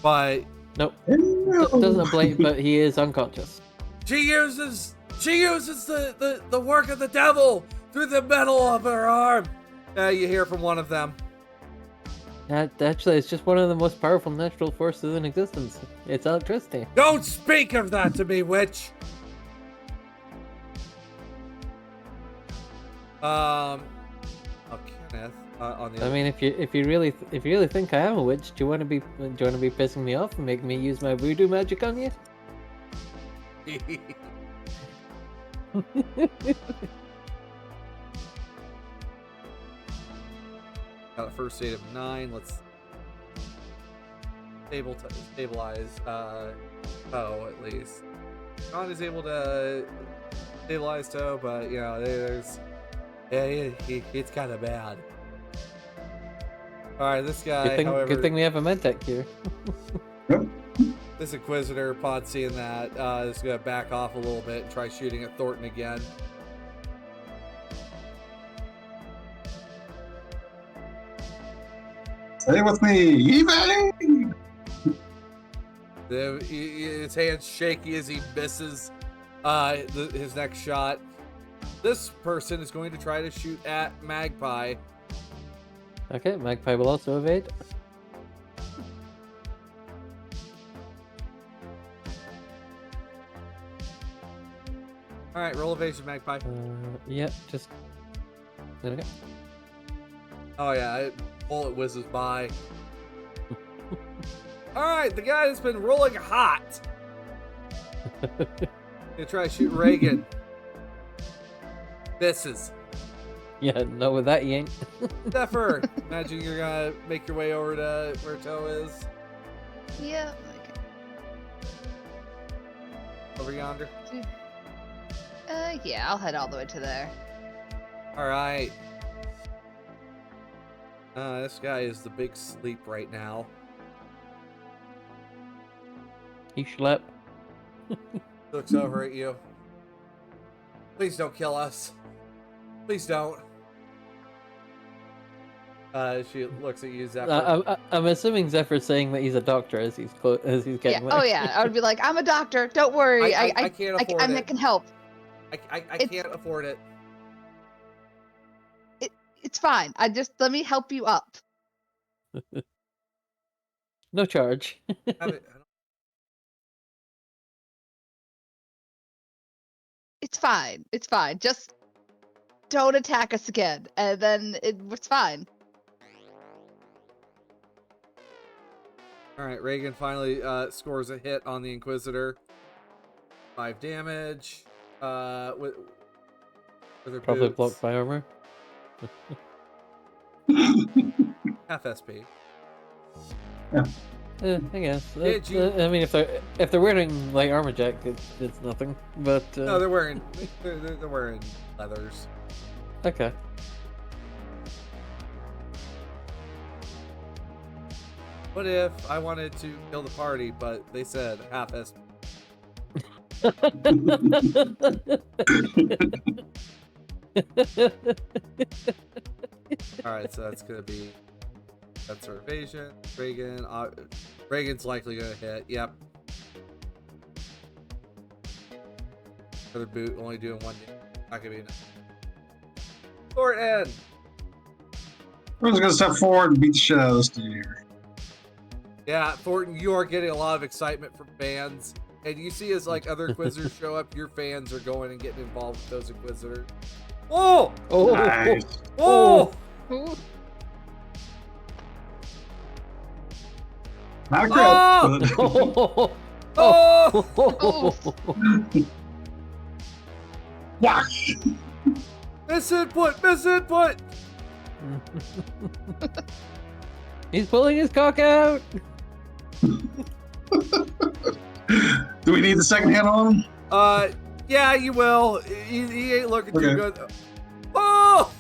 but nope, doesn't have blade, but he is unconscious. She uses the work of the devil through the metal of her arm. You hear from one of them. Actually, it's just one of the most powerful natural forces in existence. It's electricity. Don't speak of that to me, witch. Kenneth. On the. I mean, if you really think I am a witch, do you want to be pissing me off and make me use my voodoo magic on you? Got a first aid of 9. Let's stabilize Toe at least. John is able to stabilize Toe, but you know it's kind of bad. All right, this guy. Good thing we have a medtech here. This Inquisitor, upon seeing that, is gonna back off a little bit and try shooting at Thornton again. Stay with me, evade! His hand's shaky as he misses his next shot. This person is going to try to shoot at Magpie. Okay, Magpie will also evade. All right, roll evasion, Magpie. Yeah, just. There we go. Oh yeah, bullet whizzes by. All right, the guy that's been rolling hot. Gonna try to shoot Reagan. Misses. Yeah, no, with that you ain't. Zephyr, imagine you're gonna make your way over to where Toe is. Yeah. Over yonder. Yeah, I'll head all the way to there. All right. This guy is the big sleep right now. He slept. Looks over at you. Please don't kill us. Please don't. She looks at you, Zephyr. I'm assuming Zephyr's saying that he's a doctor as he's getting Yeah. away. Oh yeah. I would be like, I'm a doctor. Don't worry. I can't afford I it. can help. I can't afford it. It's fine. Let me help you up. No charge. It's fine. It's fine. Just don't attack us again, and then it's fine. All right, Reagan finally scores a hit on the Inquisitor. 5 damage. With her Probably boots. blocked by armor. Half SP. I guess. Did you- I mean, if they're wearing like armor jack, it's nothing. But No, they're wearing leathers. okay. What if I wanted to kill the party, but they said half SP? All right, so that's gonna be that's her evasion. Reagan, Reagan's likely gonna hit. Yep. Another boot, only doing 1 damage. Not gonna be enough. Thornton. We're just gonna step forward and beat the shit out of this dude here. Yeah, Thornton, you are getting a lot of excitement from fans. And you see as like other Inquisitors show up, your fans are going and getting involved with those Inquisitors. Oh! Oh! Nice. Oh! Ooh. Not a crit. Oh! Oh! Oh! Whack. Miss input! He's pulling his cock out. Do we need the second hand on him? Yeah, you will. He ain't looking too Okay. good. Oh!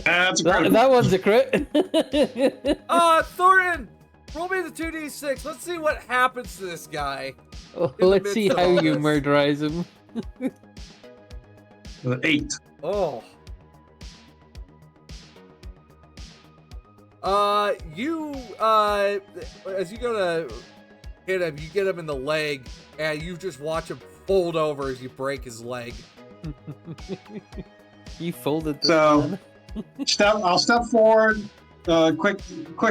That's a crit. That one's a crit. Thornton, roll me the 2d6. Let's see what happens to this guy. Let's see midst of how all you this. murderize him. 8. Oh. You, as you go to hit him, you get him in the leg, and you just watch him fold over as you break his leg. You folded this So- man. I'll step forward, quick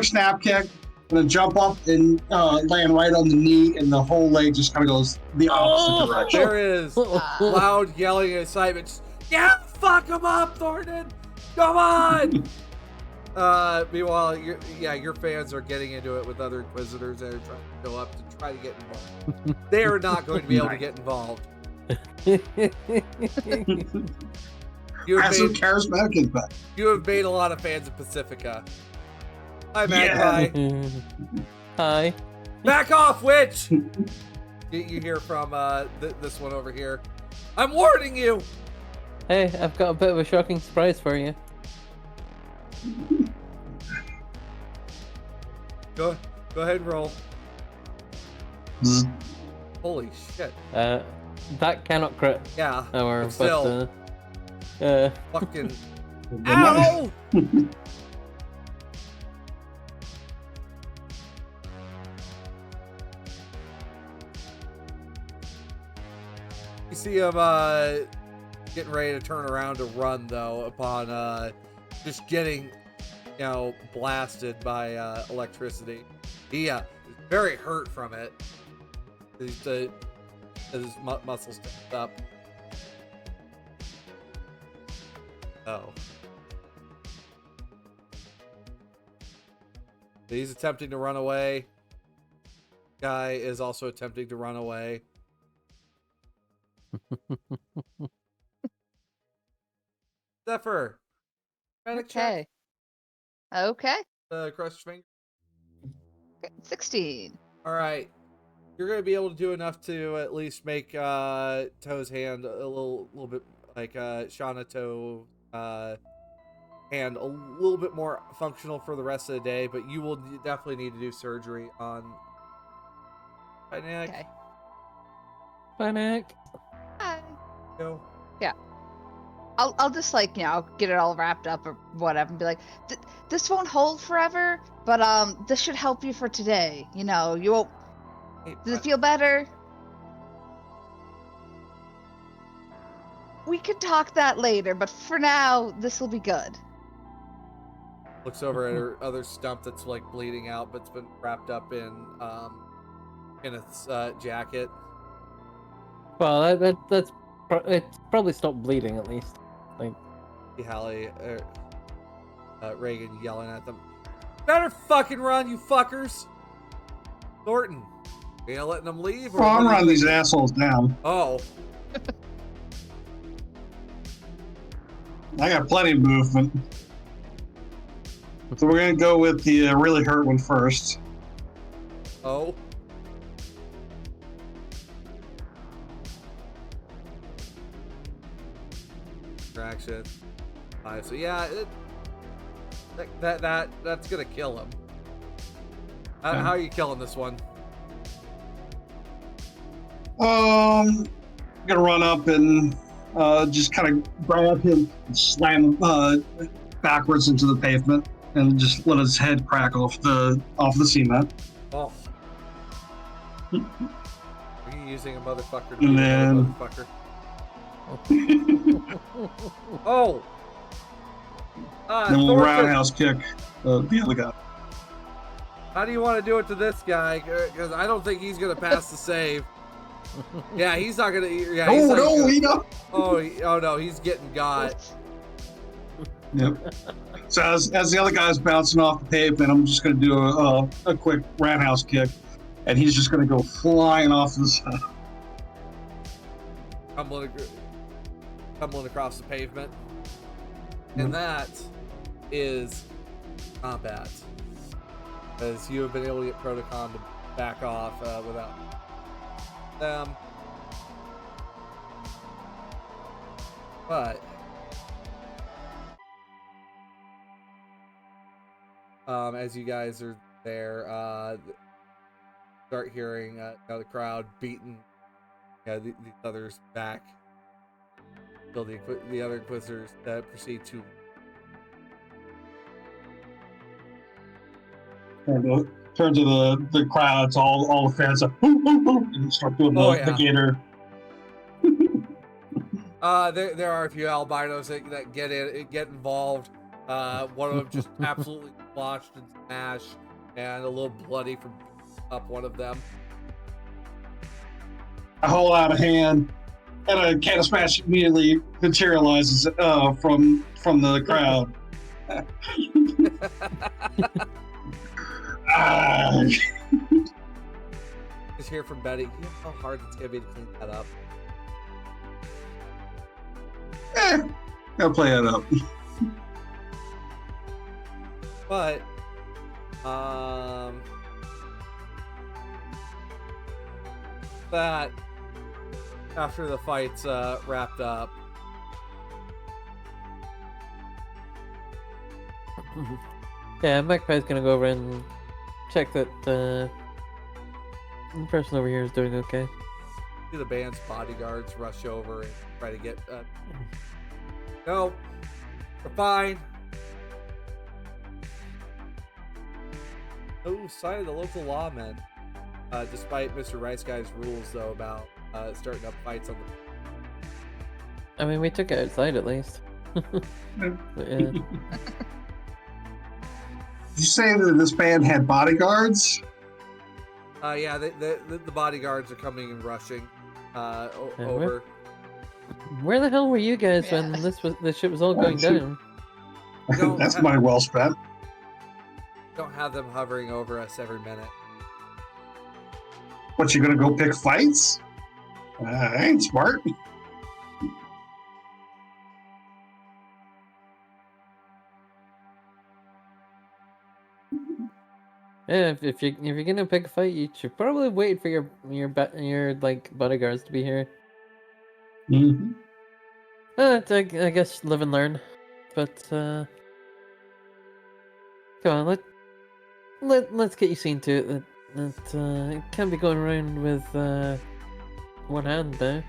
snap kick, gonna jump up and land right on the knee, and the whole leg just kind of goes the opposite direction. There is loud yelling and excitement. Just, yeah, fuck him up, Thornton! Come on! Meanwhile, your fans are getting into it with other Inquisitors that are trying to go up to try to get involved. They are not going to be able to get involved. You have, Have some made, charismatic impact. you have made a lot of fans of Pacifica. Hi, Yeah. Magpie. Hi. Back off, witch! You hear from this one over here. I'm warning you! Hey, I've got a bit of a shocking surprise for you. Go ahead and roll. Zzz. Holy shit. That cannot crit. Yeah. Or, But still. Fucking. Ow! You see him getting ready to turn around to run, though, upon just getting, blasted by electricity. He is very hurt from it. He's his muscles tense up. Oh. He's attempting to run away. Guy is also attempting to run away. Zephyr. Okay. Okay. Cross your finger. 16. All right. You're going to be able to do enough to at least make Toe's hand a little bit like Shauna Toe hand a little bit more functional for the rest of the day, but you will definitely need to do surgery on Nick. Okay. Bye, Nick. Hi. Go. Yeah. I'll just like, get it all wrapped up or whatever and be like, this won't hold forever, but this should help you for today. You won't. Hey, Does it feel better? We could talk that later, but for now, this will be good. Looks over at her other stump that's like bleeding out, but's been wrapped up in its jacket. Well, it's probably stopped bleeding at least. Like, Hallie, Reagan yelling at them. Better fucking run, you fuckers! Thornton, are you letting them leave? Well, I'm running these assholes down. Oh. I got plenty of movement. So we're going to go with the really hurt one first. Oh. Distraction. So yeah, that's gonna kill him. How are you killing this one? I'm gonna run up and just kind of grab him and slam him backwards into the pavement and just let his head crack off the cement. Oh. Are you using a motherfucker to And beat another then- motherfucker? Oh. Then we'll Thornton, roundhouse kick the other guy. how do you want to do it to this guy? Because I don't think he's gonna pass the save. Yeah, he's not gonna. Yeah, he's not gonna, he don't. Oh no, he's getting got. Yep. So as the other guy's bouncing off the pavement, I'm just going to do a quick roundhouse kick, and he's just going to go flying off the side. Tumbling across the pavement. And that is combat. As you have been able to get Protocon to back off without them. But as you guys are there, start hearing the crowd beating these others back. Until the other Inquisitors proceed to turn to the crowd. It's all the fans up, and start doing the gator. There are a few albinos that get involved. One of them just absolutely splotched and smashed, and a little bloody from up one of them. I hold out a hand, and a can of smash immediately materializes from the crowd. Just hear from Betty. You know how hard it's gonna be to clean that up. Gotta play it up. But that after the fight's wrapped up, yeah, Magpie's gonna go over and check that the person over here is doing okay. see the band's bodyguards rush over and try to get. No, we're fine. No sign of the local lawmen, despite Mr. Rice Guy's rules, though, about starting up fights on the. I mean, we took it outside at least. But, yeah. Did you say that this band had bodyguards? Yeah, the bodyguards are coming and rushing. over. Where the hell were you guys Yeah. when this shit was all going down? Don't That's have- money well spent. Don't have them hovering over us every minute. What, you gonna go pick fights? Ain't smart. Yeah, if you're gonna pick a fight, you should probably wait for your like bodyguards to be here. Mm-hmm. I guess live and learn, but come on, let's get you seen to it. That it can't be going around with one hand now.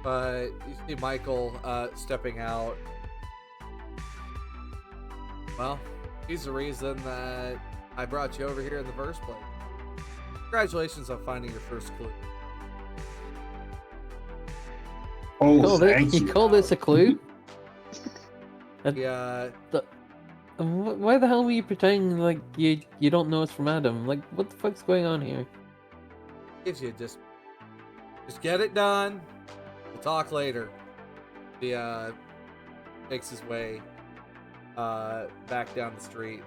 But you see Michael stepping out. Well, he's the reason that I brought you over here in the first place. Congratulations on finding your first clue. Oh, thank You you. call this a clue? Yeah, Why the hell were you pretending like you don't know it's from Adam? Like, what the fuck's going on here? gives you just get it done. We'll talk later. He makes his way back down the street.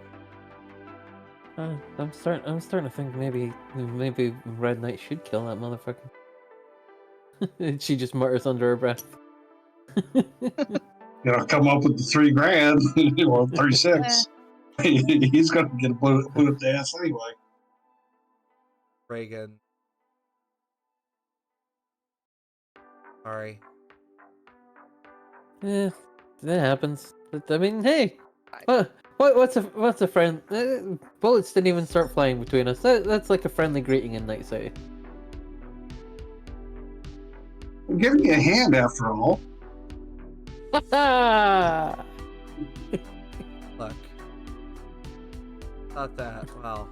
I'm starting to think maybe Red Knight should kill that motherfucker. And she just mutters under her breath. Come up with the $3,000, well, 36. He's gonna get a boot up the ass anyway. Reagan. Sorry. Yeah, that happens. But, I mean, hey, what's a friend? Bullets didn't even start flying between us. That's like a friendly greeting in Night City. I'm giving you a hand after all. Ah! Look. Not that. Well.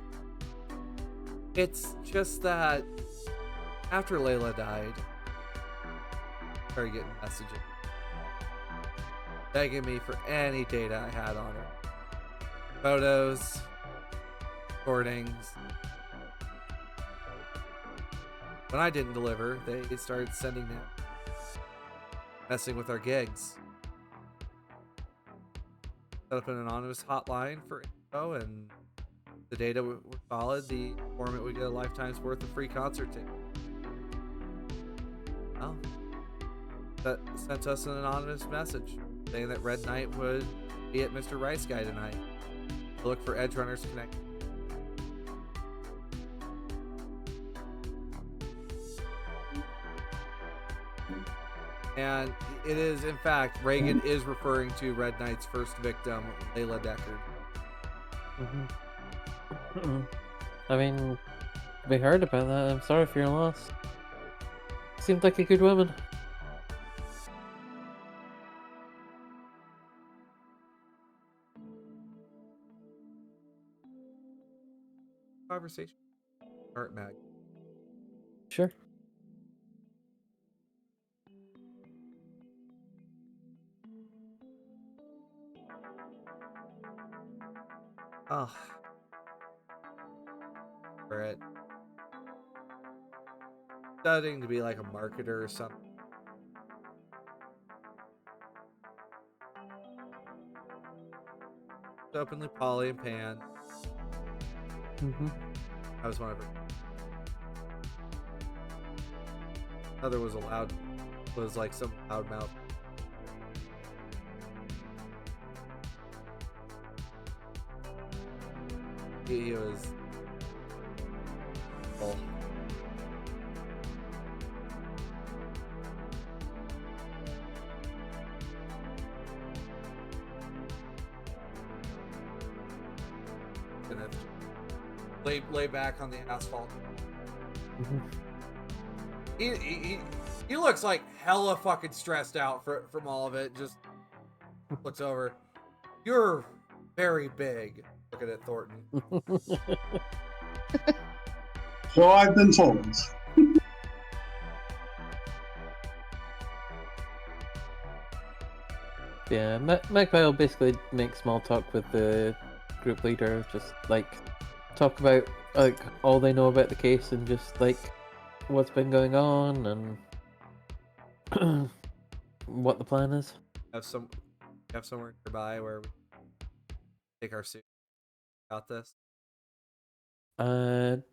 It's just that after Layla died, I started getting messages begging me for any data I had on her. Photos, recordings. When I didn't deliver, they started sending them, messing with our gigs. Set up an anonymous hotline for info, and the data were solid. The informant would get a lifetime's worth of free concert tickets. Well, that sent us an anonymous message saying that Red Knight would be at Mr. Rice Guy tonight. Look for edgerunners connect. And it is, in fact, Reagan is referring to Red Knight's first victim, Layla Deckard. I mean, we heard about that. I'm sorry for your loss. Seemed like a good woman. Conversation. Art mag. Sure. Oh. Brett. Studying to be like a marketer or something. Openly poly and pan. I was one of her. Other was like some loud mouth. He was. Oh. Gonna lay back on the asphalt. He looks like hella fucking stressed out from all of it. Just looks over. You're very big. Looking at Thornton. So I've been told. Yeah, Magpie will basically make small talk with the group leader, just like talk about like all they know about the case and just like what's been going on and what the plan is. Have somewhere nearby where we take our suit about this. Do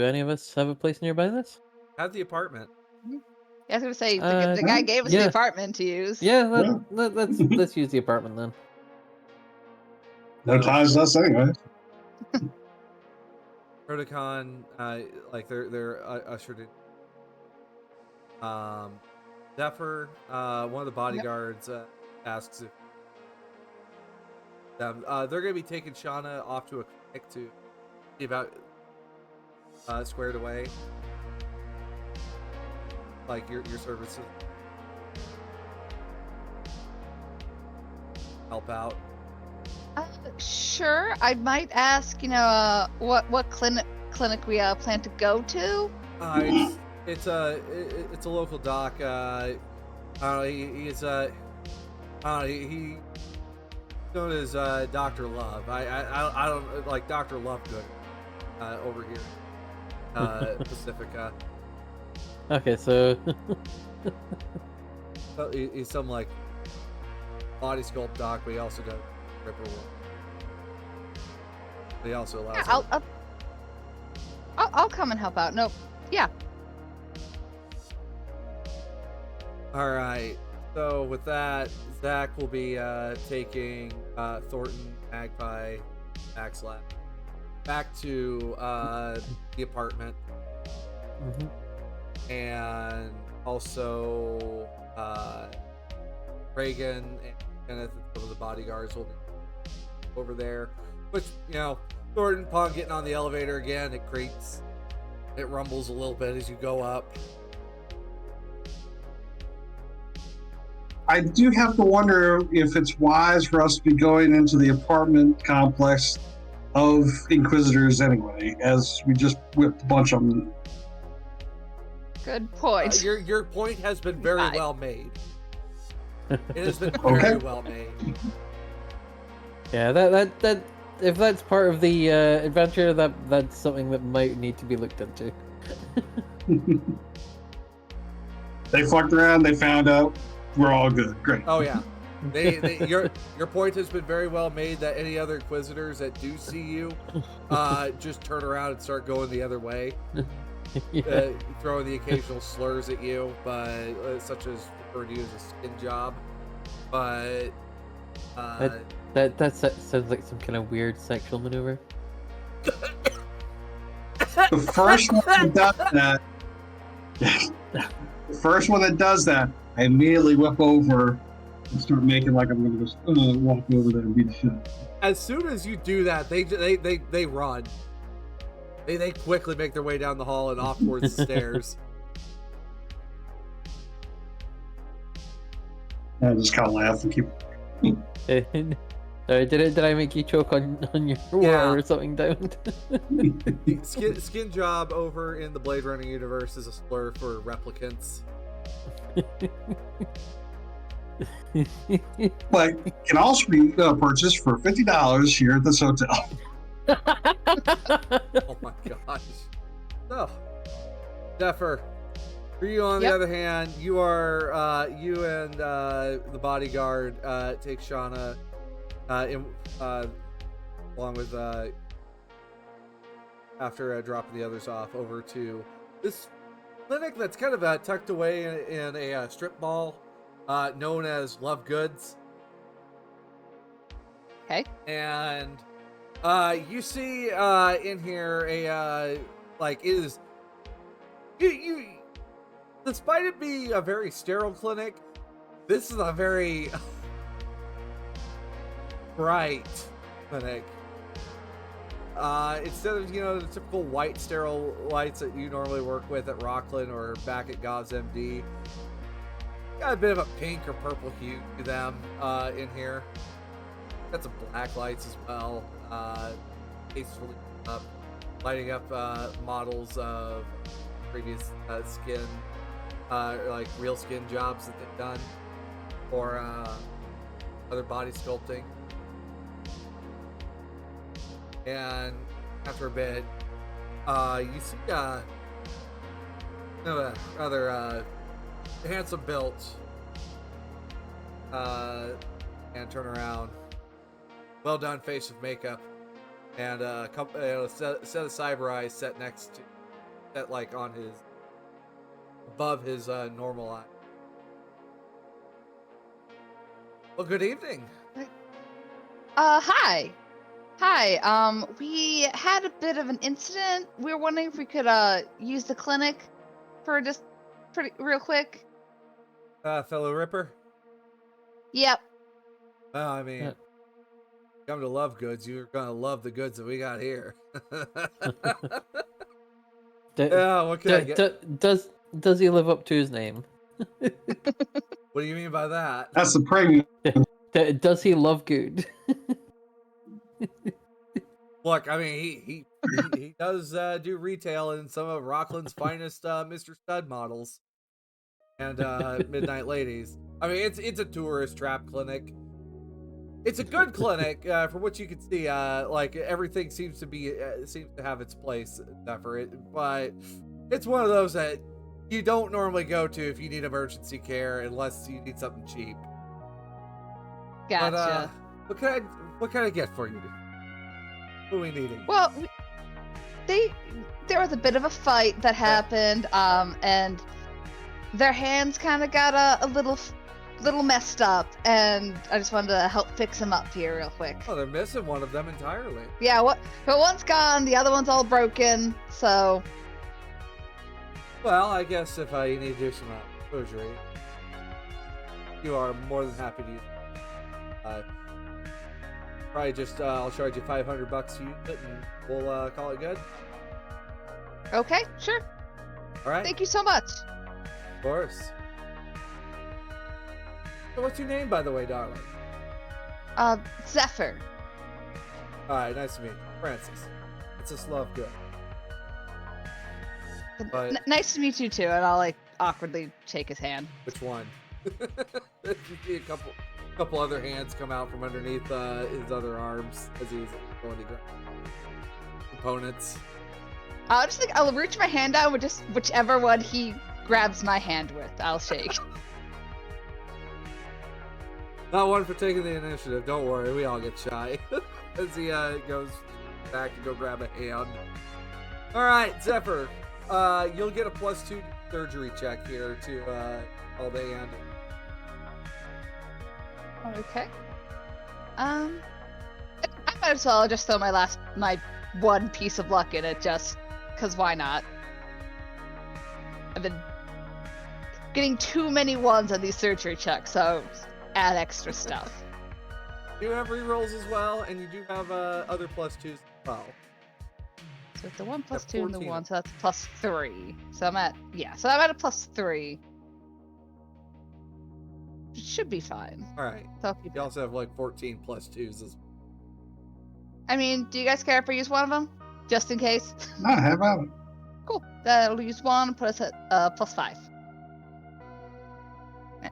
any of us have a place nearby this? Have the apartment. I was gonna say the guy gave us yeah. the apartment to use. Yeah, let's use the apartment then. No ties to us anyway. Protocon, like they're ushered in. Zephyr, one of the bodyguards, asks if they're gonna be taking Shauna off to a clinic to see about squared away, like your services, help out. Sure. I might ask, what clinic we plan to go to. It's a local doc. He's known as Dr. Love. I don't like Dr. Lovegood over here, Pacifica. Okay, so He's some like body sculpt doc, but he also does ripper work. He also allows. Yeah, I'll come and help out. No, yeah. All right. So with that, Zach will be taking Thornton, Magpie, Backslash back to the apartment, and also Reagan and Kenneth and some of the bodyguards will be over there. Which, Thornton, upon getting on the elevator again, it rumbles a little bit as you go up. I do have to wonder if it's wise for us to be going into the apartment complex of Inquisitors anyway, as we just whipped a bunch of them. Good point. Your point has been very well made. It has been Okay. very well made. yeah, that if that's part of the adventure, that's something that might need to be looked into. They fucked around, they found out, we're all good. Great. Oh yeah. Your point has been very well made that any other Inquisitors that do see you just turn around and start going the other way. Yeah. Throwing the occasional slurs at you, but such as referred to you as a skin job. But That sounds like some kind of weird sexual maneuver. The first one that does that, I immediately whip over and start making like I'm going to just walk over there and beat the shit. as soon as you do that, they run. They quickly make their way down the hall and off towards the stairs. I just kind of laugh and keep. Sorry, did I make you choke on your water or something down? Skin job over in the Blade Runner universe is a slur for replicants. But can also be purchased for $50 here at this hotel. Oh my gosh. So, Zephyr, for you on the other hand, you are you and the bodyguard take Shauna along with after dropping the others off over to this clinic that's kind of tucked away in a strip mall known as Love Goods. Okay. And you see in here a like it is you despite it being a very sterile clinic, this is a very bright clinic. Instead of the typical white sterile lights that you normally work with at Rockland or back at Gov's MD, got a bit of a pink or purple hue to them in here. Got some black lights as well. Cases fully up, lighting up models of previous skin, like real skin jobs that they've done, or other body sculpting. And after a bit, you see rather handsome built and turn around, well done face of makeup, and a couple set of cyber eyes set next to like on his above his normal eye. Well, good evening. Hi. Hi. We had a bit of an incident. We were wondering if we could use the clinic for just real quick. Fellow Ripper. Yep. Well, I mean, come to love goods, you're gonna love the goods that we got here. Yeah, what can I get? Does he live up to his name? What do you mean by that? That's the premium. Does he love good? Look, I mean, he does do retail in some of Rockland's finest Mr. Stud models and Midnight Ladies. I mean, it's a tourist trap clinic. It's a good clinic from what you can see. Like everything seems to have its place for it, but it's one of those that you don't normally go to if you need emergency care unless you need something cheap. Gotcha. But what can I get for you? What are we needing? Well, there was a bit of a fight that happened, and their hands kind of got a little messed up, and I just wanted to help fix them up here real quick. Oh, they're missing one of them entirely. Yeah, but one's gone, the other one's all broken, so... Well, I guess if you need to do some surgery, you are more than happy to use it. Probably just, I'll charge you $500 to use it, and we'll call it good. Okay, sure. All right. Thank you so much. Of course. So what's your name, by the way, darling? Zephyr. All right, nice to meet you. Francis. It's a love good. But Nice to meet you too, and I'll like awkwardly shake his hand. which one? You see a couple other hands come out from underneath his other arms as he's going to grab components. I'll reach my hand out with just whichever one he grabs my hand with. I'll shake. Not one for taking the initiative. Don't worry, we all get shy as he goes back to go grab a hand. All right, Zephyr. You'll get a +2 surgery check here to all day and. Okay. I might as well just throw my one piece of luck in it, just because why not? I've been getting too many ones on these surgery checks, so add extra stuff. You have rerolls as well, and you do have other +2s as well. So it's the 1 plus Yeah, 2 and the 14. 1, so that's +3. So I'm at a +3. Should be fine. All right. So I'll keep You it. also have like 14 +2s as well. I mean, do you guys care if I use one of them? Just in case? Ah, how about it? Cool. That'll use one and put us at +5. Yeah.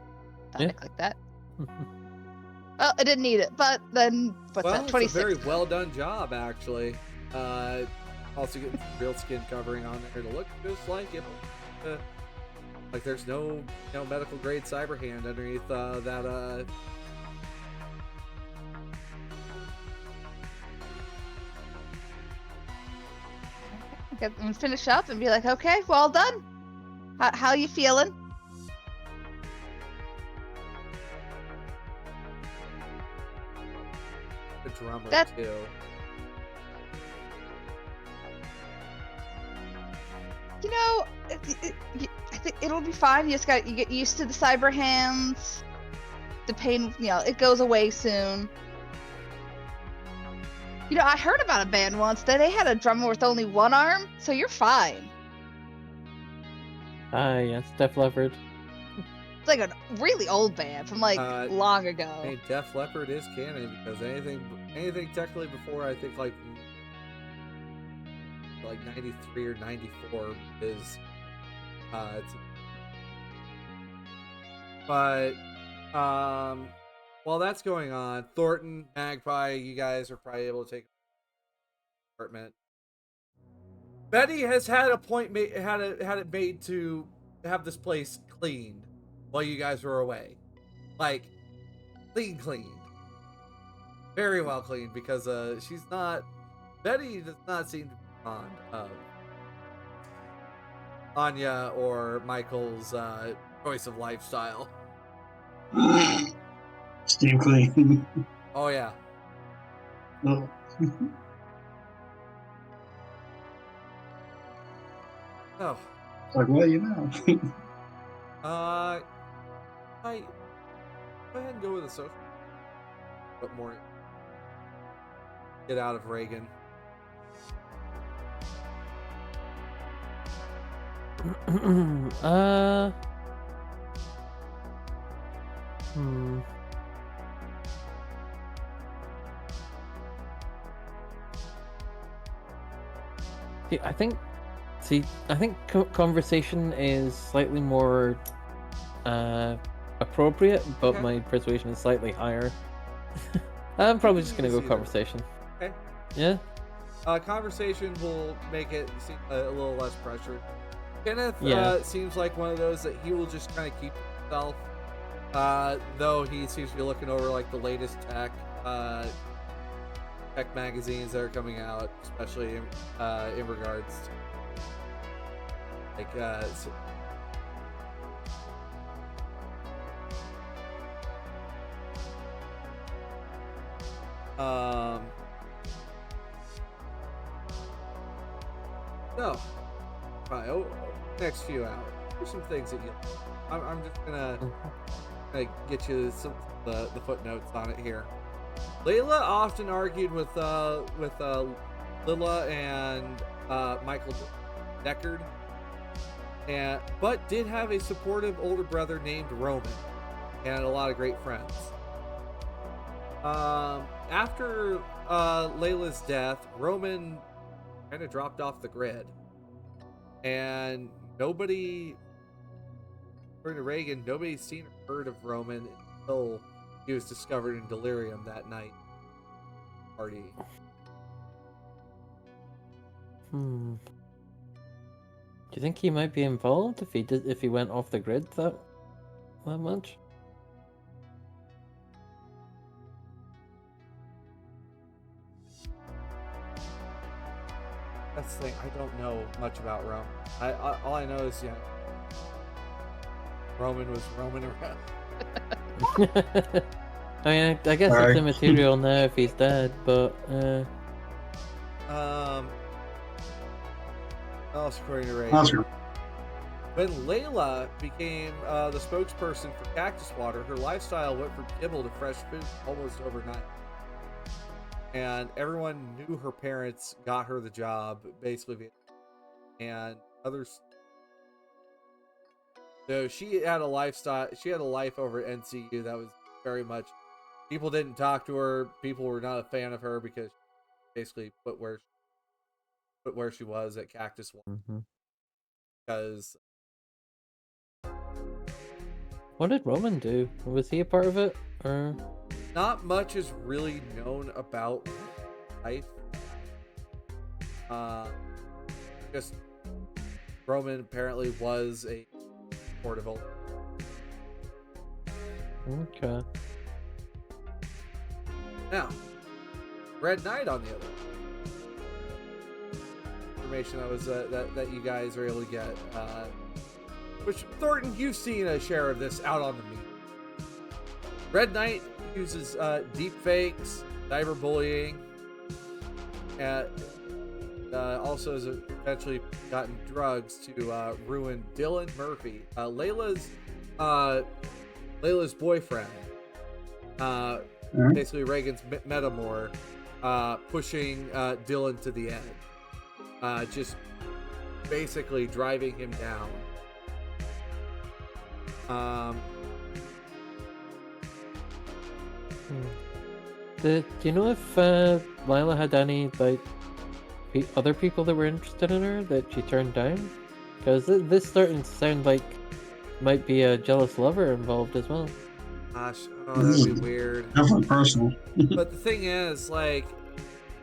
I click that. Well, I didn't need it, but then what's Well, that? it's a 26. very well done job, actually. Also getting some real skin covering on there to look just like it. Like there's no medical grade cyber hand underneath that. I'm gonna finish up and be like, okay, well done. How you feeling? The drummer That- too. You know, I think it'll be fine. You get used to the cyber hands. The pain, it goes away soon. I heard about a band once that they had a drummer with only one arm, so you're fine. Ah, yes, Def Leppard. It's like a really old band from long ago. I mean, Def Leppard is canon because anything technically before I think like 93 or 94 is but while that's going on, Thornton, Magpie, you guys are probably able to take apartment. Betty has had a point made, had it made to have this place cleaned while you guys were away, like cleaned, very well cleaned, because she's not. Betty does not seem to be fond of Anya or Michael's choice of lifestyle. Steam clean. Oh yeah. Oh. Oh. Like, well, you know. I go ahead and go with a social. But more. Get out of Reagan. I think conversation is slightly more appropriate, but Okay. my persuasion is slightly higher. I'm probably just gonna go Either. conversation. Okay. Yeah. Conversation will make it seem a little less pressured. Kenneth Yeah. seems like one of those that he will just kind of keep to himself. Though he seems to be looking over like the latest tech magazines that are coming out, especially in regards to like so right, next few hours, there's some things that you. I'm just gonna get you some the footnotes on it here. Layla often argued with Lilla and Michael Deckard, but did have a supportive older brother named Roman, and a lot of great friends. After Layla's death, Roman kind of dropped off the grid, and nobody, according to Reagan, nobody's seen or heard of Roman until he was discovered in delirium that night. Party. Do you think he might be involved if he went off the grid that much? That's the thing. I don't know much about Roman. All I know is Roman was roaming around. I mean, I guess Sorry. it's immaterial now if he's dead, but Else according to Ray. Oscar. When Layla became the spokesperson for Cactus Water, her lifestyle went from kibble to fresh food almost overnight. And everyone knew her parents got her the job, basically, and others. So she had a lifestyle. She had a life over at NCU that was very much. People didn't talk to her. People were not a fan of her because she basically put where she was at Cactus Water. Because what did Roman do? Was he a part of it, or? not much is really known about life. Just Roman apparently was a portable. Okay. Now, Red Knight on the other hand. Information that was that you guys are able to get. Which Thornton, you've seen a share of this out on the meet. Red Knight uses deep fakes, cyberbullying, and also has eventually gotten drugs to ruin Dylan Murphy, Layla's boyfriend. Basically, Reagan's metamor, pushing Dylan to the edge, just basically driving him down. Do you know if Lila had any other people that were interested in her that she turned down? Because this starting to sound like might be a jealous lover involved as well. Gosh, that'd be weird. Definitely personal. But the thing is, like,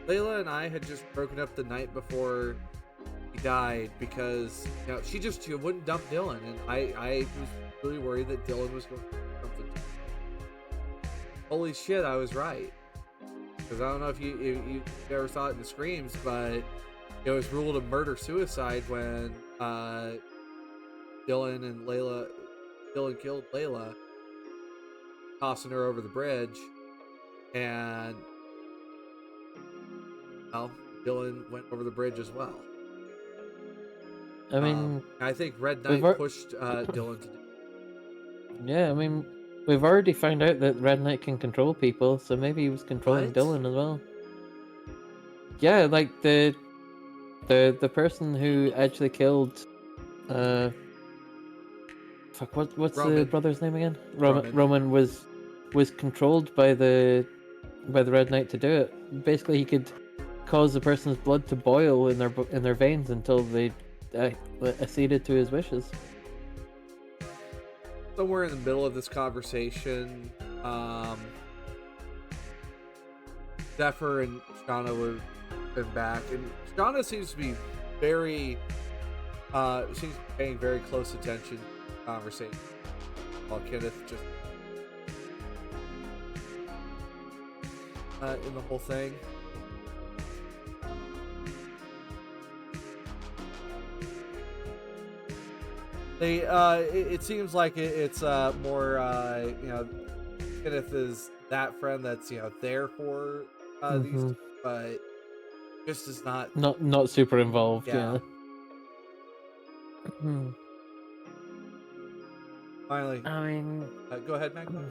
Layla and I had just broken up the night before he died because she wouldn't dump Dylan, and I was really worried that Dylan was going to do something. Holy shit, I was right. Because I don't know if you ever saw it in the screams, but it was ruled a murder-suicide when Dylan killed Layla, tossing her over the bridge, and well, Dylan went over the bridge as well. I mean, I think Red Knight pushed Dylan to do. Yeah, I mean, we've already found out that Red Knight can control people, so maybe he was controlling What? Dylan as well. Yeah, like the person who actually killed fuck, what's the Roman. brother's name again? Roman. Roman was controlled by the Red Knight to do it. Basically, he could cause the person's blood to boil in their veins until they acceded to his wishes. Somewhere in the middle of this conversation, Zephyr and Shauna would have been back, and Shauna seems to be paying very close attention to the conversation, while Kenneth just in the whole thing. It seems like it's more Kenneth is that friend that's there for these two, but just is not super involved. Yeah. Finally, I mean, go ahead, Magma.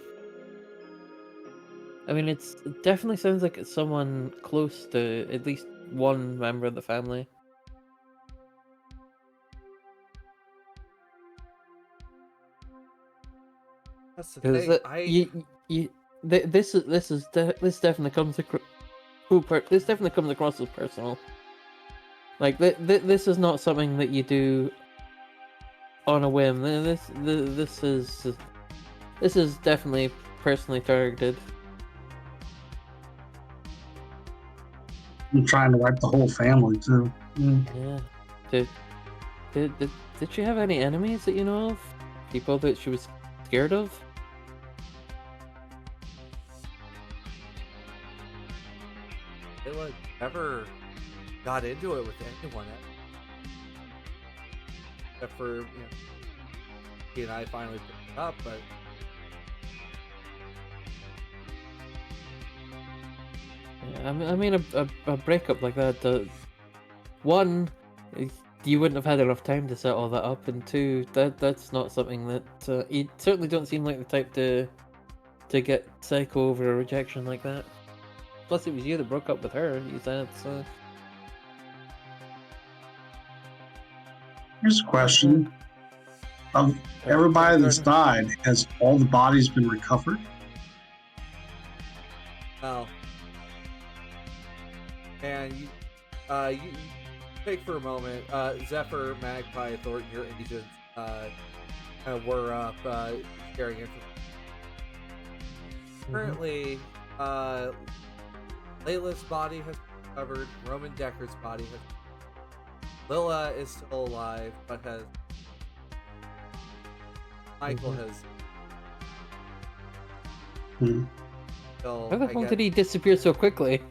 I mean, it definitely sounds like it's someone close to at least one member of the family. That's the thing. This definitely comes across. This definitely comes across as personal. Like this is not something that you do on a whim. This is definitely personally targeted. I'm trying to wipe the whole family too. Yeah. Did she have any enemies that you know of? People that she was scared of? Layla never got into it with anyone, except for he and I finally picked it up, but. Yeah, I mean a breakup like that. One, you wouldn't have had enough time to set all that up, and two, that's not something that you certainly don't seem like the type to get psycho over a rejection like that. Plus, it was you that broke up with her. You said so. Here's a question: of everybody that's died, has all the bodies been recovered? Well, and you take for a moment, Zephyr, Magpie, Thornton, your agents kind of were up sharing information. Currently, Layla's body has been recovered. Roman Decker's body has. Lila is still alive, but has. Michael has. How the hell did he disappear so quickly?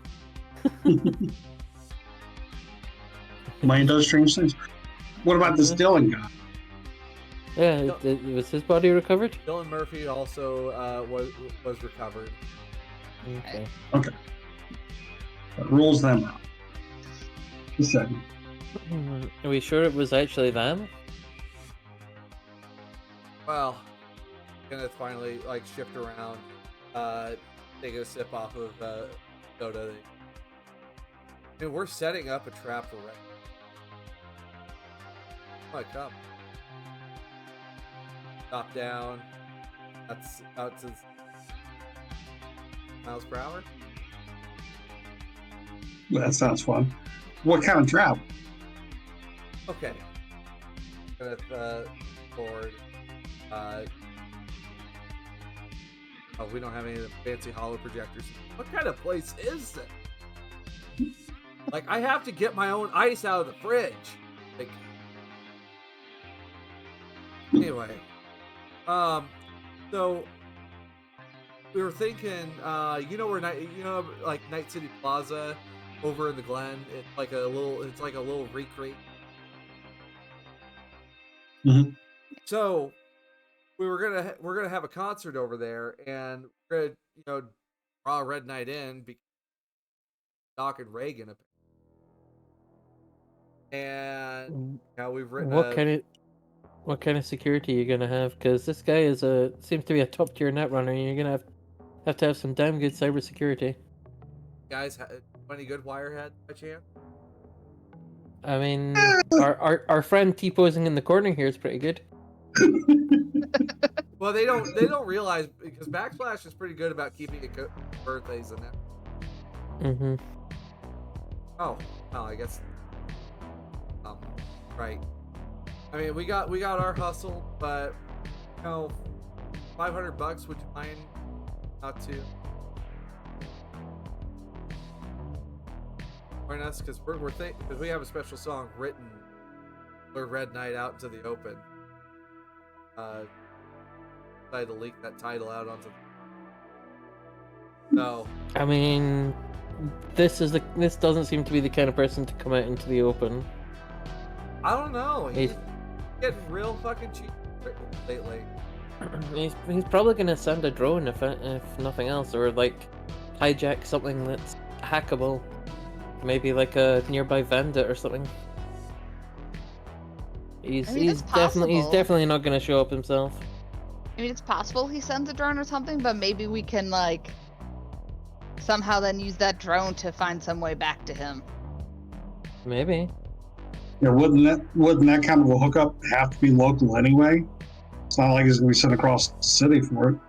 Mind does strange things. What about this Dylan guy? Yeah, was his body recovered? Dylan Murphy also was recovered. Okay. That rules them out. A second. Are we sure it was actually them? Well, Kenneth finally shift around, taking a sip off of soda. I mean, we're setting up a trap for Red. Oh my god. Stop down. That's out to miles per hour. That sounds fun. What kind of trap? Okay. Kenneth forward. We don't have any of the fancy hollow projectors. What kind of place is this? I have to get my own ice out of the fridge. Big. Anyway, so we were thinking, where like Night City Plaza over in the Glen. It's like a little recreate. Mhm. So we're gonna have a concert over there, and we're gonna draw Red Knight in because Doc and Reagan, and we've written What kind of security are you gonna have? Because this guy seems to be a top tier netrunner, and you're gonna have to have some damn good cybersecurity. guys. Any good wirehead by chance? I mean, our friend T posing in the corner here is pretty good. Well, they don't realize because Backsplash is pretty good about keeping it birthdays and that. Mm-hmm. Oh, I guess. Right. I mean, we got our hustle, but $500. Would you mind not to join us? Because because we have a special song written for Red Knight out into the open. Decided to leak that title out onto. No. I mean, this doesn't seem to be the kind of person to come out into the open. I don't know. He's getting real fucking cheap lately. He's probably gonna send a drone if nothing else, or like hijack something that's hackable, maybe like a nearby vendor or something. He's definitely not gonna show up himself. I mean, it's possible he sends a drone or something, but maybe we can like somehow then use that drone to find some way back to him. Maybe. Yeah, wouldn't that kind of a hookup have to be local anyway? It's not like he's gonna be sent across the city for it.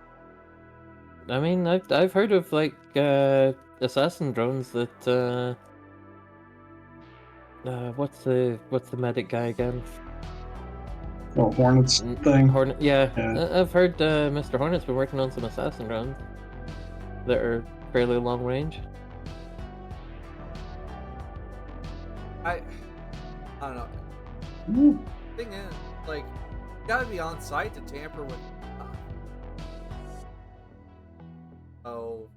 I mean, I've heard of like assassin drones that what's the medic guy again? Oh, Hornets thing. Hornet, yeah. I've heard Mr. Hornet's been working on some assassin drones that are fairly long range. I don't know. Ooh. Thing is, like, you gotta be on site to tamper with. Well,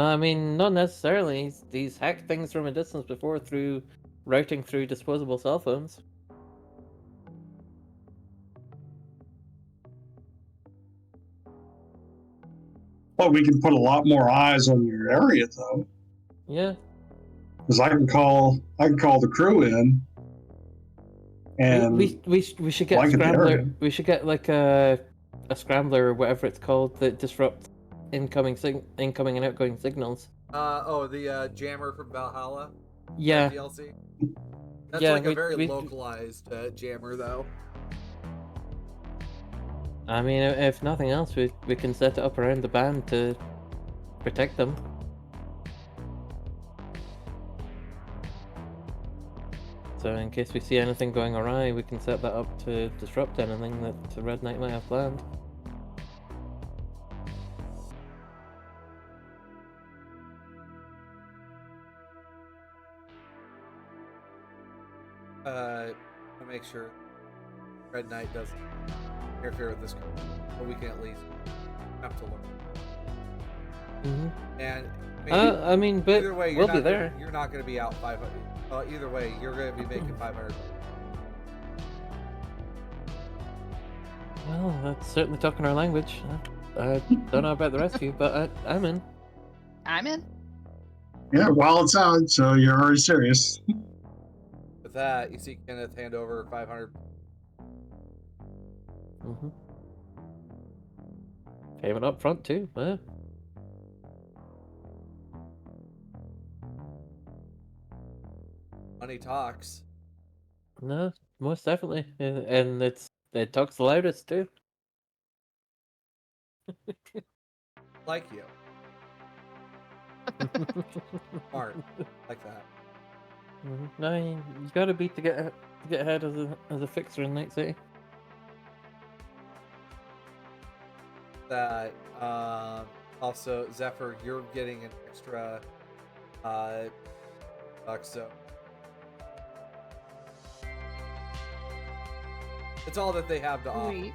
I mean, not necessarily. He's hacked things from a distance before through routing through disposable cell phones. But we can put a lot more eyes on your area, though. Yeah. Because I can call the crew in, and we should get a scrambler. We should get like a scrambler or whatever it's called that disrupts incoming and outgoing signals. The jammer from Valhalla. Yeah. DLC. That's yeah, like a very localized jammer, though. I mean, if nothing else, we can set it up around the band to protect them. So in case we see anything going awry, we can set that up to disrupt anything that the Red Knight might have planned. To make sure Red Knight doesn't interfere with this, but we can at least have to learn. Mm-hmm. And I mean, but either way, we'll be there. You're not going to be out 500. Either way, you're going to be making 500. Well, that's certainly talking our language. I don't know about the rest of you, but I'm in. I'm in. yeah, while it's out, so you're already serious. With that, you see Kenneth hand over 500. Mm-hmm. Payment up front too. Yeah. Money talks. No, most definitely, and it talks the loudest too. Like you. Smart. Like that. Mm-hmm. No, you gotta beat to get ahead as a fixer in Night City. That also Zephyr, you're getting an extra buck, so It's all that they have to offer. Sweet.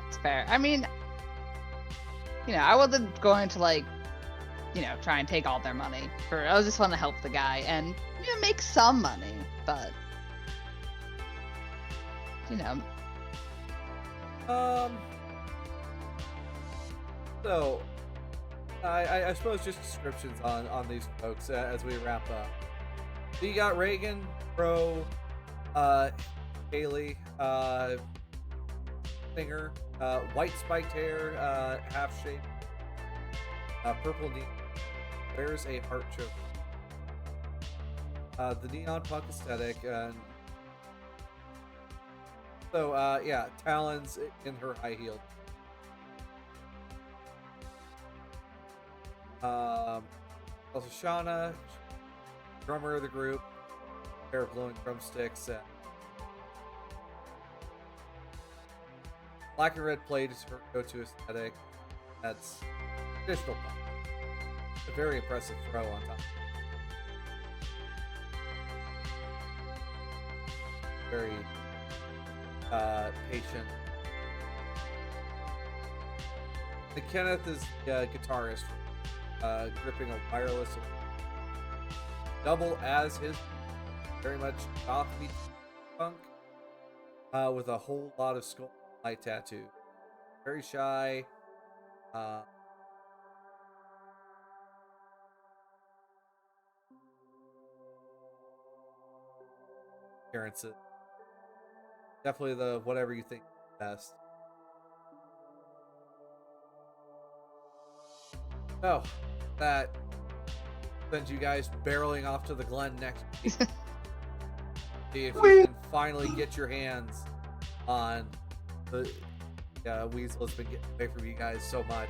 That's fair. I mean, I wasn't going to like, try and take all their money. I just want to help the guy and make some money, but So, I suppose just descriptions on these folks as we wrap up. So you got Reagan, Pro, Haley, Singer, white spiked hair, half shaped, purple knee, wears a heart choker. The neon punk aesthetic, and so yeah, talons in her high heeled. Also Shauna, drummer of the group, pair of glowing drumsticks. Black and red plate is her go-to aesthetic. That's traditional punk. A very impressive throw on top. Very patient. And Kenneth is the guitarist, gripping a wireless double as his, very much goth beat punk, with a whole lot of skull light tattoo. Very shy. Appearances. Definitely the whatever you think is best. Oh, that sends you guys barreling off to the Glen next week. See if you can finally get your hands on the weasel that's been getting away from you guys so much.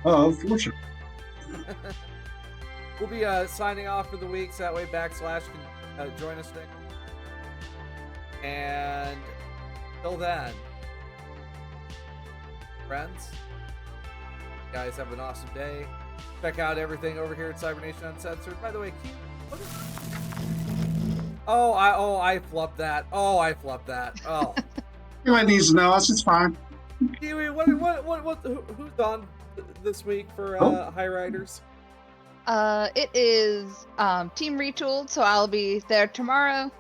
Unfortunately. We'll be signing off for the week, so that way Backslash can join us next. And till then, friends, you guys have an awesome day. Check out everything over here at Cybernation Uncensored. By the way, what is... I flubbed that. Oh. Everybody needs to know us. It's fine. Kiwi, who's on this week for High Riders? It is Team Retooled, so I'll be there tomorrow.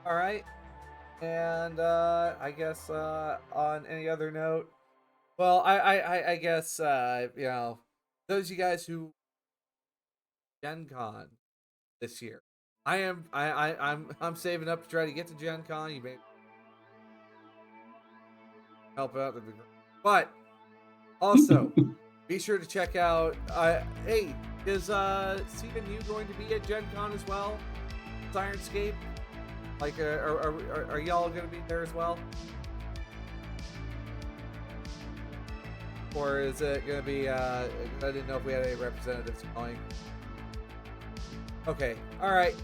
All right. And I guess on any other note, well, I guess those of you guys who Gen Con this year, I'm saving up to try to get to Gen Con. You may help out, that'd be great. But also, be sure to check out. Hey, is Steven you going to be at Gen Con as well? Ironscape? Like, are y'all going to be there as well? Or is it going to be? I didn't know if we had any representatives going. Okay, all right.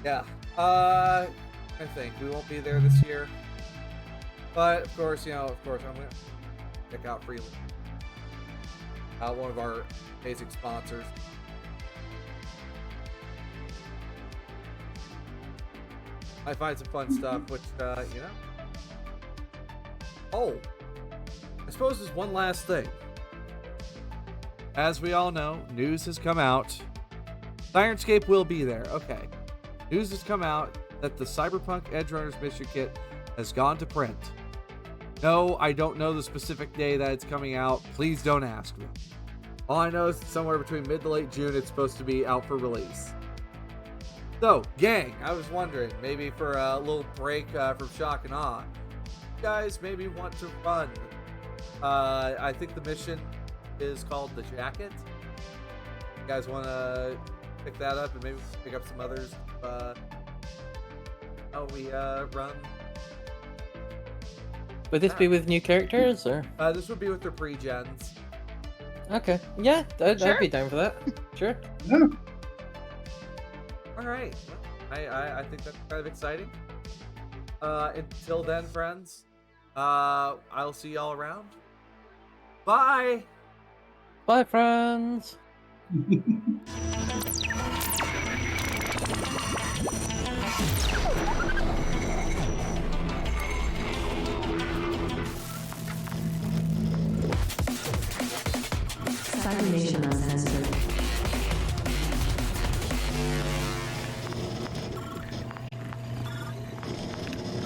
Yeah. I think we won't be there this year. But of course, I'm going to check out Freely. One of our basic sponsors. I find some fun stuff, which, Oh, I suppose there's one last thing. As we all know, news has come out. Ironscape will be there. Okay. News has come out that the Cyberpunk Edgerunners mission kit has gone to print. No, I don't know the specific day that it's coming out. Please don't ask me. All I know is somewhere between mid to late June it's supposed to be out for release. So, gang, I was wondering, maybe for a little break from Shock and Awe, you guys maybe want to run. I think the mission is called The Jacket. You guys want to pick that up and maybe pick up some others? How we run? Would this be with new characters, or? This would be with their pre-gens. Okay. Yeah, I'd Sure. be down for that. Sure. Yeah. All right. I think that's kind of exciting. Until then, friends, I'll see y'all around. Bye. Bye, friends. Cyber Nation Uncensored.